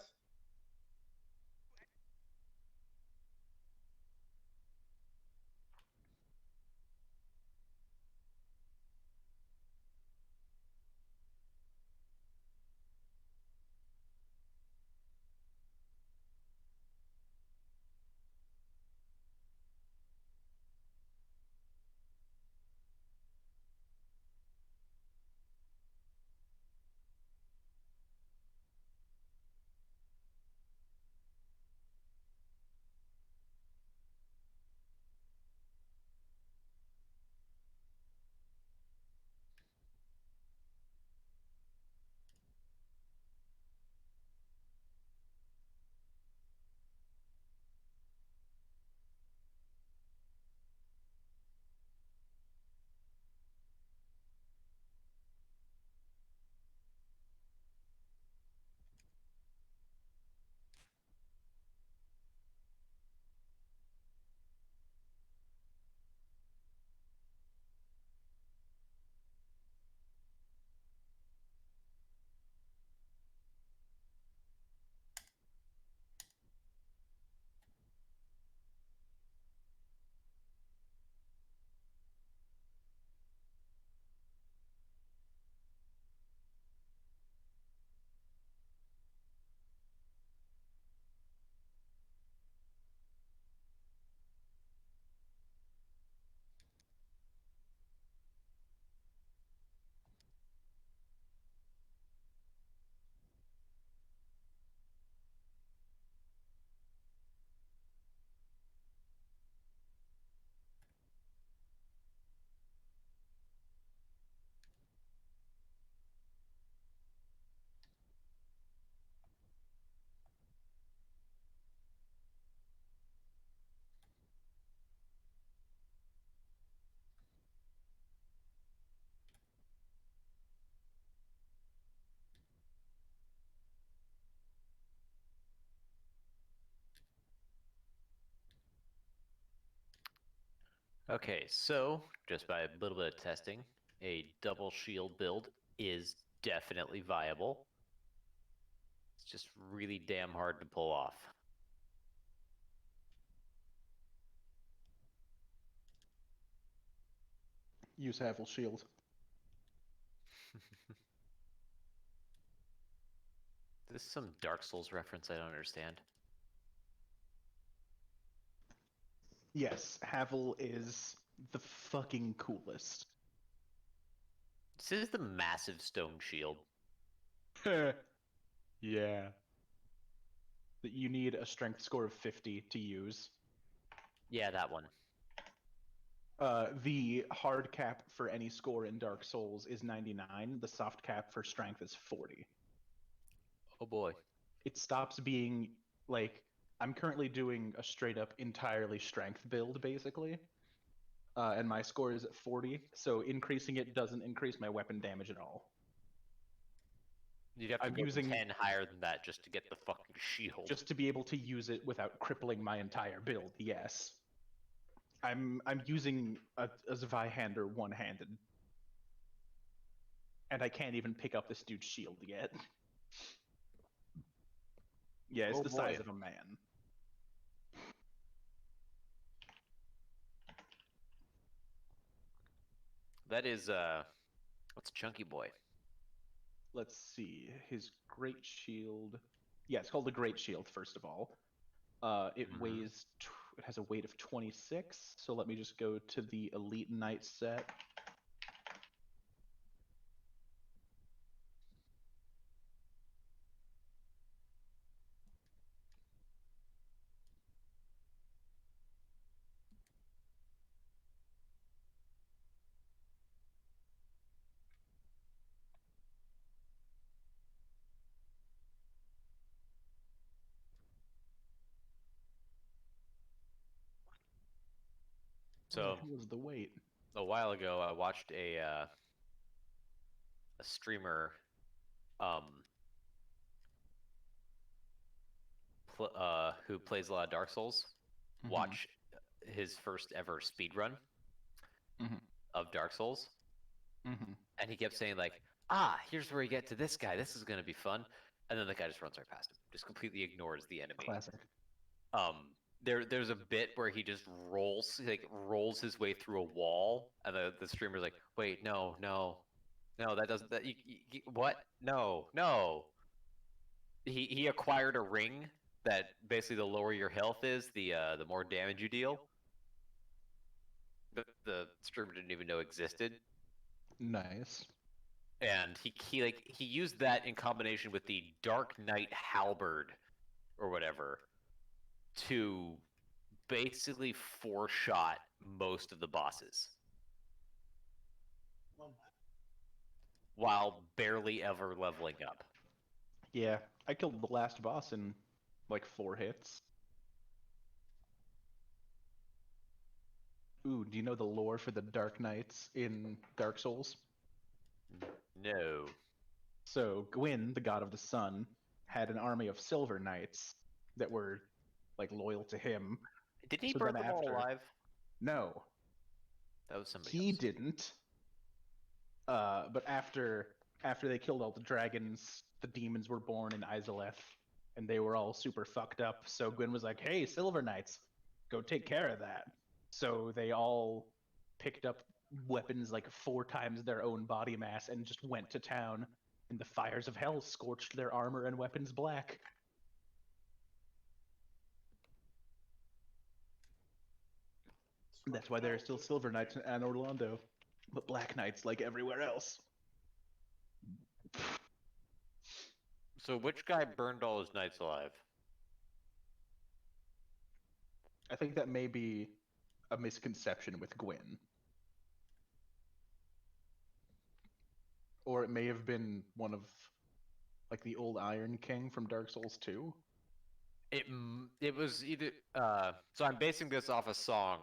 Okay, so just by a little bit of testing, a double shield build is definitely viable. It's just really damn hard to pull off. Use Havel Shield. This is some Dark Souls reference I don't understand. Yes, Havel is the fucking coolest. This is the massive stone shield. Yeah. That you need a strength score of 50 to use. Yeah, that one. The hard cap for any score in Dark Souls is 99. The soft cap for strength is 40. Oh boy. It stops being like I'm currently doing a straight up entirely strength build basically. And my score is at 40, so increasing it doesn't increase my weapon damage at all. You'd have to I'm go using 10 higher than that just to get the fucking shield. just to be able to use it without crippling my entire build. Yes, I'm using a Zweihander one-handed, and I can't even pick up this dude's shield yet. Yeah, it's Oh the boy. size of a man. That is, what's Chunky Boy? let's see, his great shield. Yeah, it's called the Great Shield. First of all, it Mhm. weighs. It has a weight of 26. So let me just go to the Elite Knight set. Where the So hell is the weight? a while ago, I watched a streamer um who plays a lot of Dark Souls watch his first ever speed run Mhm. of Dark Souls, Mm-hmm. and he kept saying like, "Ah, here's where you get to this guy. This is gonna be fun," and then the guy just runs right past him, just completely ignores the enemy. Classic. There's a bit where he just rolls his way through a wall, and the streamer's like, "Wait, no, no, no, that doesn't that what? No, no." He acquired a ring that basically the lower your health is, the more damage you deal. The streamer didn't even know existed, Nice. and he used that in combination with the Dark Knight halberd or whatever to basically four-shot most of the bosses while barely ever leveling up. Yeah, I killed the last boss in like 4 hits. Ooh, do you know the lore for the Dark Knights in Dark Souls? No. So Gwyn, the god of the sun, had an army of silver knights that were like loyal to him. Didn't he So burn then them all after- alive? No, That was somebody he else. didn't. But after they killed all the dragons, the demons were born in Izalith, and they were all super fucked up. So Gwyn was like, "Hey, Silver Knights, go take care of that." So they all picked up weapons like 4 times their own body mass and just went to town. And the fires of hell scorched their armor and weapons black. That's why there are still Silver Knights in Anne Orlando, but Black Knights like everywhere else. So which guy burned all his knights alive? I think that may be a misconception with Gwyn. Or it may have been one of like the old Iron King from Dark Souls 2. It was either so I'm basing this off a song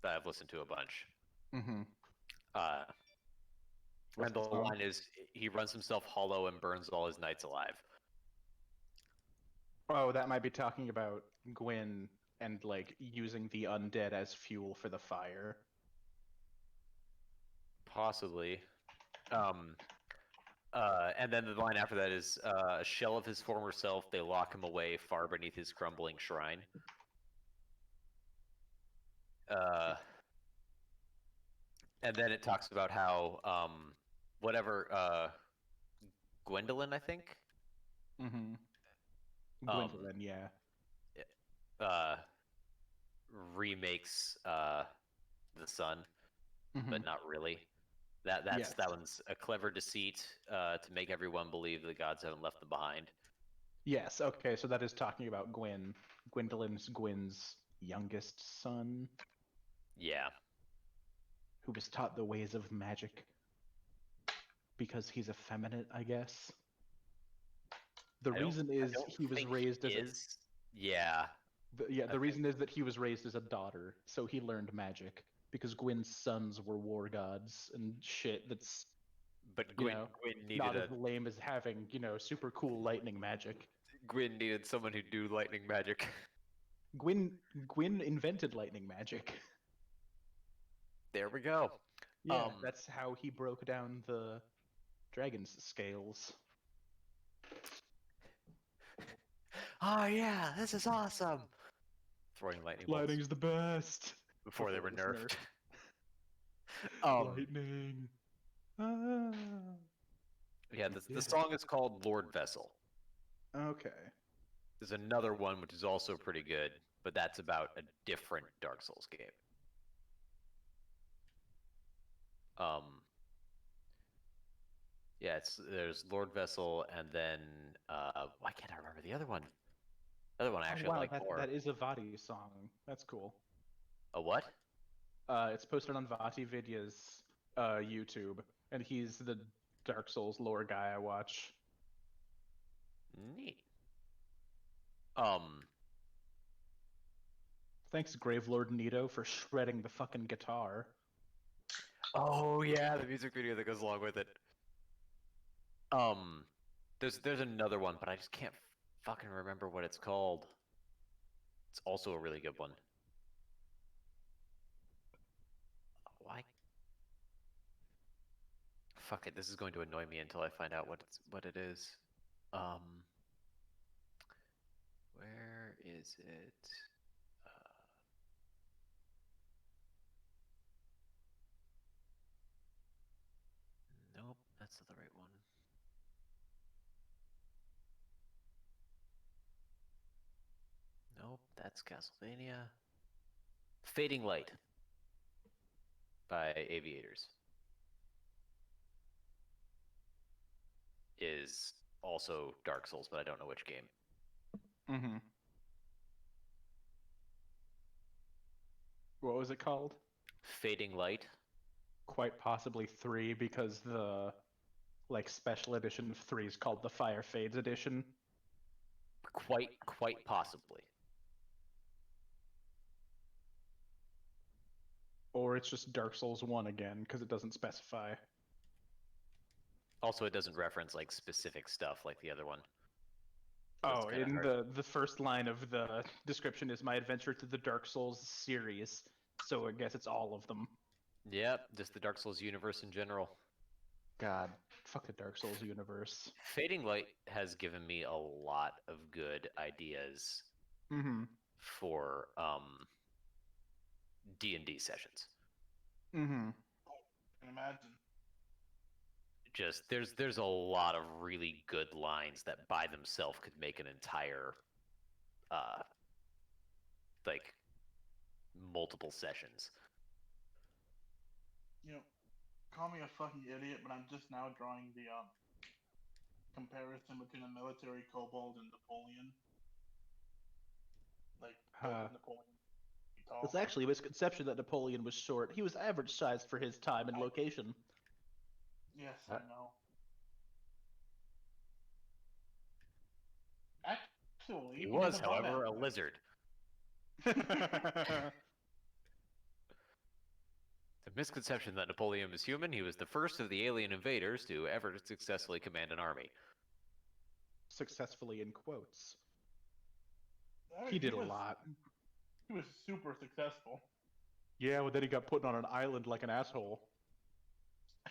that I've listened to a bunch. Mm-hmm. Uh What's and the the song? line is he runs himself hollow and burns all his knights alive. Oh, that might be talking about Gwyn and like using the undead as fuel for the fire. Possibly. And then the line after that is a shell of his former self, they lock him away far beneath his crumbling shrine. And then it talks about how Gwendolyn, I think, Mm-hmm. Gwendolyn, yeah. remakes the sun, Mhm. but not really. That Yes. one's a clever deceit to make everyone believe the gods haven't left them behind. Yes, okay, so that is talking about Gwyn. Gwendolyn's Gwyn's youngest son, Yeah. who was taught the ways of magic. Because he's effeminate, I guess. The I don't- reason I is don't he was think raised he as is. Yeah. the reason is that he was raised as a daughter, so he learned magic. Because Gwyn's sons were war gods and shit that's But you Gwyn, know, Gwyn needed not a as lame as having, super cool lightning magic. Gwyn needed someone who do lightning magic. Gwyn invented lightning magic. There we go. Yeah, that's how he broke down the dragon's scales. Oh yeah, this is awesome. Throwing lightning bolts Lightning's the best. before they were it was nerfed. Lightning. Ah. Yeah, the song is called Lord Vessel. Okay. There's another one which is also pretty good, but that's about a different Dark Souls game. Yeah, there's Lord Vessel, and then why can't I remember the other one? The other one I actually wow, like more. that is a Vati song. That's cool. A what? It's posted on Vati Vidya's YouTube, and he's the Dark Souls lore guy I watch. Neat. Thanks, Gravelord Nito, for shredding the fucking guitar. Oh yeah, the music video that goes along with it. There's another one, but I just can't fucking remember what it's called. It's also a really good one. Why? Fuck it, this is going to annoy me until I find out what it is. Where is it? Nope, that's not the right one. Nope, that's Castlevania. Fading Light by Aviators is also Dark Souls, but I don't know which game. Mm-hmm. What was it called? Fading Light. Quite possibly 3, because the special edition of 3 is called the Fire Fades edition. Quite possibly. Or it's just Dark Souls 1 again, because it doesn't specify. Also, it doesn't reference like specific stuff like the other one. Oh, in the first line of the description is my adventure through the Dark Souls series, so I guess it's all of them. Yep, just the Dark Souls universe in general. God, fuck the Dark Souls universe. Fading Light has given me a lot of good ideas for D&D sessions. I can imagine. Just there's a lot of really good lines that by themselves could make an entire like multiple sessions. You know, call me a fucking idiot, but I'm just now drawing the comparison between a military kobold and Napoleon. Like Napoleon. It's actually a misconception that Napoleon was short. He was average sized for his time and location. Yes, I know. Actually, He was, however, a lizard. The misconception that Napoleon was human, he was the first of the alien invaders to ever successfully command an army. Successfully in quotes. He did a lot. He was super successful. Yeah, well then he got put on an island like an asshole.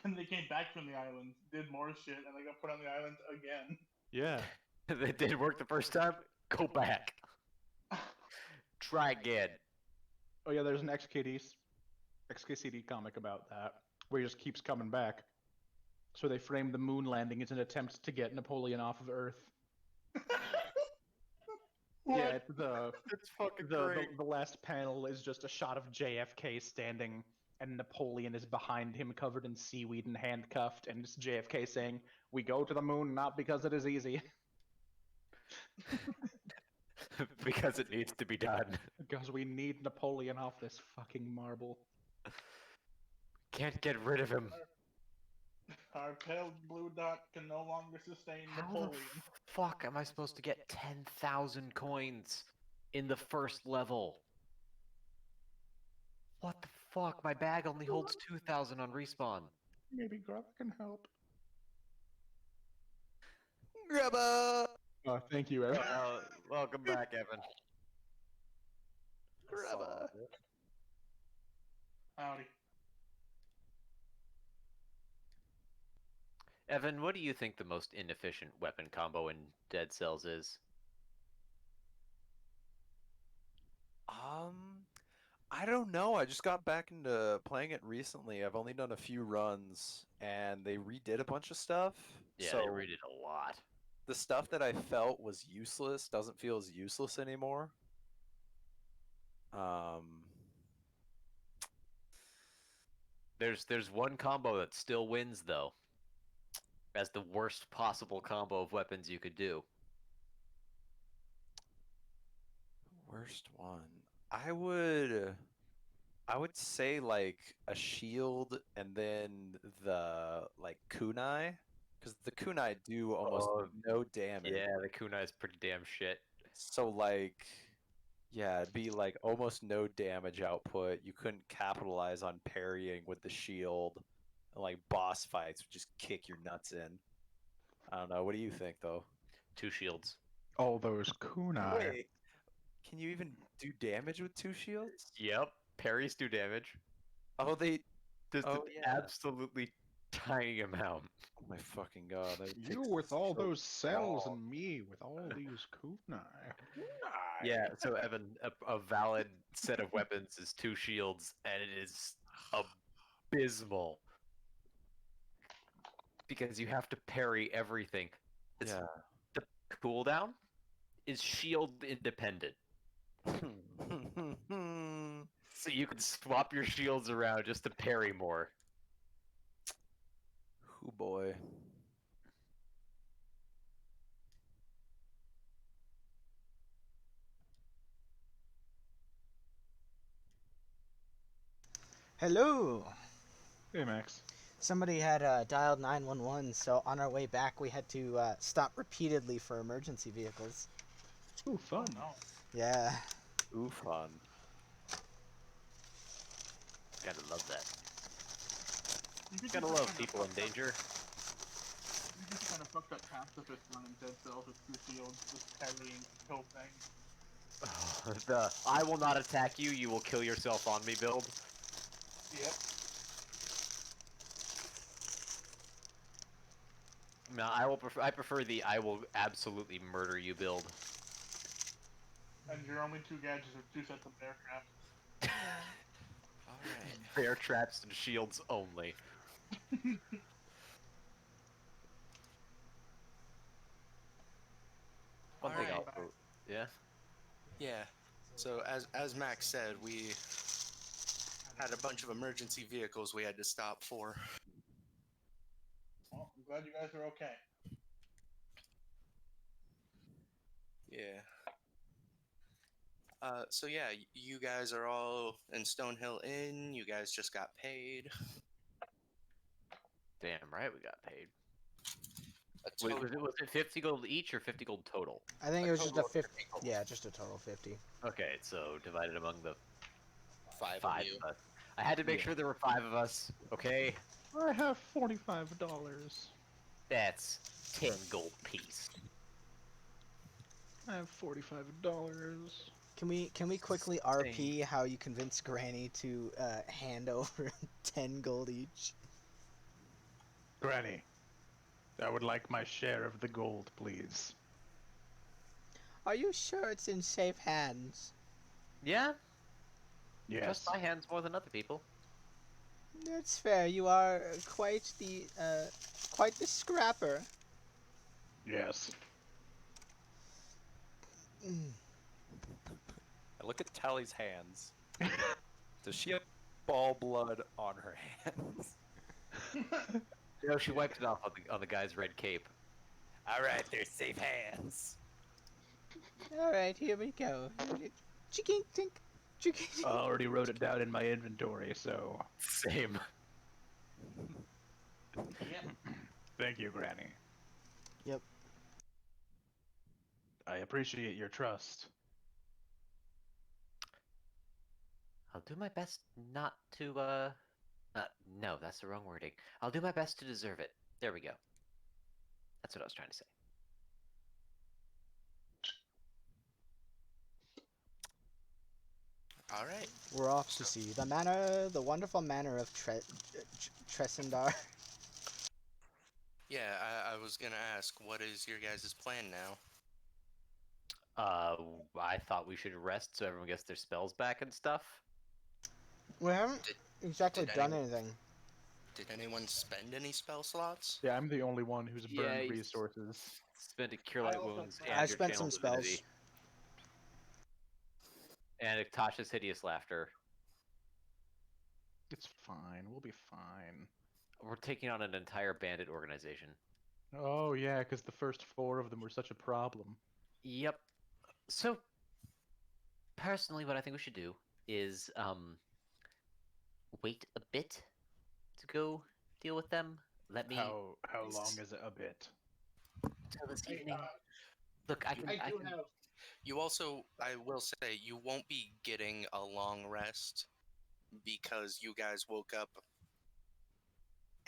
And they came back from the island, did more shit, and they got put on the island again. Yeah. That didn't work the first time? Go back. Try again. Oh yeah, there's an XKCD comic about that, where he just keeps coming back. So they framed the moon landing as an attempt to get Napoleon off of Earth. Yeah, That's fucking the last panel is just a shot of JFK standing, and Napoleon is behind him covered in seaweed and handcuffed, and it's JFK saying, "We go to the moon not because it is easy." Because it needs to be done. Because we need Napoleon off this fucking marble. Can't get rid of him. Our pale blue dot can no longer sustain How Napoleon. the fuck am I supposed to get 10,000 coins in the first level? What the fuck? My bag only holds 2,000 on respawn. Maybe Grubba can help. Grubba! Oh, thank you, Evan. Welcome back, Evan. Grubba! Howdy. Evan, what do you think the most inefficient weapon combo in Dead Cells is? I don't know. I just got back into playing it recently. I've only done a few runs, and they redid a bunch of stuff. Yeah, So they redid a lot. the stuff that I felt was useless doesn't feel as useless anymore. There's one combo that still wins though, as the worst possible combo of weapons you could do. Worst one. I would say like a shield and then the like kunai, because the kunai do almost Oh, no damage. Yeah, the kunai is pretty damn shit. So like, yeah, it'd be like almost no damage output. You couldn't capitalize on parrying with the shield. And like boss fights would just kick your nuts in. I don't know. What do you think though? 2 shields. All those kunai. Wait, can you even do damage with 2 shields? Yep, parries do damage. Oh, they. Just Oh, an yeah. absolutely tiny amount. Oh my fucking god! That would You take with all so those cells long. and me with all these kunai. Yeah, so Evan, a valid set of weapons is 2 shields, and it is abysmal. Because you have to parry everything. It's, Yeah. The cooldown is shield independent. So you can swap your shields around just to parry more. Oh boy. Hello. Hey, Max. Somebody had dialed 911, so on our way back we had to stop repeatedly for emergency vehicles. Ooh, fun. Oh, no. Yeah. Ooh, fun. Gotta love that. You could Gotta do some love kinda people in fucked up- danger. You could kind of fucked up pacifist run in Dead Cells with 2 shields, just parrying kill things. The I will not attack you, you will kill yourself on me build. Yep. No, I prefer the I will absolutely murder you build. And your only 2 gadgets are 2 sets of bear traps. Alright. Bear traps and shields only. One thing Alright. I'll yeah. Yeah. So as Max said, we had a bunch of emergency vehicles we had to stop for. Well, I'm glad you guys are okay. Yeah. So yeah, you guys are all in Stonehill Inn. You guys just got paid. Damn right we got paid. A Wait, total- was it 50 gold each or 50 gold total? I think A it was just a total of 50. 50 gold. Yeah, just a total 50. Okay, so divided among the 5 5 of you. of us. I had to make Yeah. sure there were 5 of us, okay? I have $45. That's 10 gold piece. I have $45. Can we quickly RP how you convince Granny to hand over 10 gold each? Granny, I would like my share of the gold, please. Are you sure it's in safe hands? Yeah, Yes. trust my hands more than other people. That's fair. You are quite the scrapper. Yes. Mm. I look at Tally's hands. Does she have ball blood on her hands? You know, she wiped it off on the guy's red cape. All right, they're safe hands. All right, here we go. Chicking tink, chicking. I already wrote it down in my inventory, so Same. Yep. thank you, Granny. Yep. I appreciate your trust. I'll do my best not to, no, that's the wrong wording. I'll do my best to deserve it. There we go. That's what I was trying to say. Alright. We're off to see the wonderful manor of Tresendar. Yeah, I was gonna ask, what is your guys' plan now? I thought we should rest so everyone gets their spells back and stuff. We haven't Did- exactly did done anyone- anything. Did anyone spend any spell slots? Yeah, I'm the only one who's Yeah, burned he's- resources. Spend a Cure I Light also Wounds spent- and I your spent Channel some spells. Divinity. And Tasha's Hideous Laughter. It's fine. We'll be fine. We're taking on an entire bandit organization. Oh yeah, because the first 4 of them were such a problem. Yep. So, personally, what I think we should do is wait a bit to go deal with them. Let me How long is it a bit? till this Hey, evening. Look, I can. I do have. You also, I will say, you won't be getting a long rest because you guys woke up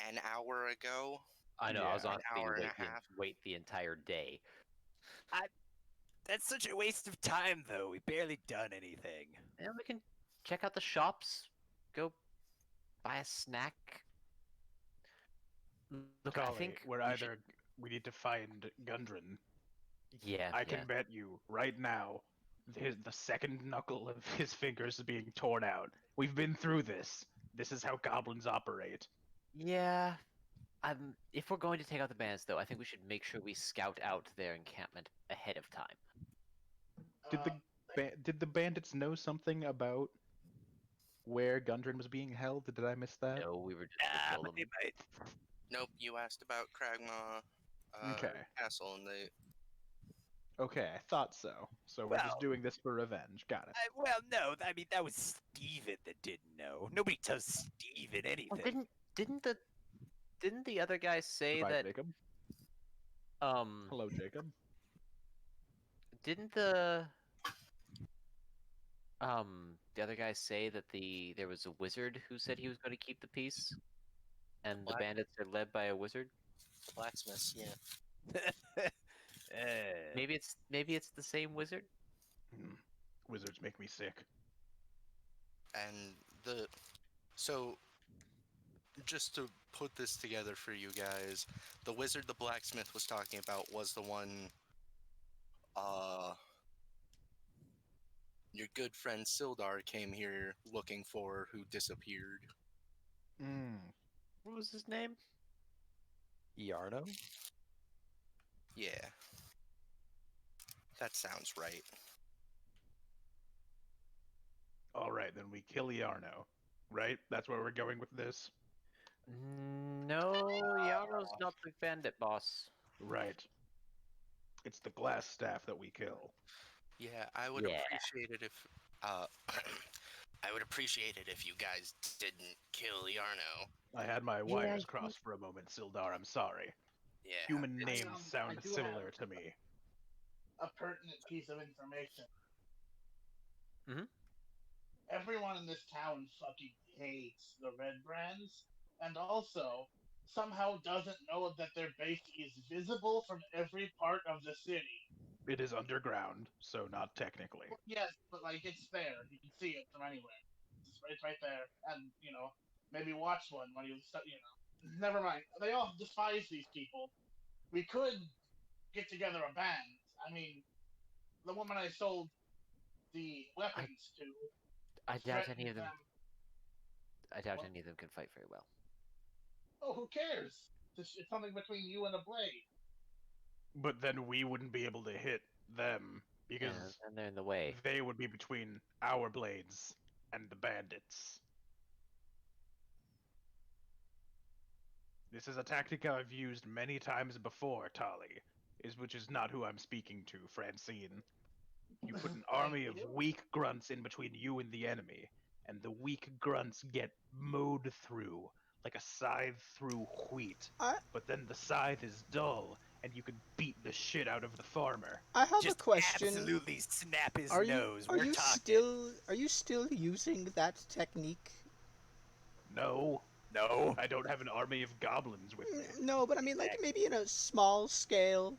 an hour ago. I know. I was Yeah. on hour and a half. wait the entire day. That's such a waste of time, though. We barely done anything. And we can check out the shops. Go buy a snack. Look, I Tali, think we're we should- either we need to find Gundren. Yeah, I can bet you right now, the second knuckle of his fingers is being torn out. We've been through this. This is how goblins operate. Yeah. If we're going to take out the bandits, though, I think we should make sure we scout out their encampment ahead of time. Did the bandits know something about where Gundren was being held? Did I miss that? No, we were just gonna kill But them. they might. Nope, you asked about Cragmaw Okay. Castle, and they. Okay, I thought so. So we're Well- just doing this for revenge. Got it. Well, no. I mean, that was Steven that didn't know. Nobody tells Steven anything. Oh, didn't the other guy say Goodbye, that Jacob. um Hello, Jacob. didn't the other guy say that there was a wizard who said he was going to keep the peace, and the What? bandits are led by a wizard? Blacksmiths, yeah. Maybe it's the same wizard. Wizards make me sick. And so just to put this together for you guys, the wizard the blacksmith was talking about was the one your good friend Sildar came here looking for, who disappeared. What was his name? Yarno? Yeah. That sounds right. All right, then we kill Yarno. Right? That's where we're going with this. No, Yarno's not the bandit boss. Right. It's the glass staff that we kill. Yeah, I would Yeah. appreciate it if I would appreciate it if you guys didn't kill Yarno. I had my wires crossed for a moment, Sildar. I'm sorry. Yeah. Human I, names I sound do similar have to me. a pertinent piece of information. Mhm. Everyone in this town fucking hates the Red Brands, and also somehow doesn't know that their base is visible from every part of the city. It is underground, so not technically. Yes, but like it's there. You can see it from anywhere. It's right there, and maybe watch one when you Never mind. They all despise these people. We could get together a band. I mean, the woman I sold the weapons to. I doubt threatened any of them. them. I doubt What? any of them can fight very well. Oh, who cares? It's something between you and a blade. But then we wouldn't be able to hit them because And they're in the way. they would be between our blades and the bandits. This is a tactic I've used many times before, Tali, which is not who I'm speaking to, Francine. You put an army of weak grunts in between you and the enemy, and the weak grunts get mowed through like a scythe through wheat. But then the scythe is dull, and you can beat the shit out of the farmer. I have Just a question. absolutely snap his Are you nose. are We're you talking. still using that technique? No, No. I don't have an army of goblins with me. No, but I mean like maybe in a small scale.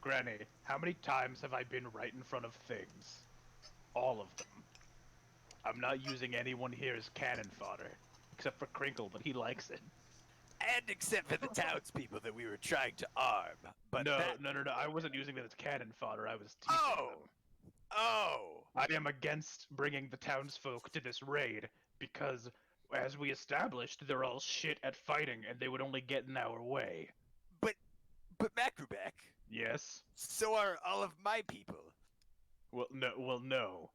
Granny, how many times have I been right in front of things? All of them. I'm not using anyone here as cannon fodder, except for Crinkle, but he likes it. And except for the townspeople that we were trying to arm. But No, that... no, I wasn't using them as cannon fodder. I was teaching Oh! them. Oh! I am against bringing the townsfolk to this raid because As we established, they're all shit at fighting, and they would only get in our way. But Macrobek, Yes? so are all of my people. Well, no.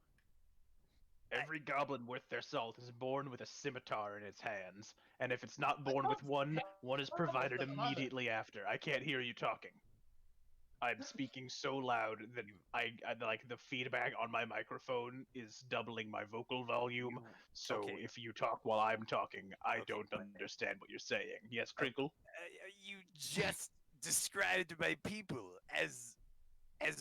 Every goblin worth their salt is born with a scimitar in its hands, and if it's not born with one is provided immediately after. I can't hear you talking. I'm speaking so loud that I like the feedback on my microphone is doubling my vocal volume. So okay. if you talk while I'm talking, I Okay, don't but- understand what you're saying. Yes, Crinkle? You just described my people as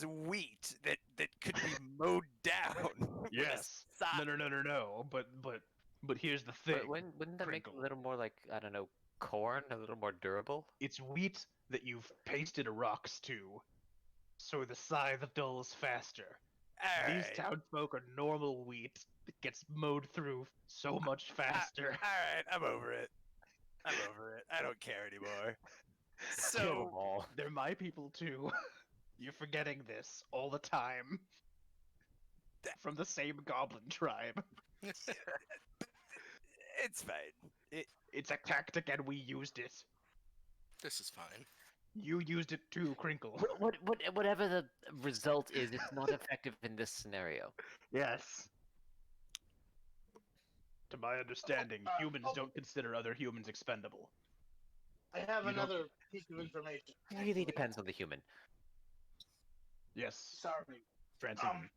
wheat that could be mowed down. with a Yes. scythe. No. But here's the thing. But wouldn't that make it Crinkle. a little more like, I don't know, corn, a little more durable? It's wheat that you've pasted rocks to, so the scythe dulls faster. These Alright. townsfolk are normal wheat that gets mowed through so much faster. Alright, I'm over it. I'm over it. I don't care anymore. Kill them So all. They're my people too. You're forgetting this all the time. From the same goblin tribe. it's fine. It's a tactic and we used it. This is fine. You used it too, Crinkle. Whatever the result is, it's not effective in this scenario. Yes. To my understanding, humans don't consider other humans expendable. I have You don't- another piece of information. It really actually. depends on the human. Yes, Sorry. Francine.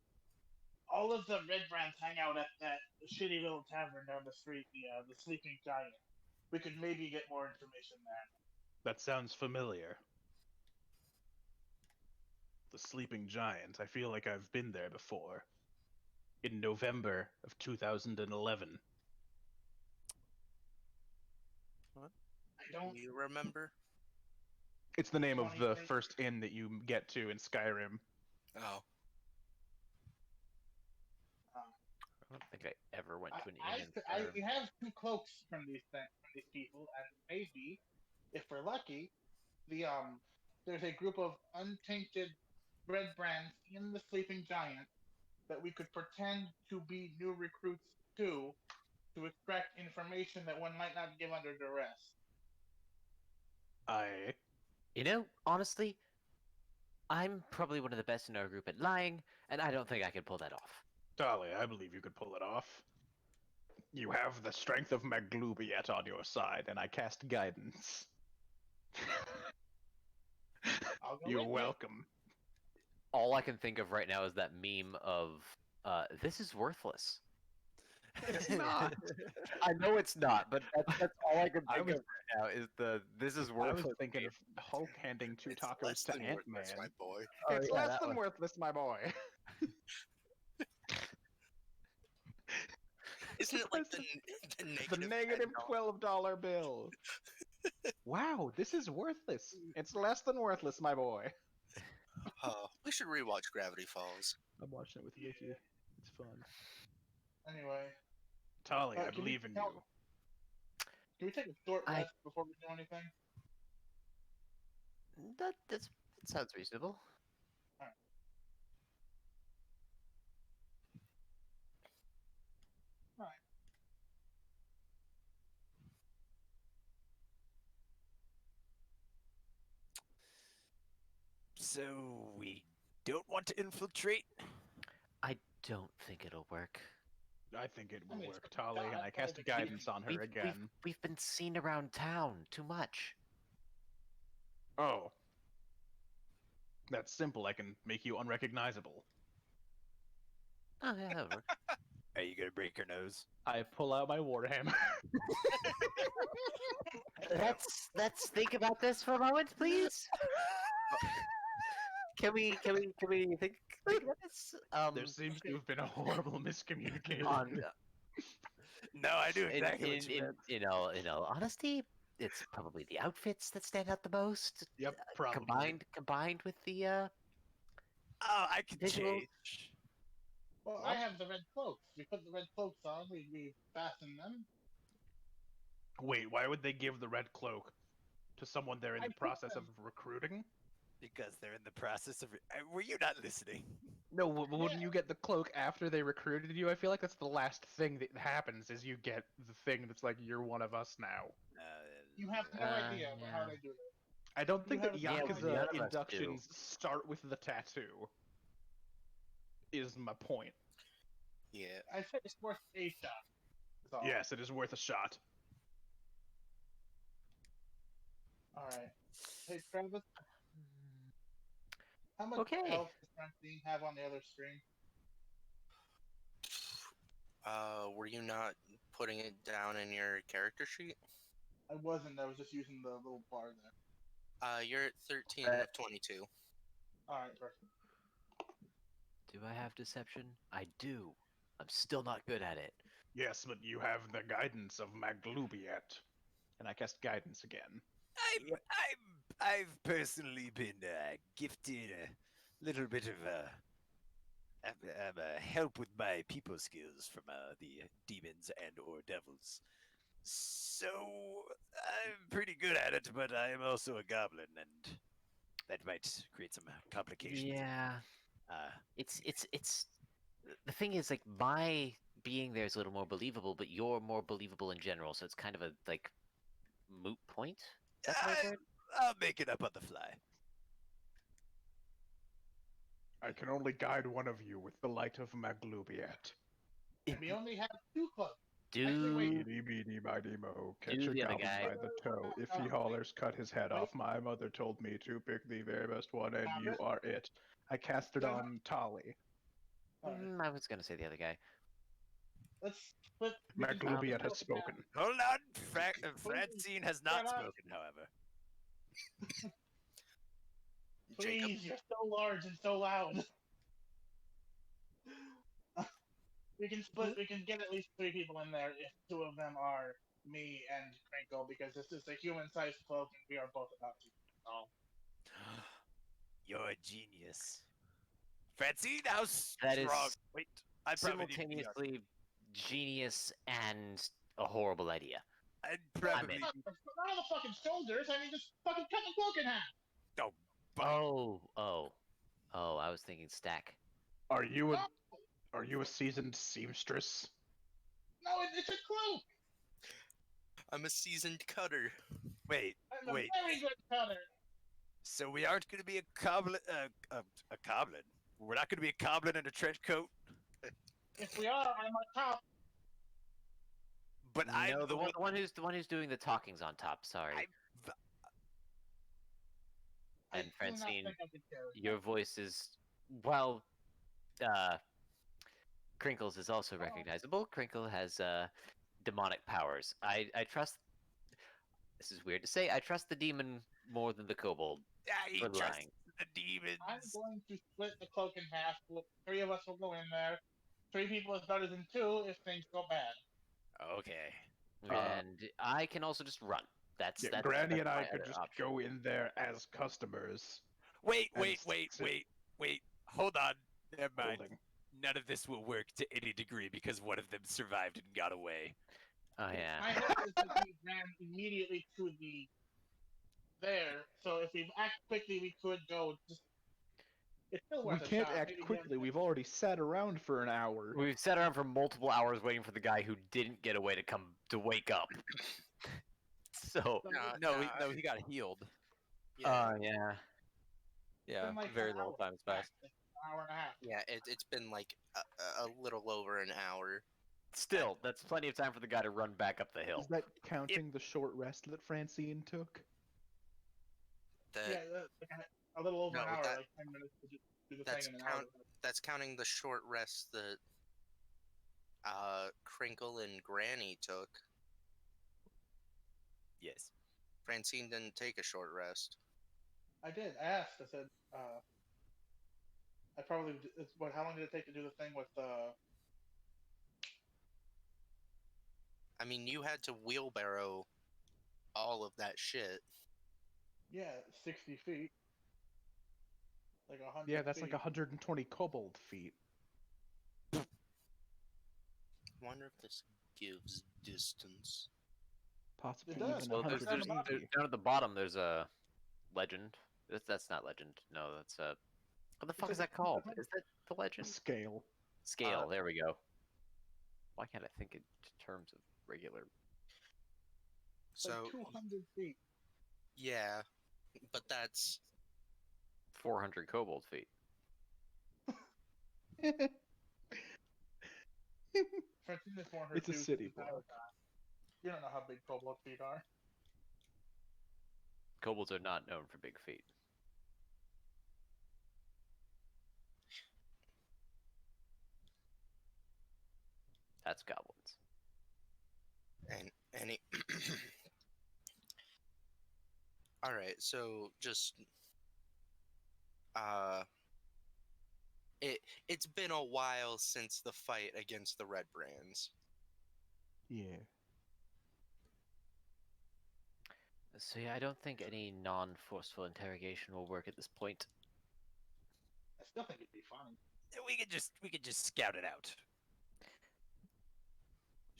All of the Red Brands hang out at that shitty little tavern down the street, the Sleeping Giant. We could maybe get more information there. That sounds familiar. The Sleeping Giant. I feel like I've been there before. In November of 2011. I don't. Do you remember? It's the name of the 2020. first inn that you get to in Skyrim. Oh, I don't think I ever went to an I, inn in I, Skyrim. we have 2 cloaks from these people, and maybe, if we're lucky, there's a group of untainted Red Brands in the Sleeping Giant that we could pretend to be new recruits to extract information that one might not give under duress. You know, honestly, I'm probably one of the best in our group at lying, and I don't think I could pull that off. Dolly, I believe you could pull it off. You have the strength of Maglubiet on your side, and I cast guidance. I'll go You're with it. welcome. All I can think of right now is that meme of, this is worthless. It's not. I know it's not, but that's all I can I think was- of right now is this is I worthless. was thinking of Hulk handing 2 it's tacos less to than Ant-Man. worthless, my boy. Oh, It's yeah, less that than one. worthless, my boy. Isn't it like the The negative negative $10? $12 bill. Wow, this is worthless. It's less than worthless, my boy. We should rewatch Gravity Falls. I'm watching it with Vicky. It's fun. Anyway, Tali, I can we believe in tell- you. can we take a short I- rest before we do anything? That sounds reasonable. So we don't want to infiltrate? I don't think it'll work. I think it will I mean, work, it's Tali, and I not cast bad. guidance on her We've- again. We've been seen around town too much. Oh. That's simple. I can make you unrecognizable. Oh yeah, that'll work. Are you gonna break her nose? I pull out my warhammer. Let's think about this for a moment, please. Can we think about this? There seems to have been a horrible miscommunication. On No, I knew exactly what you meant. in all honesty, it's probably the outfits that stand out the most. Yep, probably. Combined with the Oh, I can Visual- change. Well, I have the red cloaks. We put the red cloaks on. We fasten them. Wait, why would they give the red cloak to someone they're in I the think process that- of recruiting? Because they're in the process of. Were you not listening? No, wouldn't you get the cloak after they recruited you? I feel like that's the last thing that happens is you get the thing that's like you're one of us now. You have no idea about how they do that. I don't think that have no Yakuza idea. None of us do. inductions start with the tattoo. Is my point. Yeah. I said it's worth a shot. That's all. Yes, it is worth a shot. All right. Hey, Travis. How much Okay. health does Francine have on the other screen? Were you not putting it down in your character sheet? I wasn't. I was just using the little bar there. You're at 13 of 22. All right, perfect. Do I have deception? I do. I'm still not good at it. Yes, but you have the guidance of Maglubiet. And I cast guidance again. I've personally been gifted a little bit of help with my people skills from the demons and or devils. So I'm pretty good at it, but I am also a goblin, and that might create some complications. Yeah. It's the thing is, like, my being there is a little more believable, but you're more believable in general, so it's kind of a like moot point. That's the right word? I'll make it up on the fly. I can only guide one of you with the light of Maglubiet. And we only have 2 cloaks. Do Actually, wait. Eeny, meeny, miny, mo. Catch Do a the other goblin guy. by the toe. If he hollers, cut his head off. My mother told me to pick the very best one, and you are it. I cast it on Tali. All right. I was gonna say the other guy. Let's split. we can split Maglubiet the has cloak spoken. Hold on, Francine has not Shut up. spoken, however. Jacob. Please, you're so large and so loud. We can split. We can get at least 3 people in there if 2 of them are me and Crinkle, because this is a human-sized cloak and we are both about to. Oh. You're a genius. Francine, how That strong? is Wait, I probably need to be simultaneously genius and a horrible idea. I'd I'm probably in. Not on the fucking shoulders. I mean, just fucking cut the cloak in half. Oh, I was thinking stack. Are you a seasoned seamstress? No, it's a cloak. I'm a seasoned cutter. wait. I'm a Wait. very good cutter. So we aren't going to be a goblin. A goblin. We're not going to be a goblin in a trench coat. If we are, I'm on top. But I'm No, the one who's doing the talking's on top. Sorry. I And do not Francine, think I could carry it. your voice is Crinkles is also recognizable. Crinkle has demonic powers. I trust. This is weird to say. I trust the demon more than the kobold. I for trust lying. the demons. I'm going to split the cloak in half. 3 of us will go in there. 3 people is better than 2 if things go bad. Okay. And I can also just run. That's Granny and my I could other just option. go in there as customers. Wait. And sit Hold on. Never mind. holding. None of this will work to any degree because one of them survived and got away. Oh yeah. My hope is that we ran immediately to the there. So if we act quickly, we could go. It's still We worth a can't shot. act Maybe quickly. give- We've already sat around for an hour. We've sat around for multiple hours waiting for the guy who didn't get away to wake up. So. No, he got healed. Yeah, Yeah. Yeah, been like very an little hour. time's passed. An hour and a half. yeah. It's been like a little over an hour. Still, that's plenty of time for the guy to run back up the hill. Is that counting the short rest that Francine took? That Yeah, a little over an No, hour, that- like 10 minutes to do the that's thing in an hour. that's counting the short rest that Crinkle and Granny took. Yes. Francine didn't take a short rest. I did. I asked. I said, I probably. How long did it take to do the thing with I mean, you had to wheelbarrow all of that shit. Yeah, 60 feet. Like 100. Yeah, that's feet. like 120 kobold feet. Wonder if this gives distance. Possibly It does. even Well, Well, 150. down at the bottom, there's a legend That's not legend. No, that's what the fuck It's is a- that called? Is that the legend? Scale. Scale. There we go. Why can't I think in terms of regular? It's like So 200 feet. yeah, but that's 400 kobold feet. Francine is 400 It's a too, city she's block. You don't know how big cobalt feet are. Kobolds are not known for big feet. That's goblins. and any. All right, so just uh, it's been a while since the fight against the Red Brands. Yeah. So yeah, I don't think any non-forceful interrogation will work at this point. I still think it'd be funny. We could just scout it out.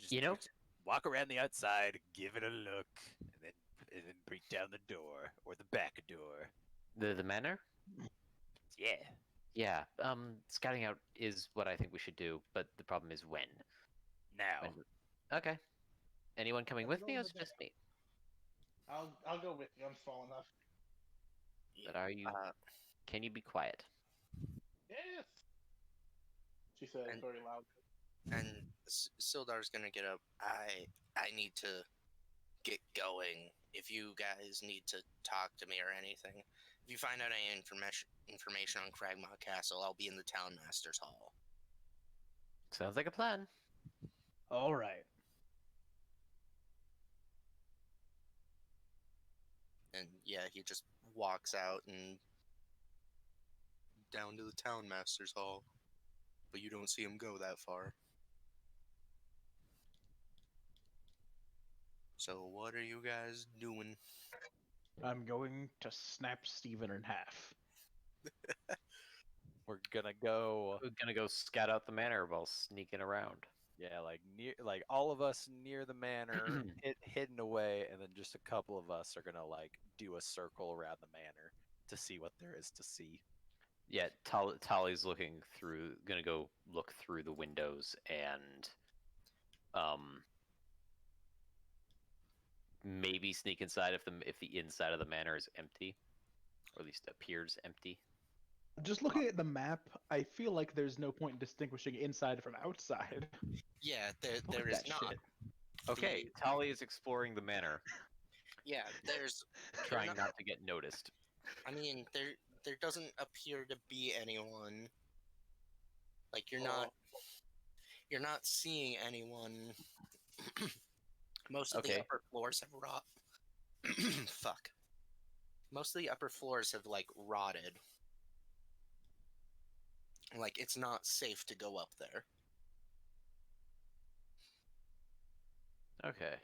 You know? Walk around the outside, give it a look, and then break down the door or the back door. The manor? Yeah. Yeah. Scouting out is what I think we should do, but the problem is when. Now. When- Okay. Anyone coming Let's with me, roll or is the it just me? I'll go with you. I'm small enough. But are you? Can you be quiet? Yes. She said And- very loud. And Sildar's gonna get up. I need to get going. If you guys need to talk to me or anything, if you find out any information on Cragmaw Castle, I'll be in the Town Master's Hall. Sounds like a plan. All right. And yeah, he just walks out and down to the Town Master's Hall. But you don't see him go that far. So what are you guys doing? I'm going to snap Steven in half. We're gonna go. We're gonna go scout out the manor while sneaking around. Yeah, like all of us near the manor, hidden away, and then just a couple of us are gonna like do a circle around the manor to see what there is to see. Yeah, Tali's gonna go look through the windows and, maybe sneak inside if the inside of the manor is empty, or at least appears empty. Just looking at the map, I feel like there's no point in distinguishing inside from outside. Yeah, there Look at is that not. shit. Okay, Tali is exploring the manor, Yeah, there's. trying not to get noticed. I mean, there doesn't appear to be anyone. Like you're not seeing anyone. Most of the Okay. upper floors have rot. Fuck. Most of the upper floors have like rotted. Like it's not safe to go up there. Okay.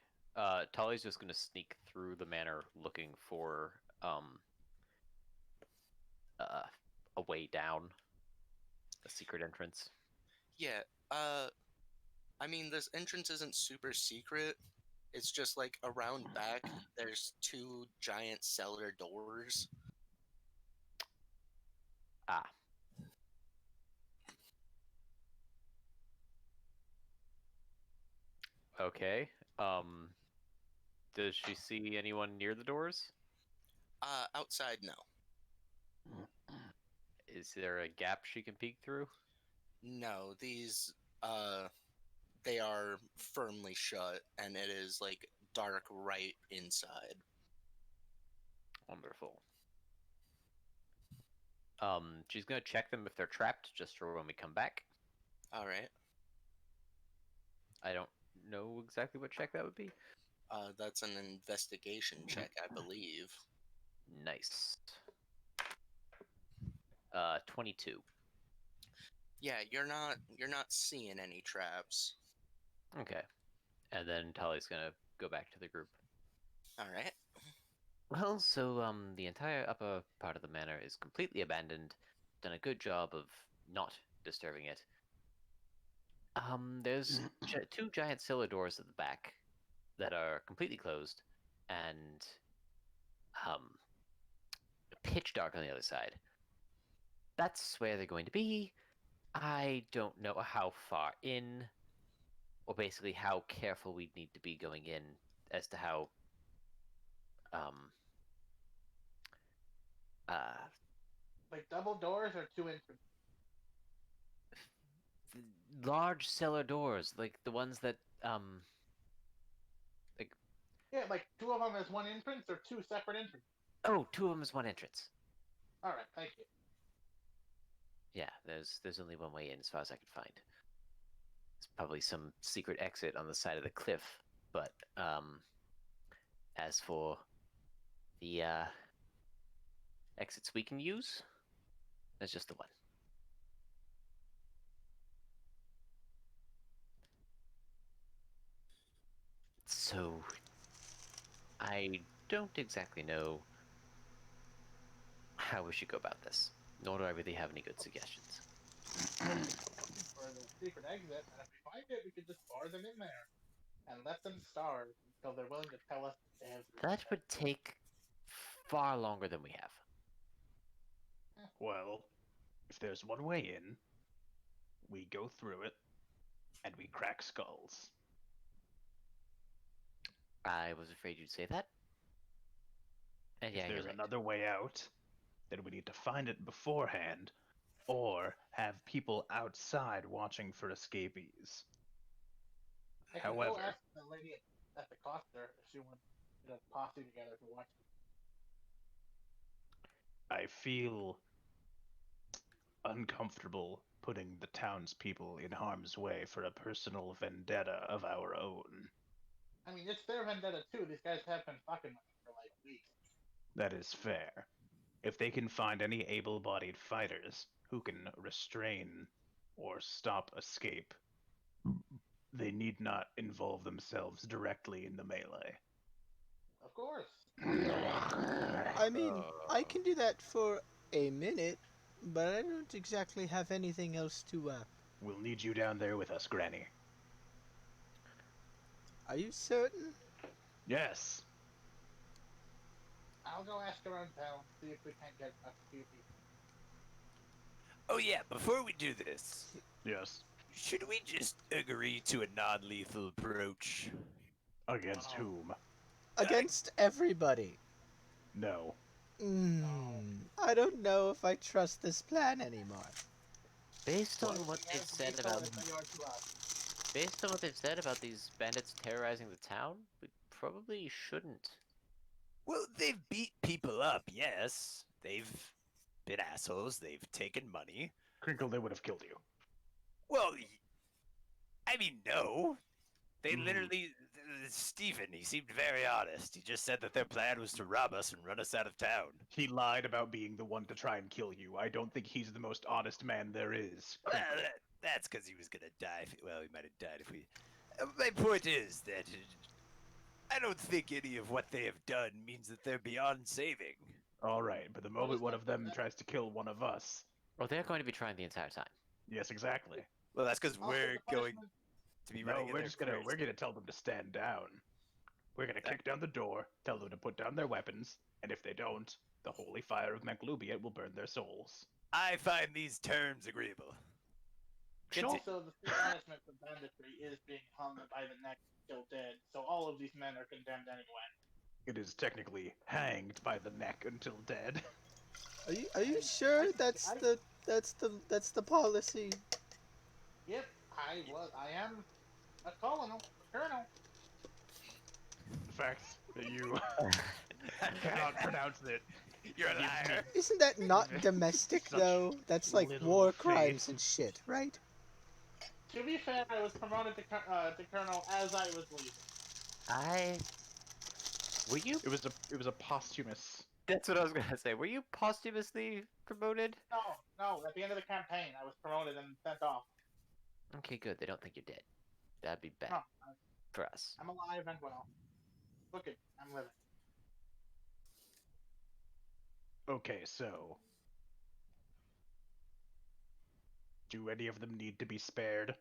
Tali's just gonna sneak through the manor looking for a way down, a secret entrance. Yeah. I mean, this entrance isn't super secret. It's just like around back. There's two giant cellar doors. Ah. Okay. Does she see anyone near the doors? Outside, no. Is there a gap she can peek through? No, these they are firmly shut, and it is like dark right inside. Wonderful. She's gonna check them if they're trapped, just for when we come back. All right. I don't know exactly what check that would be. That's an investigation check, I believe. Nice. 22. Yeah, you're not seeing any traps. Okay. And then Tali's gonna go back to the group. All right. Well, so the entire upper part of the manor is completely abandoned. Done a good job of not disturbing it. There's two giant cellar doors at the back that are completely closed, and pitch dark on the other side. That's where they're going to be. I don't know how far in, or basically how careful we'd need to be going in as to how Like double doors or two entrances? large cellar doors, like the ones that like Yeah, like two of them as one entrance or two separate entrances? oh, two of them is one entrance. All right, thank you. Yeah, there's only one way in as far as I could find. It's probably some secret exit on the side of the cliff, but as for the exits we can use, there's just the one. So I don't exactly know how we should go about this, nor do I really have any good suggestions. For the secret exit, and if we find it, we could just bar them in there and let them starve until they're willing to tell us they have. That would take far longer than we have. Well, if there's one way in, we go through it, and we crack skulls. I was afraid you'd say that. And yeah, If you're there's right. another way out, then we need to find it beforehand, or have people outside watching for escapees. I can go However, ask the lady at the Coster if she wants to get a posse together to watch. I feel uncomfortable putting the townspeople in harm's way for a personal vendetta of our own. I mean, it's their vendetta too. These guys have been fucking with them for like weeks. That is fair. If they can find any able-bodied fighters who can restrain or stop escape, they need not involve themselves directly in the melee. Of course. I mean, I can do that for a minute, but I don't exactly have anything else to. We'll need you down there with us, Granny. Are you certain? Yes. I'll go ask around town, see if we can't get a few people. Oh yeah, before we do this, Yes. should we just agree to a non-lethal approach? Against whom? Against everybody. No. I don't know if I trust this plan anymore. Based on what they've As said lethal about as they are to us. based on what they've said about these bandits terrorizing the town, we probably shouldn't. Well, they've beat people up, yes. They've been assholes. They've taken money. Crinkle, they would have killed you. Well, I mean, no. They Mhm. literally. Stephen, he seemed very honest. He just said that their plan was to rob us and run us out of town. He lied about being the one to try and kill you. I don't think he's the most honest man there is. Well, Crinkle. that's because he was gonna die. Well, he might have died if we. My point is that I don't think any of what they have done means that they're beyond saving. All right, but the moment one of them tries to kill one of us, Well, they're going to be trying the entire time. yes, exactly. Well, that's because Also, we're the going punishment- to be No, running. we're gonna tell them to stand down. We're gonna kick down the door, tell them to put down their weapons, and if they don't, the holy fire of Maclubiet will burn their souls. I find these terms agreeable. Also, the full punishment for banditry is being hung by the neck till dead, so all of these men are condemned anyway. It is technically hanged by the neck until dead. Are you sure that's the policy? Yep, I am a colonel, colonel. The fact that you cannot pronounce it. You're a liar. Isn't that not domestic Such though? That's like little war faith. crimes and shit, right? To be fair, I was promoted to colonel as I was leaving. Were you? It was a posthumous. That's what I was gonna say. Were you posthumously promoted? No, at the end of the campaign, I was promoted and sent off. Okay, good. They don't think you're dead. That'd be bad No, for us. I'm alive and well. Look it, I'm living. Okay, so do any of them need to be spared?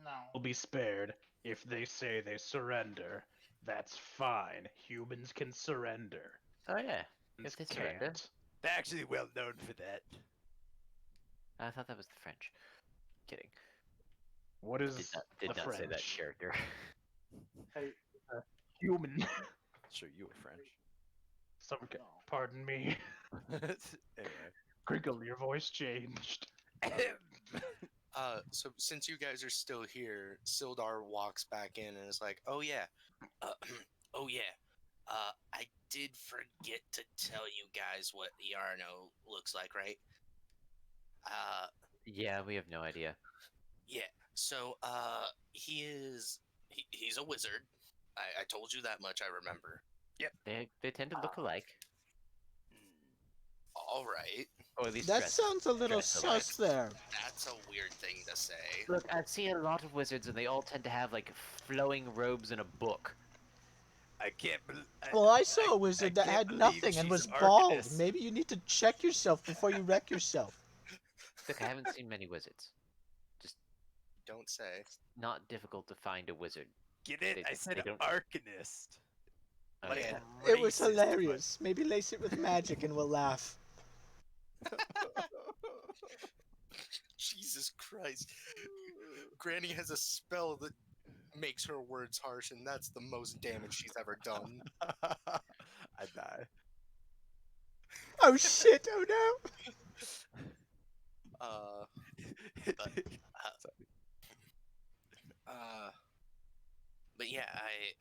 No. Will be spared if they say they surrender. That's fine. Humans can surrender. Oh yeah. If they surrender. Can't. They're actually well known for that. I thought that was the French. Kidding. What is Did the not French? say that character. Hey, Human. Sure, you were French. Okay. Pardon me. Anyway. Crinkle, your voice changed. So since you guys are still here, Sildar walks back in and is like, "Oh yeah, oh yeah. I did forget to tell you guys what Yarno looks like, right? Yeah, we have no idea. Yeah. So he's a wizard. I told you that much. I remember. They tend to look alike. All right. Or at least That dress. sounds a little dress alike. sus there. That's a weird thing to say. Look, I've seen a lot of wizards, and they all tend to have like flowing robes and a book. I can't believe. Well, I saw a wizard that can't had believe nothing and she's was an bald. arcanist. Maybe you need to check yourself before you wreck yourself. Look, I haven't seen many wizards. Don't say. Not difficult to find a wizard. Get it? They- I said they don't- arcanist. Oh, Like yeah. a It was racist, but- hilarious. Maybe lace it with magic and we'll laugh. Jesus Christ. Granny has a spell that makes her words harsh, and that's the most damage she's ever done. I die. Oh shit! Oh no! But yeah,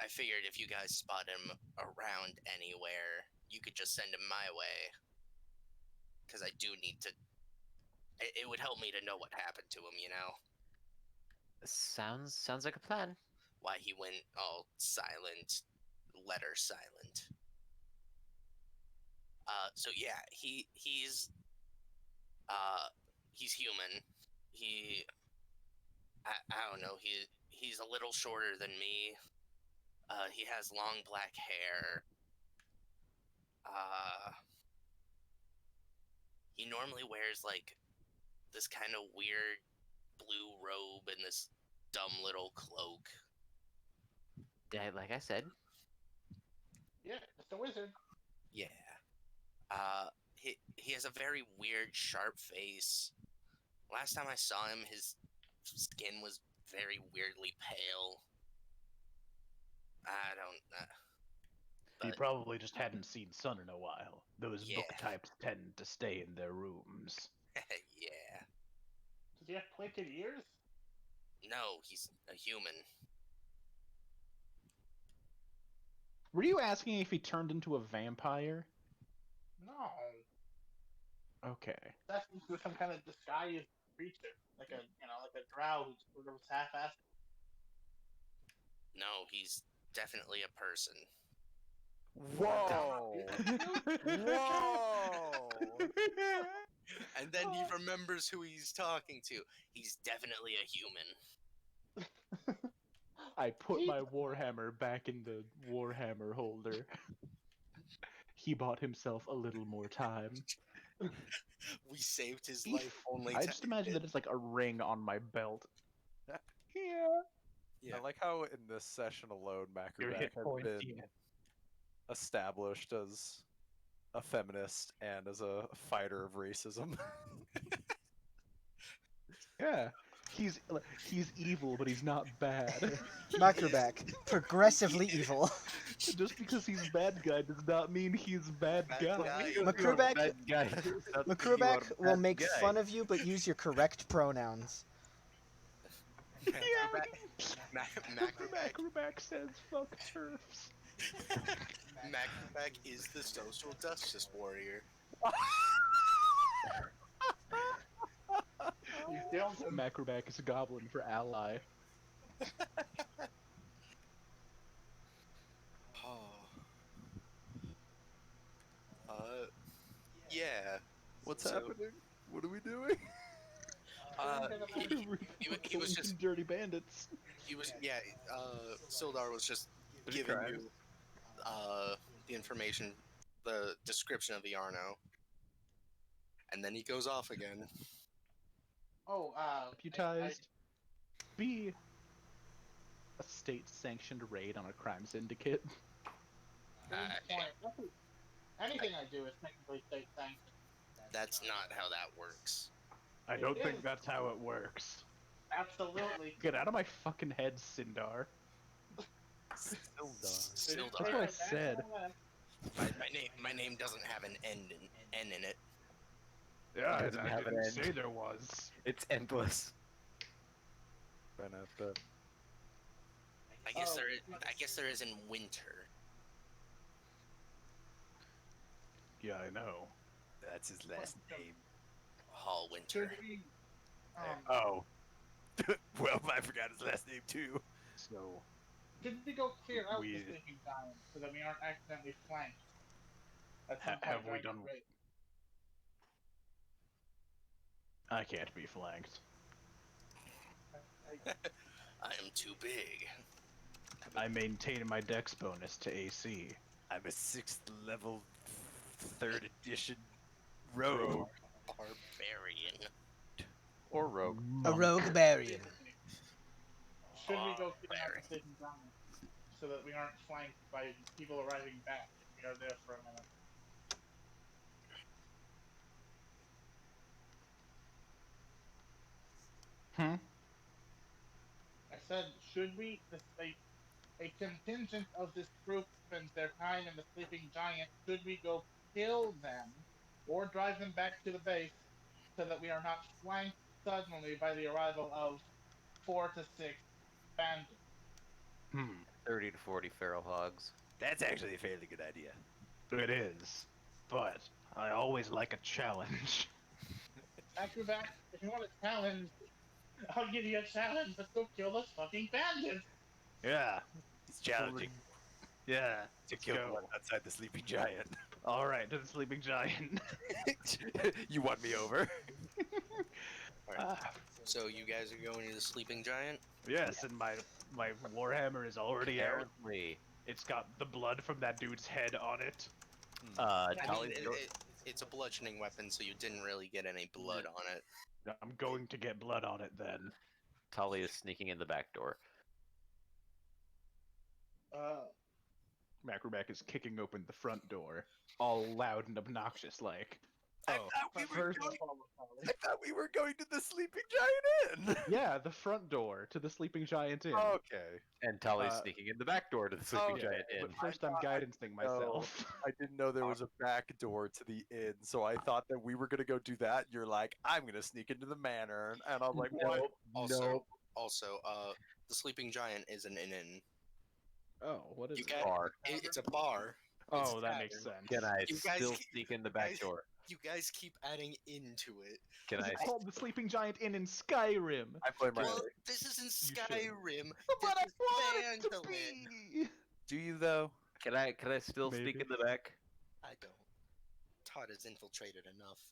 I figured if you guys spot him around anywhere, you could just send him my way. Because I do need to. It would help me to know what happened to him, you know? Sounds like a plan. Why he went all silent, letter silent. So yeah, he's human. I don't know, he's a little shorter than me. He has long black hair. He normally wears like this kind of weird blue robe and this dumb little cloak. Yeah, like I said. yeah, it's a wizard. Yeah. He has a very weird, sharp face. Last time I saw him, his skin was very weirdly pale. I don't. He But- probably just hadn't seen sun in a while. Those book Yeah. types tend to stay in their rooms. Yeah. Does he have pointed ears? No, he's a human. Were you asking if he turned into a vampire? No. Okay. That's into some kind of disguised creature, like a drow who's sort of half-assed. No, he's definitely a person. Whoa! Whoa! And then he remembers who he's talking to. He's definitely a human. I put my Warhammer back in the Warhammer holder. He bought himself a little more time. We saved his life only I to just end imagine it. that it's like a ring on my belt. Yeah. Yeah. I like how in this session alone, Your Macroback hit has points. been Yeah. established as a feminist and as a fighter of racism. Yeah. He's evil, but he's not bad. Macroback, progressively evil. Just because he's bad guy does not mean he's bad Bad guy. guy. Macroback, Macroback will make fun of you, but use your correct pronouns. Macroback Macroback says fuck turfs. Macroback is the social justice warrior. He's the ultimate. Macroback is a goblin for ally. Yeah. What's So- happening? What are we doing? He was just dirty bandits. Sildar was just giving you the information, the description of the Yarno, and then he goes off again. Oh, Deputized. B. A state-sanctioned raid on a crime syndicate. Anything I do is technically state sanctioned. That's not how that works. I It don't is. think that's how it works. Absolutely. Get out of my fucking head, Sindar. Still done. Still That's what I done. said. My name doesn't have an N in it. Yeah, It doesn't I have an didn't end. say there was. It's endless. Gonna have to. I guess Oh, I guess there is in winter. Yeah, I know. That's his last name. All Should winter. we? Oh. Well, I forgot his last name too. So, Should we go clear out the We- sleeping giant so that we aren't accidentally flanked? At some point have we during the done- raid? I can't be flanked. I am too big. I maintain my dex bonus to AC. I'm a 6th level, 3rd edition rogue. Barbarian. Or rogue. A rogue barian. Should we go clear out the sleeping giant so that we aren't flanked by people arriving back if we are there for a minute? Hmm? I said, should we, a contingent of this group spends their time in the sleeping giant, should we go kill them or drive them back to the base so that we are not flanked suddenly by the arrival of 4 to 6 bandits? 30 to 40 feral hogs. That's actually a fairly good idea. It is. But I always like a challenge. Acrobat, if you want a challenge, I'll give you a challenge. Let's go kill those fucking bandits. Yeah. He's challenging Yeah. to Let's kill the go. one outside the sleeping giant. Alright, to the sleeping giant. You won me over. Alright. So you guys are going to the sleeping giant? Yes, and my warhammer is already out. Apparently, It's got the blood from that dude's head on it. I mean, Tolly's it's a bludgeoning weapon, so you didn't really get any blood on it. I'm going to get blood on it then. Tolly is sneaking in the back door. Macroback is kicking open the front door, all loud and obnoxious like. I Oh, thought we were First going. of all, Charlie. I thought we were going to the sleeping giant inn. yeah, the front door to the sleeping giant inn. Okay. And Tolly's Uh, sneaking in the back door to the sleeping okay, giant inn. But first, I'm thought- guidancing myself. I didn't know there was a back door to the inn, so I thought that we were gonna go do that. You're like, I'm gonna sneak into the manor, and I'm like, what? Also, the sleeping giant is an inn. Oh, what is You it? guys, Bar. it's a bar. Oh, it's that makes tavern. sense. Can I You guys still keep- sneak in the back guys- door? You guys keep adding into it. Can It's I? called the Sleeping Giant Inn in Skyrim. I blame Well, Riley. this isn't should. Skyrim. But I This is want it to Phandelver. be. Do you though? Can I still sneak Maybe. in the back? I don't. Todd has infiltrated enough.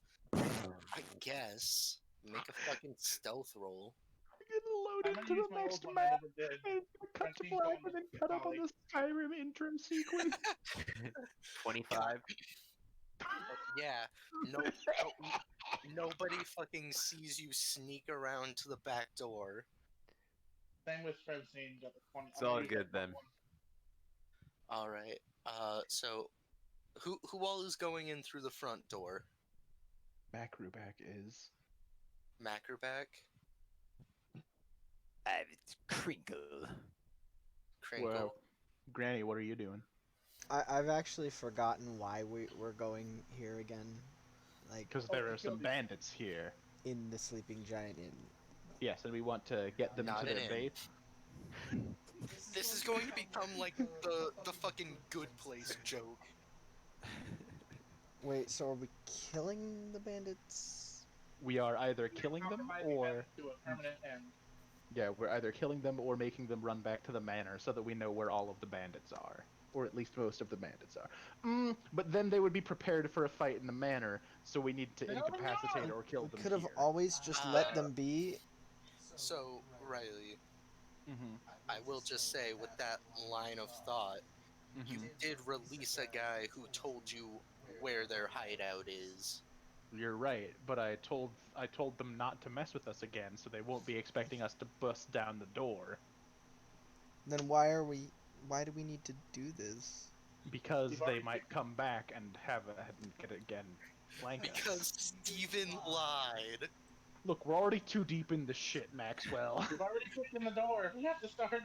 I guess. Make a fucking stealth roll. Get I'm loaded gonna to use the my next old one I map. never did. And cut to Frankie's black going and then with cut up on Ollie. the Skyrim intro sequence. 25. Yeah. Nobody fucking sees you sneak around to the back door. Same with Francine. Got the 20. It's all good then. All right. So, who all is going in through the front door? Macroback is. Mackerback, Crinkle. Crinkle. Well, Granny, what are you doing? I've actually forgotten why we're going here again. Like, Because there are some bandits here. in the Sleeping Giant Inn. Yes, and we want to get them Not to an their inn. base. This is going to become like the fucking good place joke. Wait, so are we killing the bandits? We are either killing them or to a permanent end. yeah, we're either killing them or making them run back to the manor so that we know where all of the bandits are, or at least most of the bandits are. But then they would be prepared for a fight in the manor, so we need to No, incapacitate no. or kill We them. could have here. always just let them be. So, Riley, Mhm, I will just say with that line of thought, you mhm. did release a guy who told you where their hideout is. You're right, but I told them not to mess with us again, so they won't be expecting us to bust down the door. Then why do we need to do this? Because You've they already might come back and get again flank us. Because Steven lied. Look, we're already too deep in the shit, Maxwell. You've already kicked in the door. We have to start.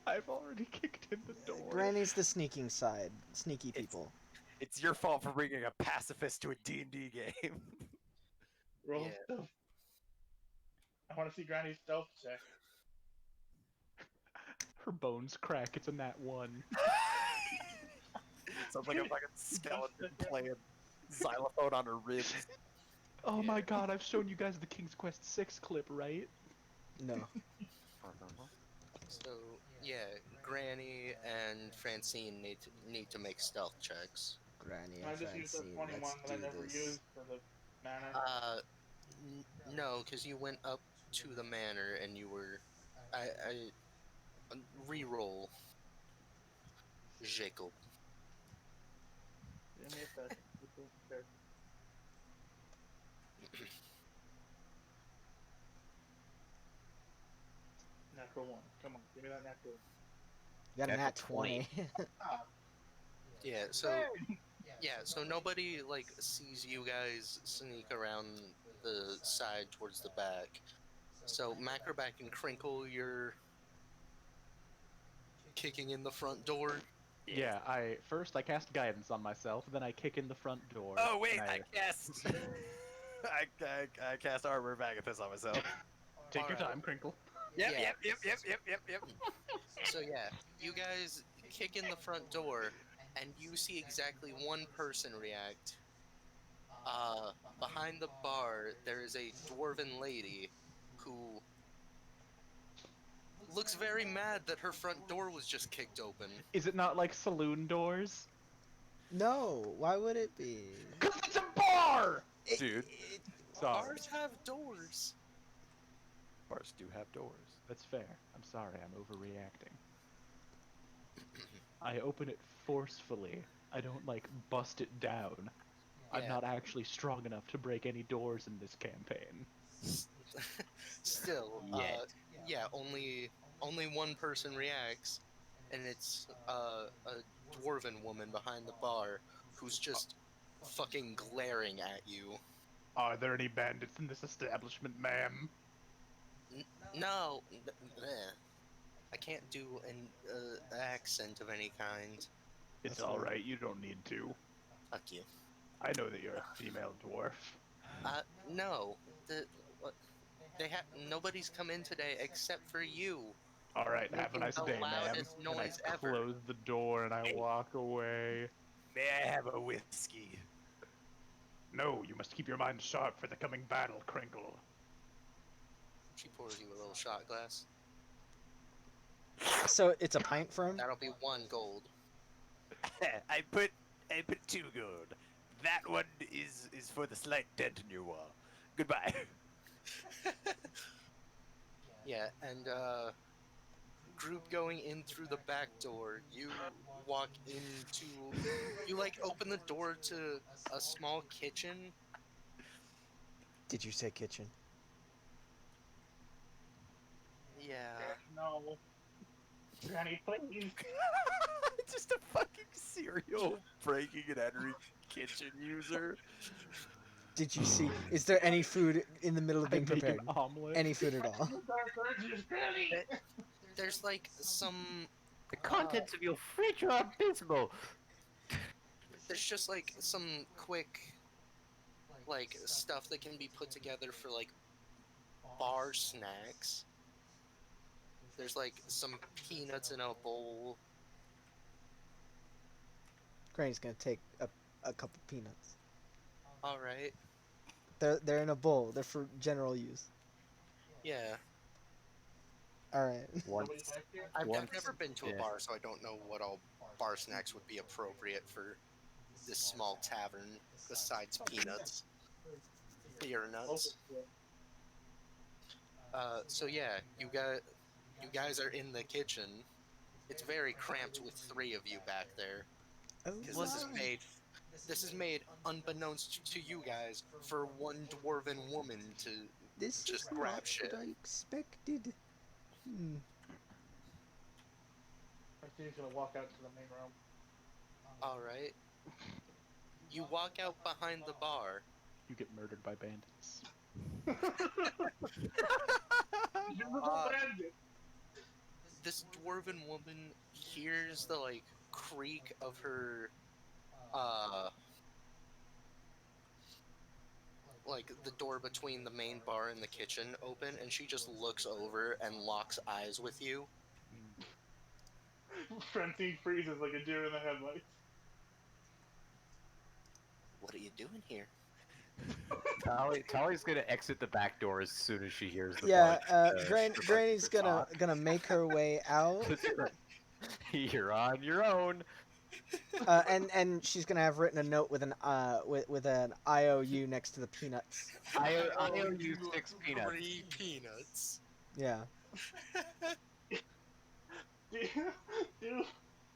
I've already kicked in the door. Granny's the sneaking side. Sneaky It's- people. It's your fault for bringing a pacifist to a D&D game. Roll Yeah. stealth. I want to see Granny's stealth check. Her bones crack. It's a nat 1. Sounds like a fucking skeleton playing xylophone on her ribs. Oh my god, I've shown you guys the King's Quest 6 clip, right? No. So yeah, Granny and Francine need to make stealth checks. Granny I and just used the Francine, 21 let's that I do never this. used for the manor. No, because you went up to the manor and you were, I re-roll. Jacob. Give me a second. Okay. Natural 1. Come on, give me that natural. You got a Natural nat 20. Yeah. So nobody like sees you guys sneak around the side towards the back. So Macroback and Crinkle, you're kicking in the front door. Yeah, I cast guidance on myself, then I kick in the front door. Oh wait, and I cast. I cast Armor of Agathis on myself. Take your Alright. time, Crinkle. Yep, Yeah. yep. So yeah, you guys kick in the front door, and you see exactly one person react. Behind the bar, there is a dwarven lady who looks very mad that her front door was just kicked open. Is it not like saloon doors? No, why would it be? Cause it's a bar! Dude, Sorry. Bars have doors. bars do have doors. That's fair. I'm sorry, I'm overreacting. I open it forcefully. I don't, like, bust it down. I'm Yeah. not actually strong enough to break any doors in this campaign. Still, Yet. yeah, only one person reacts, and it's a dwarven woman behind the bar who's just fucking glaring at you. Are there any bandits in this establishment, ma'am? No, bleh. I can't do an accent of any kind. It's That's fine. alright, you don't need to. Fuck you. I know that you're a female dwarf. No, what? Nobody's come in today except for you. Alright, have a Making nice the day, ma'am. loudest And I noise ever. close the door and I walk away. May I have a whiskey? No, you must keep your mind sharp for the coming battle, Crinkle. She pours you a little shot glass. So it's a pint for him? That'll be 1 gold. I put 2 gold. That one is for the slight dent in your wall. Goodbye. Yeah, and group going in through the back door. You walk into. You like open the door to a small kitchen. Did you say kitchen? Yeah. No. Granny, please. Just a fucking serial breaking and entering kitchen user. Did you see? Is there any food in the middle of being I make prepared? an omelet. Any food at all? Dark urges, Granny. There's like some. The contents of your fridge are abysmal. There's just like some quick, like stuff that can be put together for like bar snacks. There's like some peanuts in a bowl. Granny's gonna take a couple peanuts. All right. They're in a bowl. They're for general use. Yeah. All right. Nobody back here? I've Once- never been to a yeah. bar, so I don't know what all bar snacks would be appropriate for this small tavern besides peanuts, beer nuts. So yeah, you guys are in the kitchen. It's very cramped with 3 of you back there Oh, because this is made unbeknownst to you guys for one dwarven woman to this just is grab not shit. what I expected. Hmm. Francine's gonna walk out to the main room. All right. You walk out behind the bar. You get murdered by bandits. Uh, this dwarven woman hears the like creak of her uh like the door between the main bar and the kitchen open, and she just looks over and locks eyes with you. Francine freezes like a deer in the headlights. What are you doing here? Tally's gonna exit the back door as soon as she hears the Yeah, the Granny's the talk. gonna make her way out, You're on your own. and she's gonna have written a note with an IOU next to the peanuts. I owe you 6 peanuts. 3 peanuts. Yeah. Do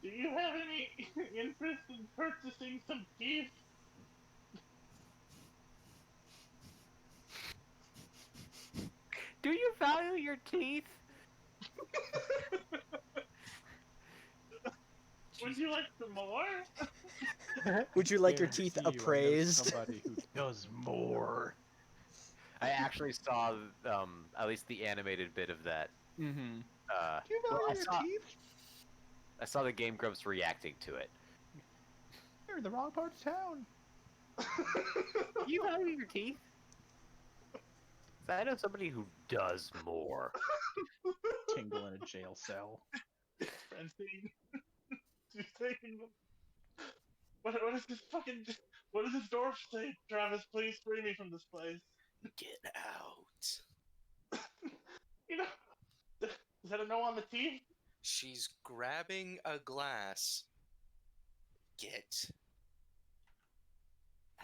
you have any interest in purchasing some teeth? Do you value your teeth? Would you like some more? Would you like your Guarantee teeth you I know appraised? Somebody who does more. I actually saw at least the animated bit of that. Mm-hmm. Do you Well, value your teeth? I saw the Game Grumps reacting to it. You're in the wrong part of town. Do you value your teeth? 'Cause I know somebody who does more. Tingle in a jail cell. Francine, she's taking them. What is this fucking? What does this dwarf say? Travis, please free me from this place. Get out. You know, is that a no on the teeth? She's grabbing a glass. Get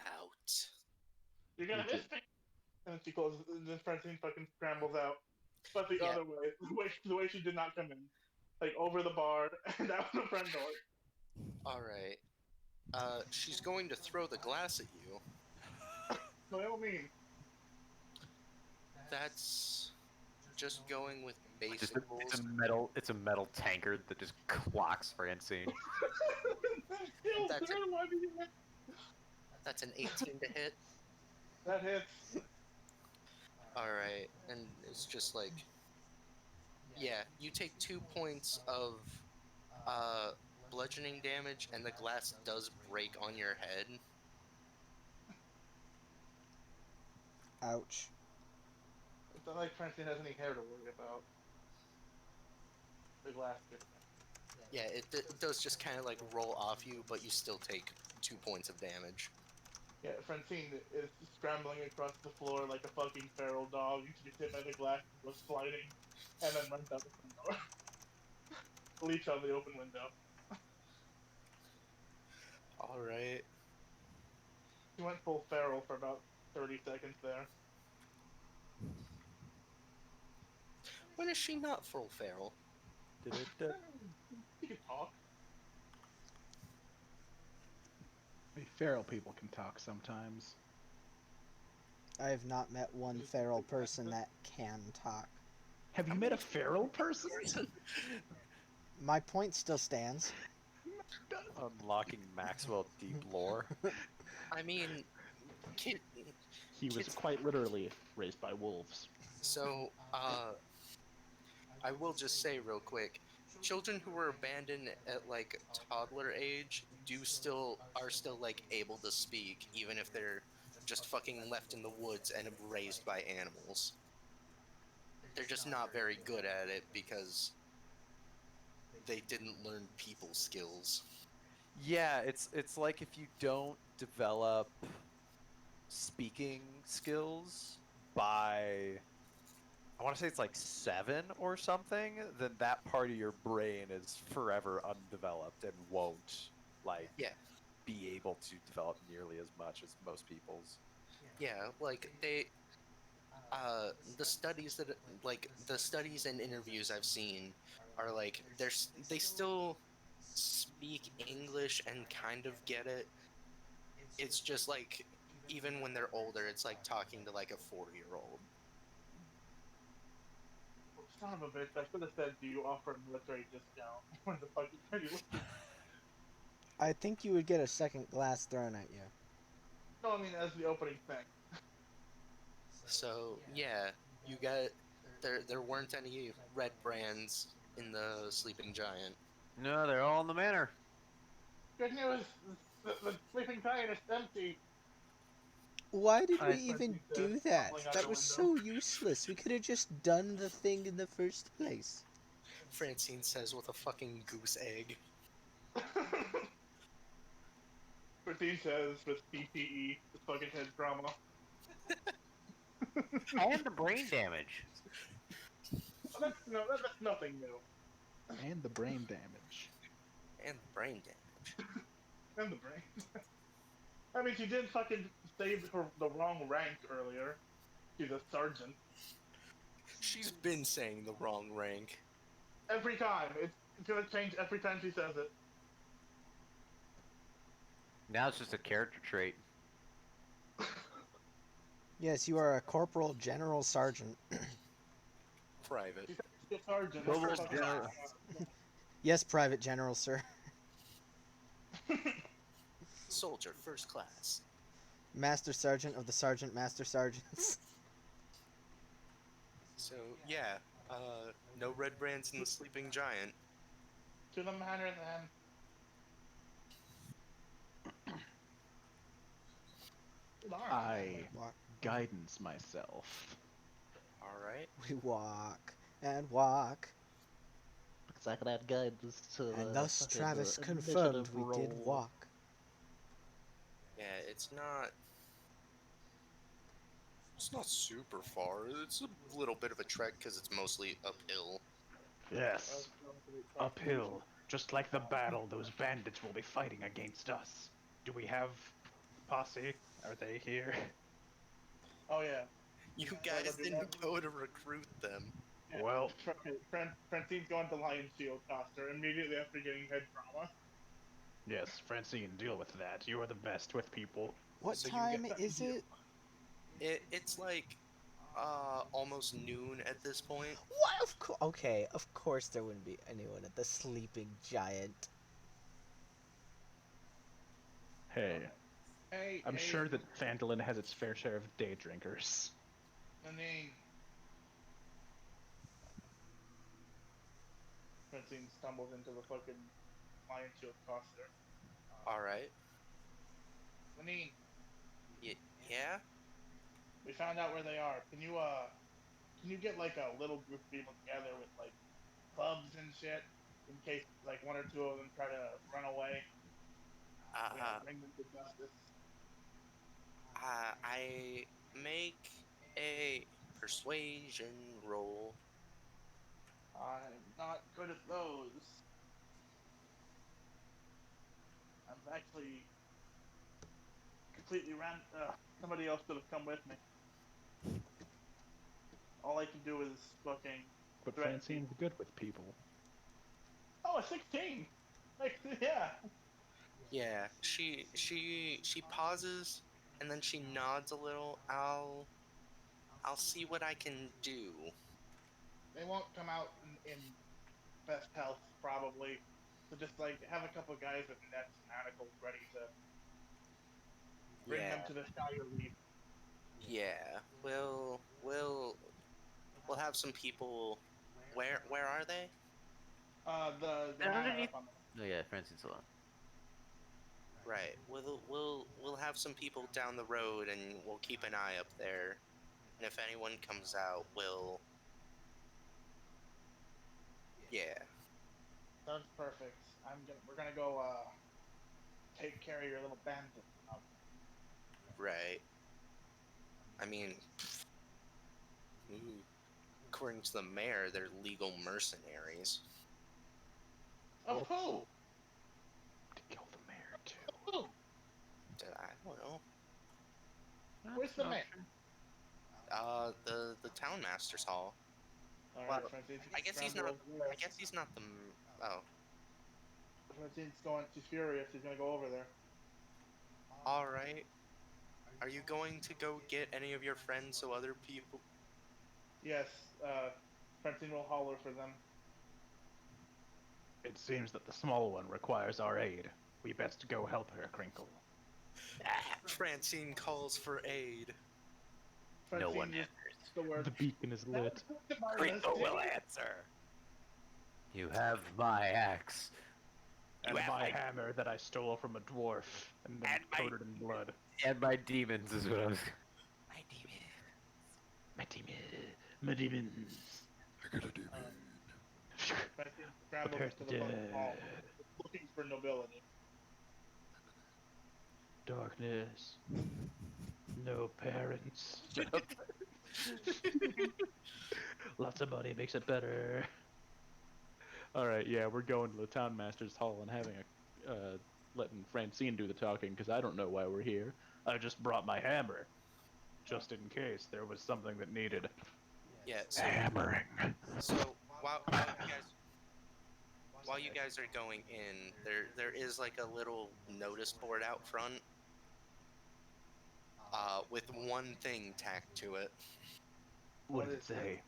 out. You're gonna miss me. And then she closes. And then Francine fucking scrambles out, but the Yeah. other way, the way she did not come in, like over the bar and out the front door. All right. She's going to throw the glass at you. By all means. That's just going with It's basic rules. a metal tankard that just clocks Francine. Still, That's sir, why do you have- That's an 18 to hit. That hits. All right, and it's just like, yeah, you take 2 points of bludgeoning damage, and the glass does break on your head. Ouch. It's not like Francine has any hair to worry about. The glass gets Yeah, it does just kind of like roll off you, but you still take 2 points of damage. Yeah, Francine is scrambling across the floor like a fucking feral dog. She gets hit by the glass, goes sliding, and then runs out the front door. Leaps out the open window. All right. She went full feral for about 30 seconds there. When is she not full feral? She can talk. Feral people can talk sometimes. I have not met one feral person that can talk. Have you met a feral person? My point still stands. Unlocking Maxwell deep lore. I mean, kid. He was Kids- quite literally raised by wolves. So, I will just say real quick, children who were abandoned at like toddler age are still like able to speak, even if they're just fucking left in the woods and raised by animals. They're just not very good at it because they didn't learn people skills. Yeah, it's like if you don't develop speaking skills by, I want to say it's like 7 or something, then that part of your brain is forever undeveloped and won't like Yeah. be able to develop nearly as much as most people's. Yeah, like the studies and interviews I've seen are like they still speak English and kind of get it. It's just like even when they're older, it's like talking to like a 4-year-old. Son of a bitch, I should have said, do you offer a military discount? When the fuck are you looking? I think you would get a second glass thrown at you. No, I mean as the opening thing. So yeah, you got there weren't any red brands in the Sleeping Giant. No, they're all in the manor. Good news, the sleeping giant is empty. Why did we I- even Francine says, do that? tumbling out That the was window. so useless. We could have just done the thing in the first place. Francine says with a fucking goose egg. Francine says with PPE, the fucking head drama. And the brain damage. That's nothing new. And the brain damage. And brain damage. And the brain. I mean, she did fucking save her the wrong rank earlier. She's a sergeant. She's been saying the wrong rank. Every time. It's gonna change every time she says it. Now it's just a character trait. Yes, you are a corporal general sergeant. Private. She's a sergeant. Global That's her fucking general- rank. Yes, private general, sir. Soldier, first class. Master sergeant of the sergeant master sergeants. So yeah, no red brands in the Sleeping Giant. To the manor then. I Walk. guidance myself. All right. We walk and walk. Because I can add guidance to And the thus fucking, Travis initiative confirmed we did roll. walk. Yeah, it's not. It's not super far. It's a little bit of a trek because it's mostly uphill. Yes, uphill. Just like the battle those bandits will be fighting against us. Do we have posse? Are they here? Oh yeah. You guys didn't go to recruit them. Yeah. Well, Francine's going to Lion Shield Coster immediately after getting head trauma. yes, Francine, deal with that. You are the best with people. What So you time get- is it? It's like almost noon at this point. What? Of course. Okay, of course there wouldn't be anyone at the sleeping giant. Hey, Hey, I'm hey, sure that Phandelver has its fair share of day drinkers. Nanine. Francine stumbles into the fucking Lion Shield Coster. All right. Nanine, Yeah. we found out where they are. Can you get like a little group of people together with like clubs and shit in case like one or two of them try to run away? We gotta bring them to justice. I make a persuasion roll. I'm not good at those. I'm actually completely ran. Somebody else could have come with me. All I can do is fucking. But Right. Francine's good with people. Oh, a 16. Like, yeah. Yeah. She pauses and then she nods a little. I'll see what I can do. They won't come out in best health probably. So just like have a couple guys with nets and manacles ready to bring them Yeah. to the Shire Lead. Yeah. We'll have some people. Where are they? The They're manor underneath- up on Oh yeah, Francine's alone. Right. We'll have some people down the road and we'll keep an eye up there. And if anyone comes out, we'll. Yeah. Sounds perfect. We're gonna go take care of your little bandit. Right. I mean, ooh, according to the mayor, they're legal mercenaries. Of who? To kill the mayor, too. Who? I don't know. Where's the man? The town master's hall. Alright, Well, Francine. I guess he's not. I guess he's not the. Oh, Francine's going. She's furious. She's gonna go over there. all right. Are you going to go get any of your friends so other people? Yes. Francine will holler for them. It seems that the small one requires our aid. We best go help her, Crinkle. Francine calls for aid. No one Francine answers. just the word. The beacon is lit. Crinkle will answer. You have my axe. And have my my- hammer that I stole from a dwarf and then And my- coated in blood. And my demons is what I was. My demon. My demons. My demons. Francine scrambles Prepare into to the fucking hall, dead. looking for nobility. Darkness. No parents. Shut up. Lots of money makes it better. Alright, yeah, we're going to the Town Master's Hall and having a letting Francine do the talking because I don't know why we're here. I just brought my hammer. Just in case there was something that needed Yeah. So, hammering. so while you guys are going in, there is like a little notice board out front, with one thing tacked to it. What did it say?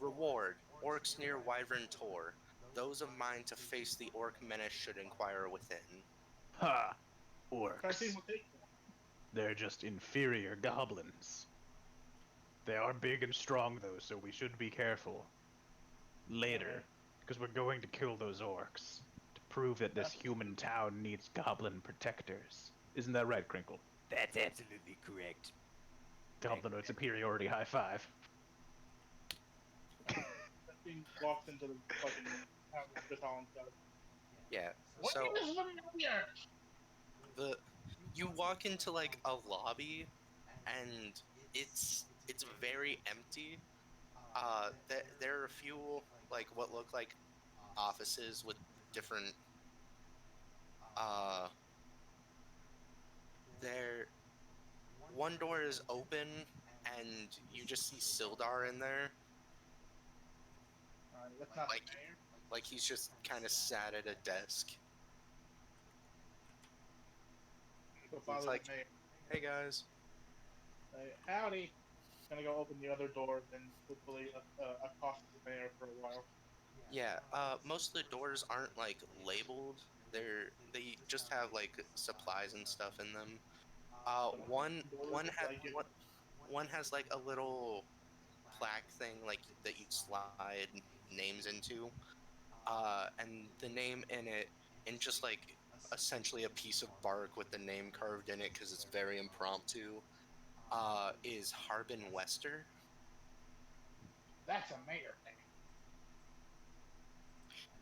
Reward: Orcs near Wyvern Tor. Those of mine to face the orc menace should inquire within. Ha! Orcs. Francine will take that. They're just inferior goblins. They are big and strong, though, so we should be careful. Later, because we're going to kill those orcs to prove that this human town needs goblin protectors. Isn't that right, Crinkle? That's absolutely correct. Goblinoid superiority high five. Francine walks into the fucking Master's Hall and says, Yeah. "What So is living up here?" you walk into like a lobby, and it's very empty. There are a few like what look like offices with different there one door is open, and you just see Sildar in there. That's not Like- the mayor. Like he's just kind of sat at a desk. So father like- the mayor. Hey guys. Howdy. Gonna go open the other door and hopefully accost the mayor for a while. Yeah, most of the doors aren't like labeled. They just have like supplies and stuff in them. One has like a little plaque thing like that you slide names into. And the name in it, and just like essentially a piece of bark with the name carved in it because it's very impromptu, is Harbin Wester. That's a mayor thing.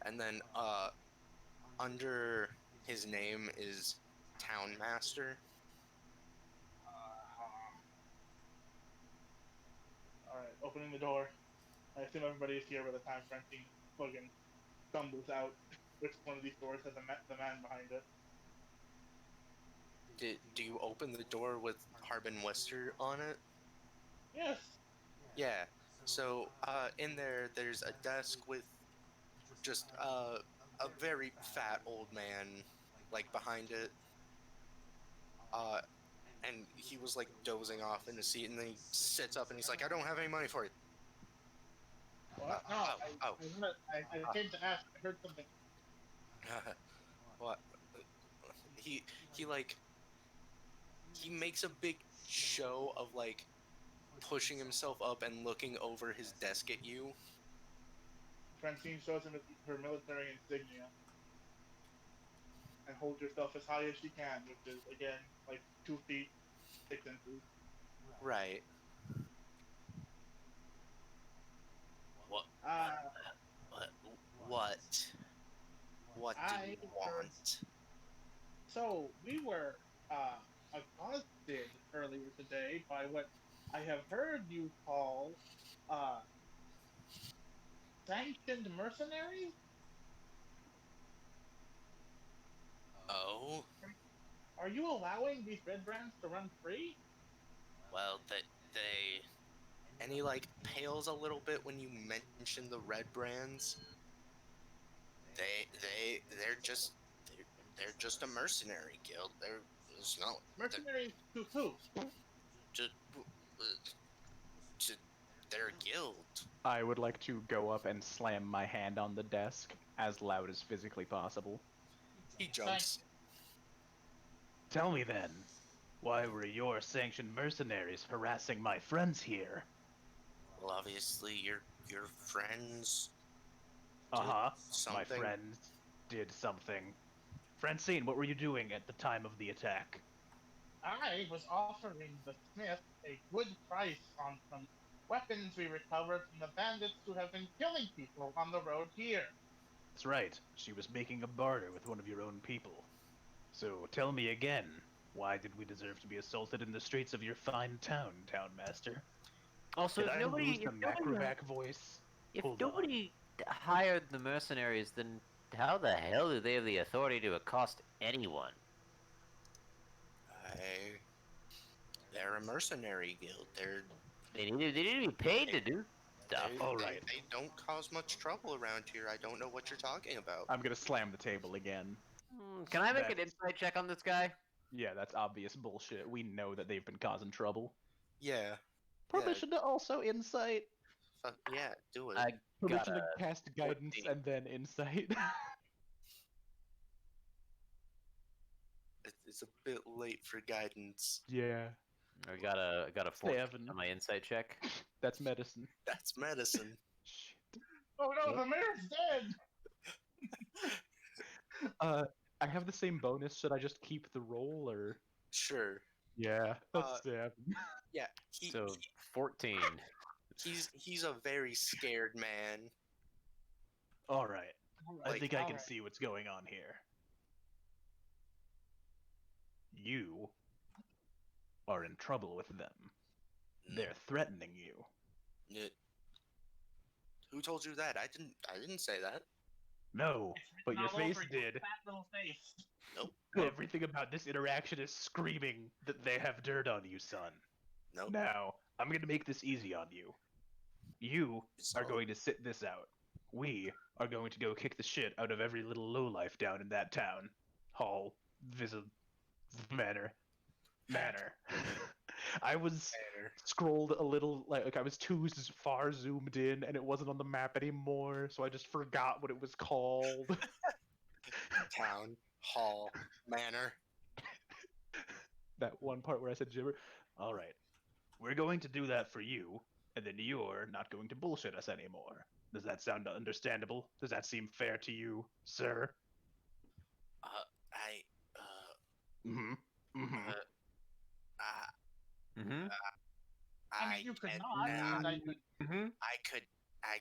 And then under his name is Town Master. Alright, opening the door. I assume everybody is here by the time Francine fucking stumbles out. Which one of these doors has the man behind it? Do you open the door with Harbin Wester on it? Yes. Yeah. So in there's a desk with just a very fat old man like behind it. And he was like dozing off in the seat, and then he sits up and he's like, "I don't have any money for you." What? No, I came to ask. I heard something. What? He like he makes a big show of like pushing himself up and looking over his desk at you. Francine shows him her military insignia. And hold yourself as high as she can, which is, again, like 2 feet, 6 inches. Right. What? What do I you want? So, we were accosted earlier today by what I have heard you call sanctioned mercenaries? Oh, Are you allowing these red brands to run free? well, they and he like pales a little bit when you mention the red brands. They're just a mercenary guild. There's no Mercenaries to who? just to their guild. I would like to go up and slam my hand on the desk as loud as physically possible. He jumps. Tell me then, why were your sanctioned mercenaries harassing my friends here? Well, obviously, your friends Uh did huh. My something. friends did something. Francine, what were you doing at the time of the attack? I was offering the smith a good price on some weapons we recovered from the bandits who have been killing people on the road here. That's right. She was making a barter with one of your own people. So tell me again, why did we deserve to be assaulted in the streets of your fine town, Townmaster? Also, Did if I lose nobody, the macrovac voice? if Hold on. nobody hired the mercenaries, then how the hell do they have the authority to accost anyone? They're a mercenary guild. They need to be paid to do stuff. All right. They don't cause much trouble around here. I don't know what you're talking about. I'm gonna slam the table again. Can I make an That's- insight check on this guy? Yeah, that's obvious bullshit. We know that they've been causing trouble. Yeah. Permission to also insight. Fuck yeah, do it. I Permission got to a cast guidance 14. and then insight. It's a bit late for guidance. Yeah, I got a 14 7. on my insight check. That's medicine. That's medicine. Shit. Oh no, the mayor's dead! I have the same bonus. Should I just keep the roll or? Sure. Yeah, that's Uh, 7. Yeah. So 14. He's a very scared man. All right. I Like, think I can alright. see what's going on here. You are in trouble with them. They're threatening you. N- Who told you that? I didn't say that. No, but your All face over did. Fat little face. Nope. Everything about this interaction is screaming that they have dirt on you, son. Nope. Now, I'm going to make this easy on you. You are So- going to sit this out. We are going to go kick the shit out of every little lowlife down in that town. Hall, visit, manor. I was scrolled a little, like I was too far zoomed in and it wasn't on the map anymore, so I just forgot what it was called. Town, hall, manor. That one part where I said gibber. All right, we're going to do that for you, and then you're not going to bullshit us anymore. Does that sound understandable? Does that seem fair to you, sir? Mm-hmm. Mm-hmm. I mean, you could cannot- not. I could. I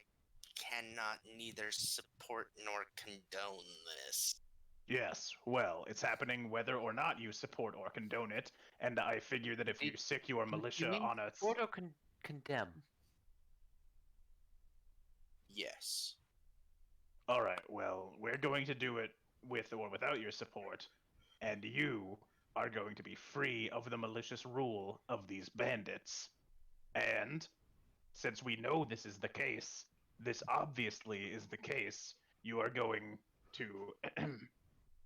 cannot neither support nor condone this. Yes, well, it's happening whether or not you support or condone it, and I figure that if you sick your militia on a... Support or condemn? Yes. Alright, well, we're going to do it with or without your support, and you are going to be free of the malicious rule of these bandits. And, since we know this is the case, this obviously is the case, you are going to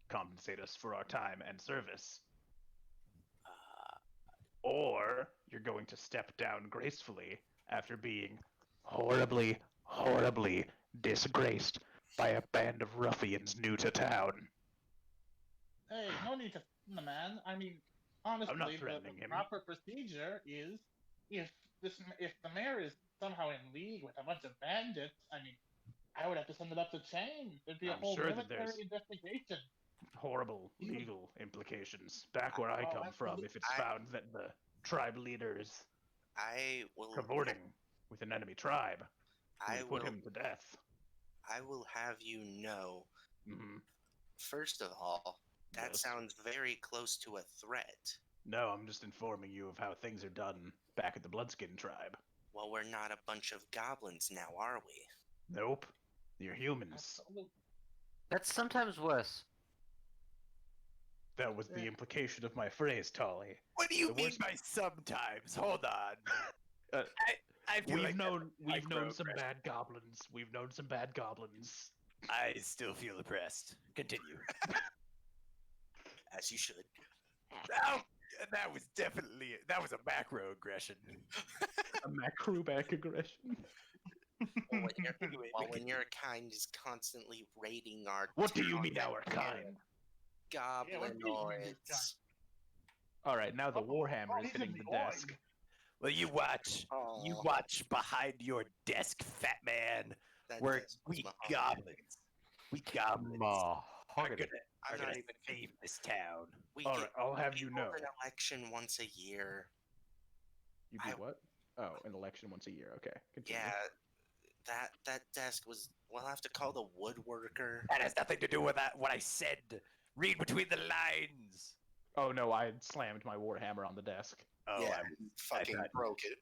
compensate us for our time and service. Or you're going to step down gracefully after being horribly, horribly disgraced by a band of ruffians new to town. Hey, no need to threaten the man. I mean, honestly, threatening the him. proper procedure is if the mayor is somehow in league with a bunch of bandits. I mean, I would have to send it up the chain. There'd be a I'm whole sure that military there's- investigation. Horrible legal implications. Back where I Oh, come from, if it's I- found that the tribe leader is I will cavorting with an enemy tribe, we I put will him to death. I will have you know, Hmm. first of all, that Yes. sounds very close to a threat. No, I'm just informing you of how things are done back at the Bloodskin tribe. Well, we're not a bunch of goblins now, are we? Nope. You're humans. Absolutely. That's sometimes worse. That was the implication of my phrase, Tolly. What do you The mean worst- by sometimes? Hold on. Uh, I feel We've like known some microaggression. bad goblins. We've known some bad goblins. I still feel oppressed. Continue. As you should. Oh, that was a macroaggression. A macroback aggression. Well, when your kind is constantly raiding our What do you town mean and our kind? Goblinoids. All right, now the Oh, Warhammer is he's hitting in the the desk. Well, you watch. You Oh, watch behind your desk, fat man. that We're desk was we mahogany. goblins. We goblins are Mahogany. gonna, I'm are not gonna even save this town. We All get, right, I'll have we you hold know. an election once a year. You do I- what? Oh, an election once a year. Okay, continue. Yeah, that desk was. We'll have to call the woodworker. That has nothing to do with that. What I said. Read between the lines. Oh no, I had slammed my Warhammer on the desk. Oh, Yeah, I fucking thought- broke it.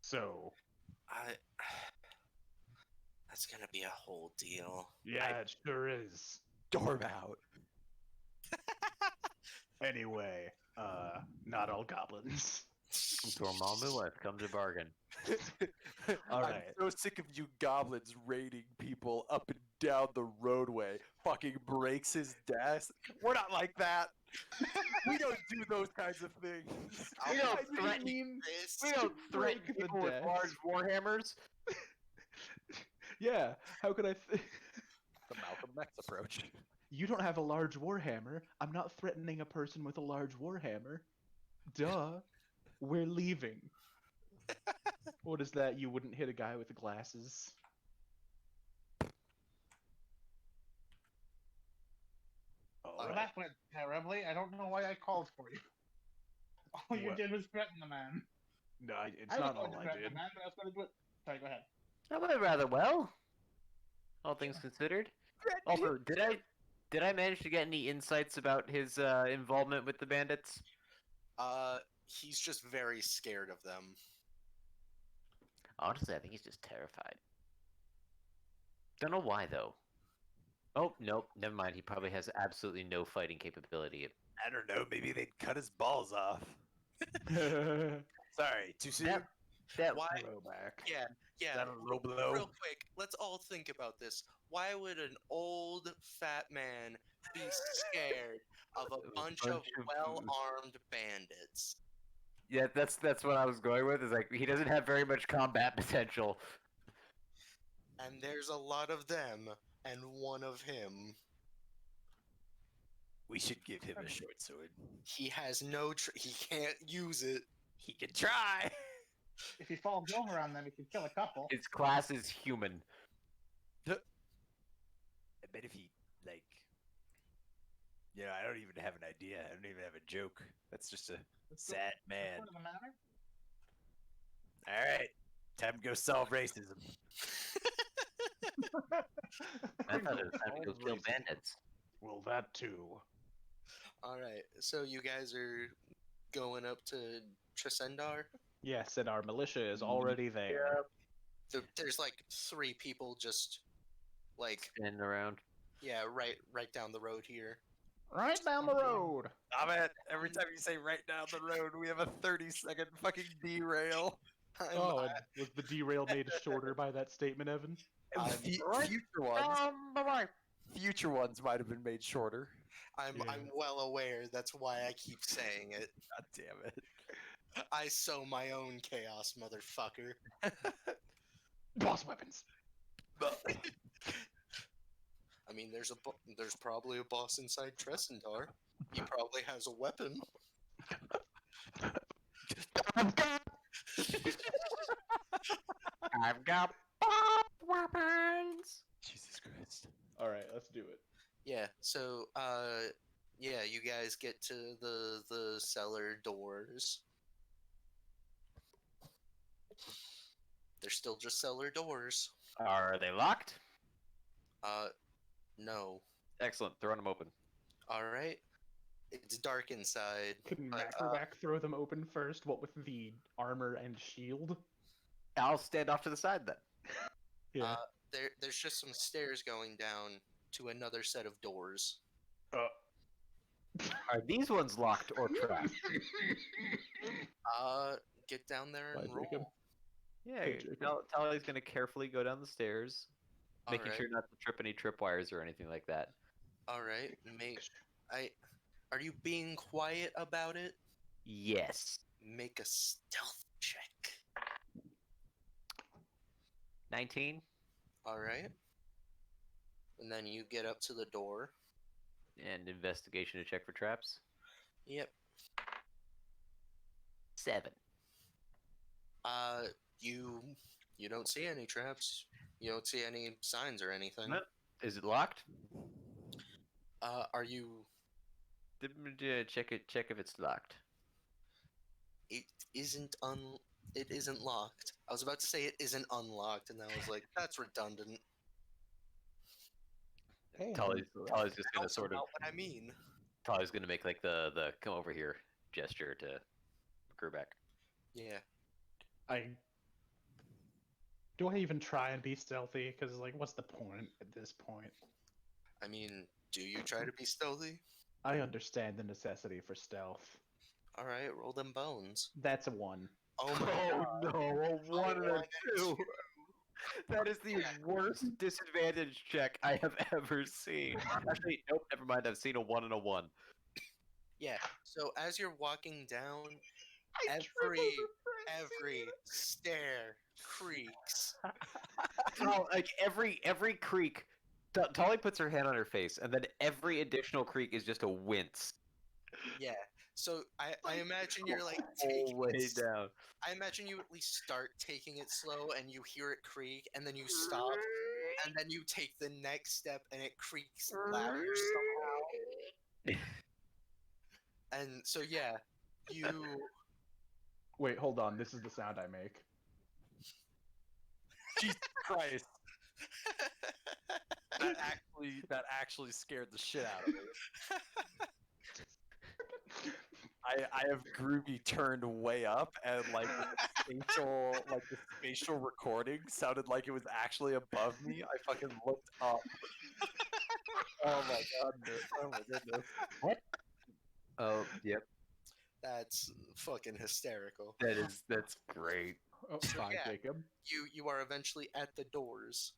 So, I. That's gonna be a whole deal. yeah, it sure is. Storm out. Anyway, not all goblins. Dormammu, I've come to bargain. All I'm right. so sick of you goblins raiding people up and down the roadway. Fucking breaks his desk. We're not like that. We don't do those kinds of things. We don't I didn't threaten. mean This. We don't threaten break the people with desk. large warhammers. Yeah, how could I? The Malcolm X approach. You don't have a large warhammer. I'm not threatening a person with a large warhammer. Duh. We're leaving. What is that? You wouldn't hit a guy with the glasses. All Well, right. that went terribly. I don't know why I called for you. All you What? did was threaten the man. No, it's I was not going all to I threaten did. the man, but I was going to do it. Sorry, go ahead. I went rather well, all things considered. Also, did I manage to get any insights about his involvement with the bandits? He's just very scared of them. Honestly, I think he's just terrified. Don't know why though. Oh, nope, never mind. He probably has absolutely no fighting capability. I don't know. Maybe they'd cut his balls off. Sorry, too soon. That Why? Throwback. Yeah. That a low blow? Real quick, let's all think about this. Why would an old fat man be scared of a bunch of well-armed bandits? Yeah, that's what I was going with. Is like he doesn't have very much combat potential. And there's a lot of them, and one of him. We should give him a short sword. He has no. He can't use it. He can try. If he falls over on them, he can kill a couple. His class is human. I bet if he like, I don't even have an idea. I don't even have a joke. That's just a sad man. What's the matter? All right, time to go solve racism. I thought it was time to go kill bandits. Well, that too. All right, so you guys are going up to Tresendar. Yes, and our militia is already there. There's like 3 people just like Standing around. right down the road here. Right down the road. Stop it. Every time you say right down the road, we have a 30-second fucking derail. Oh, and was the derail made shorter by that statement, Evan? Future ones. Future ones might have been made shorter. I'm well aware. That's why I keep saying it. God damn it. I sow my own chaos, motherfucker. Boss weapons. I mean, there's probably a boss inside Tresendar. He probably has a weapon. I've got weapons. Jesus Christ. All right, let's do it. Yeah. So, yeah, you guys get to the cellar doors. They're still just cellar doors. Are they locked? No. Excellent. Throwing them open. All right. It's dark inside. Can but, Macroback throw them open first? What with the armor and shield? I'll stand off to the side then. Yeah. There's just some stairs going down to another set of doors. Are these ones locked or trapped? Get down there and Bye, roll. Jacob. Yeah, Hey, Jacob. Tally's gonna carefully go down the stairs, making Alright. sure not to trip any tripwires or anything like that. All right. Are you being quiet about it? Yes. Make a stealth check. 19. All right. And then you get up to the door. And investigation to check for traps. Yep. 7. You don't see any traps. You don't see any signs or anything. No. Is it locked? Are you? Check it. Check if it's locked. It isn't It isn't locked. I was about to say it isn't unlocked, and I was like, that's redundant. Hey, Tolly's just gonna Also sort of. not what I mean. Tolly's gonna make like the come over here gesture to Gerbeck. Yeah. Do I even try and be stealthy? Because, like, what's the point at this point? I mean, do you try to be stealthy? I understand the necessity for stealth. All right, roll them bones. That's a 1. Oh my god. no, a 1 and a 2. 2. That is the worst disadvantage check I have ever seen. Actually, nope, never mind. I've seen a 1 and a 1. Yeah. So as you're walking down, every stair creaks. No, like every creak, Tolly puts her hand on her face, and then every additional creak is just a wince. Yeah. So I imagine you're like Whole taking way it, down. I imagine you at least start taking it slow and you hear it creak and then you stop and then you take the next step and it creaks louder somehow. And so yeah, you Wait, hold on. This is the sound I make. Jesus Christ. That actually scared the shit out of me. I have Groovy turned way up, and like the spatial recording sounded like it was actually above me. I fucking looked up. Oh my goodness! Oh my goodness! What? Oh, yep. That's fucking hysterical. That's great. Oh, So, fine, yeah. Jacob. You are eventually at the doors.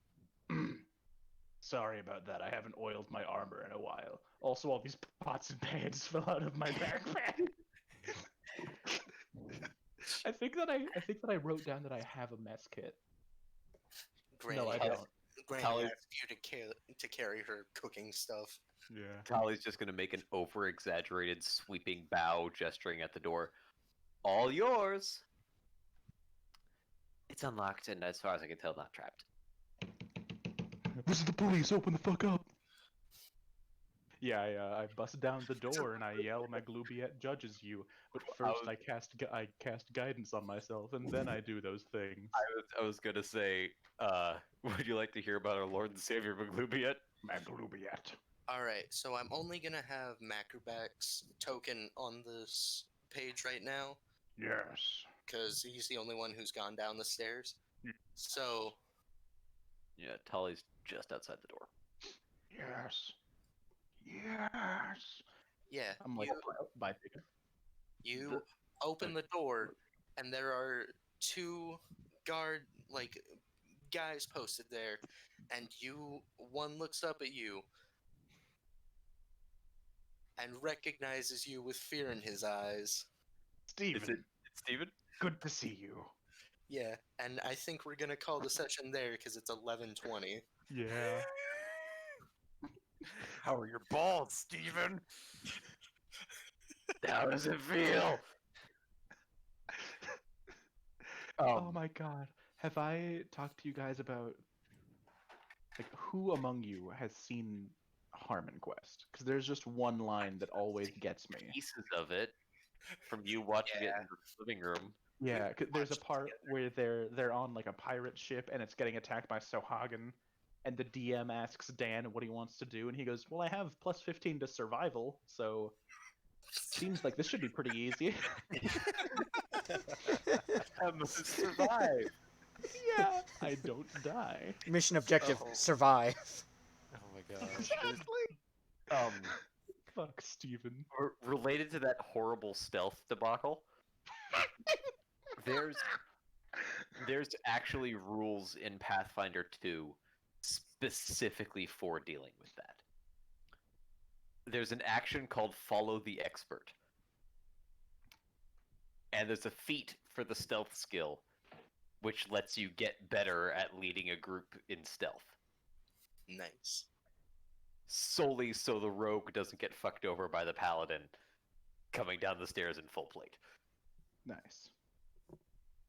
Sorry about that. I haven't oiled my armor in a while. Also, all these pots and pans fell out of my backpack. I think that I wrote down that I have a mess kit. Granny, No, I don't. Granny Tally- asked you to carry her cooking stuff. Yeah. Tolly's just gonna make an over-exaggerated sweeping bow, gesturing at the door. All yours. It's unlocked, and as far as I can tell, not trapped. This is the police. Open the fuck up. Yeah, I bust down the door and I yell, "Maglubiet judges you." But first, I cast guidance on myself, and then I do those things. I was gonna say, would you like to hear about our Lord and Savior Maglubiet? Maglubiet. All right, so I'm only gonna have Macroback's token on this page right now Yes. because he's the only one who's gone down the stairs. So Yeah, Tolly's just outside the door. Yes. Yes. yeah, I'm like, bye, Jacob. you open the door, and there are two guys posted there, and one looks up at you and recognizes you with fear in his eyes. Steven, It's Steven? good to see you. Yeah, and I think we're gonna call the session there because it's 11:20. Yeah. How are your balls, Steven? How does it feel? Oh my god. Have I talked to you guys about, like, who among you has seen Harmon Quest? Because there's just one line that always gets me. Pieces of it from you watching it Yeah. in the living room. Yeah, 'cause there's a watched it part where they're on like a pirate ship and it's getting attacked by Sohagen, and the DM asks Dan what he wants to do, and he goes, "Well, I have plus 15 to survival, so seems like this should be pretty easy." I must survive. Yeah, I don't die. Mission objective: Oh. survive. Oh my gosh. Fuck, Steven. Related to that horrible stealth debacle, there's actually rules in Pathfinder 2 specifically for dealing with that. There's an action called Follow the Expert. And there's a feat for the stealth skill, which lets you get better at leading a group in stealth. Nice. solely so the rogue doesn't get fucked over by the paladin coming down the stairs in full plate. Nice.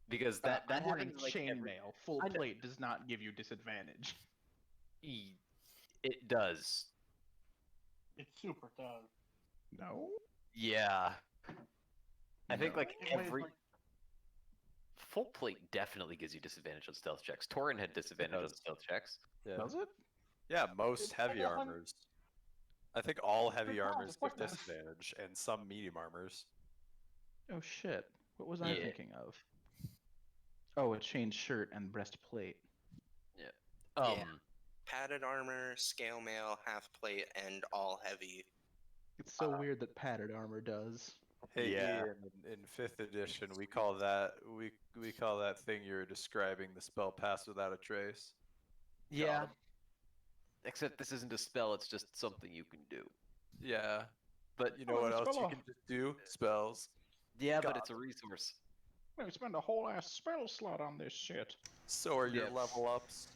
Because that I'm wearing happens like every... chainmail. Full I know. plate does not give you disadvantage. It does. It super does. No. Yeah. I think No. like It weighs every like- full plate definitely gives you disadvantage on stealth checks. Torin had disadvantage on does. stealth checks. Yeah. Does it? Yeah, most It's heavy like a hun- armors. I think all heavy Good God, armors of give course it does. disadvantage, and some medium armors. Oh shit. What was I Yeah. thinking of? Oh, a chain shirt and breastplate. Yeah. Padded armor, scale mail, half plate, and all heavy. It's so weird that padded armor does. Hey, Yeah. Ian, in 5th edition, we call that we call that thing you're describing the spell pass without a trace. Yeah. Except this isn't a spell, it's just something you can do. Yeah, But you know Oh, what it's else you spell can just do? Spells. yeah, but God. it's a resource. We spend a whole ass spell slot on this shit. So are your Yeah. level ups.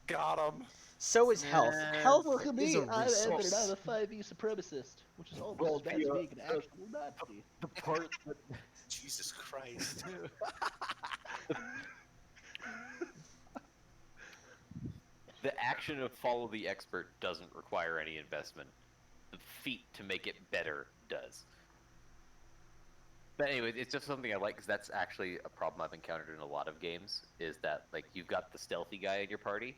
Got 'em. So is health. Health Look at is me, a I'm resource. a 5e supremacist, which is almost Well, as bad as the, being an actual Nazi. The part that Jesus Christ. the action of follow the expert doesn't require any investment. The feat to make it better does. But anyway, it's just something I like because that's actually a problem I've encountered in a lot of games. Is that like you've got the stealthy guy in your party,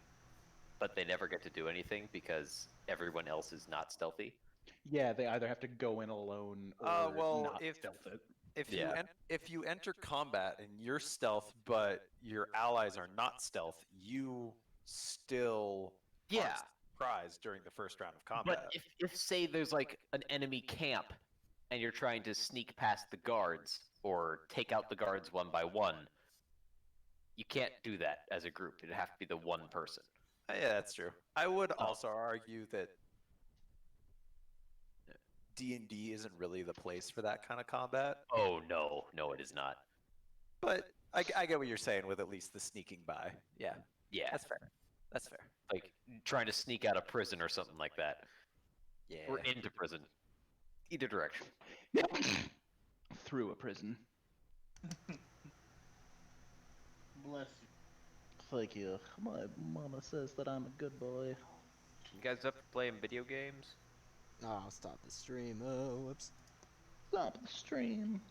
but they never get to do anything because everyone else is not stealthy. Yeah, they either have to go in alone or Well, not if- stealth it. Yeah. If you enter combat and you're stealth, but your allies are not stealth, you still Yeah. aren't surprised during the first round of combat. But if say there's like an enemy camp and you're trying to sneak past the guards or take out the guards one by one, you can't do that as a group. It'd have to be the one person. Yeah, that's true. I would also argue that D&D isn't really the place for that kind of combat. Oh no, no, it is not. But I get what you're saying with at least the sneaking by. Yeah, Yeah, that's fair. That's fair. like trying to sneak out of prison or something like that, Yeah. or into prison. Either direction. Through a prison. Bless you. Thank you. My mama says that I'm a good boy. You guys up for playing video games? Oh, stop the stream. Oh, whoops. Stop the stream.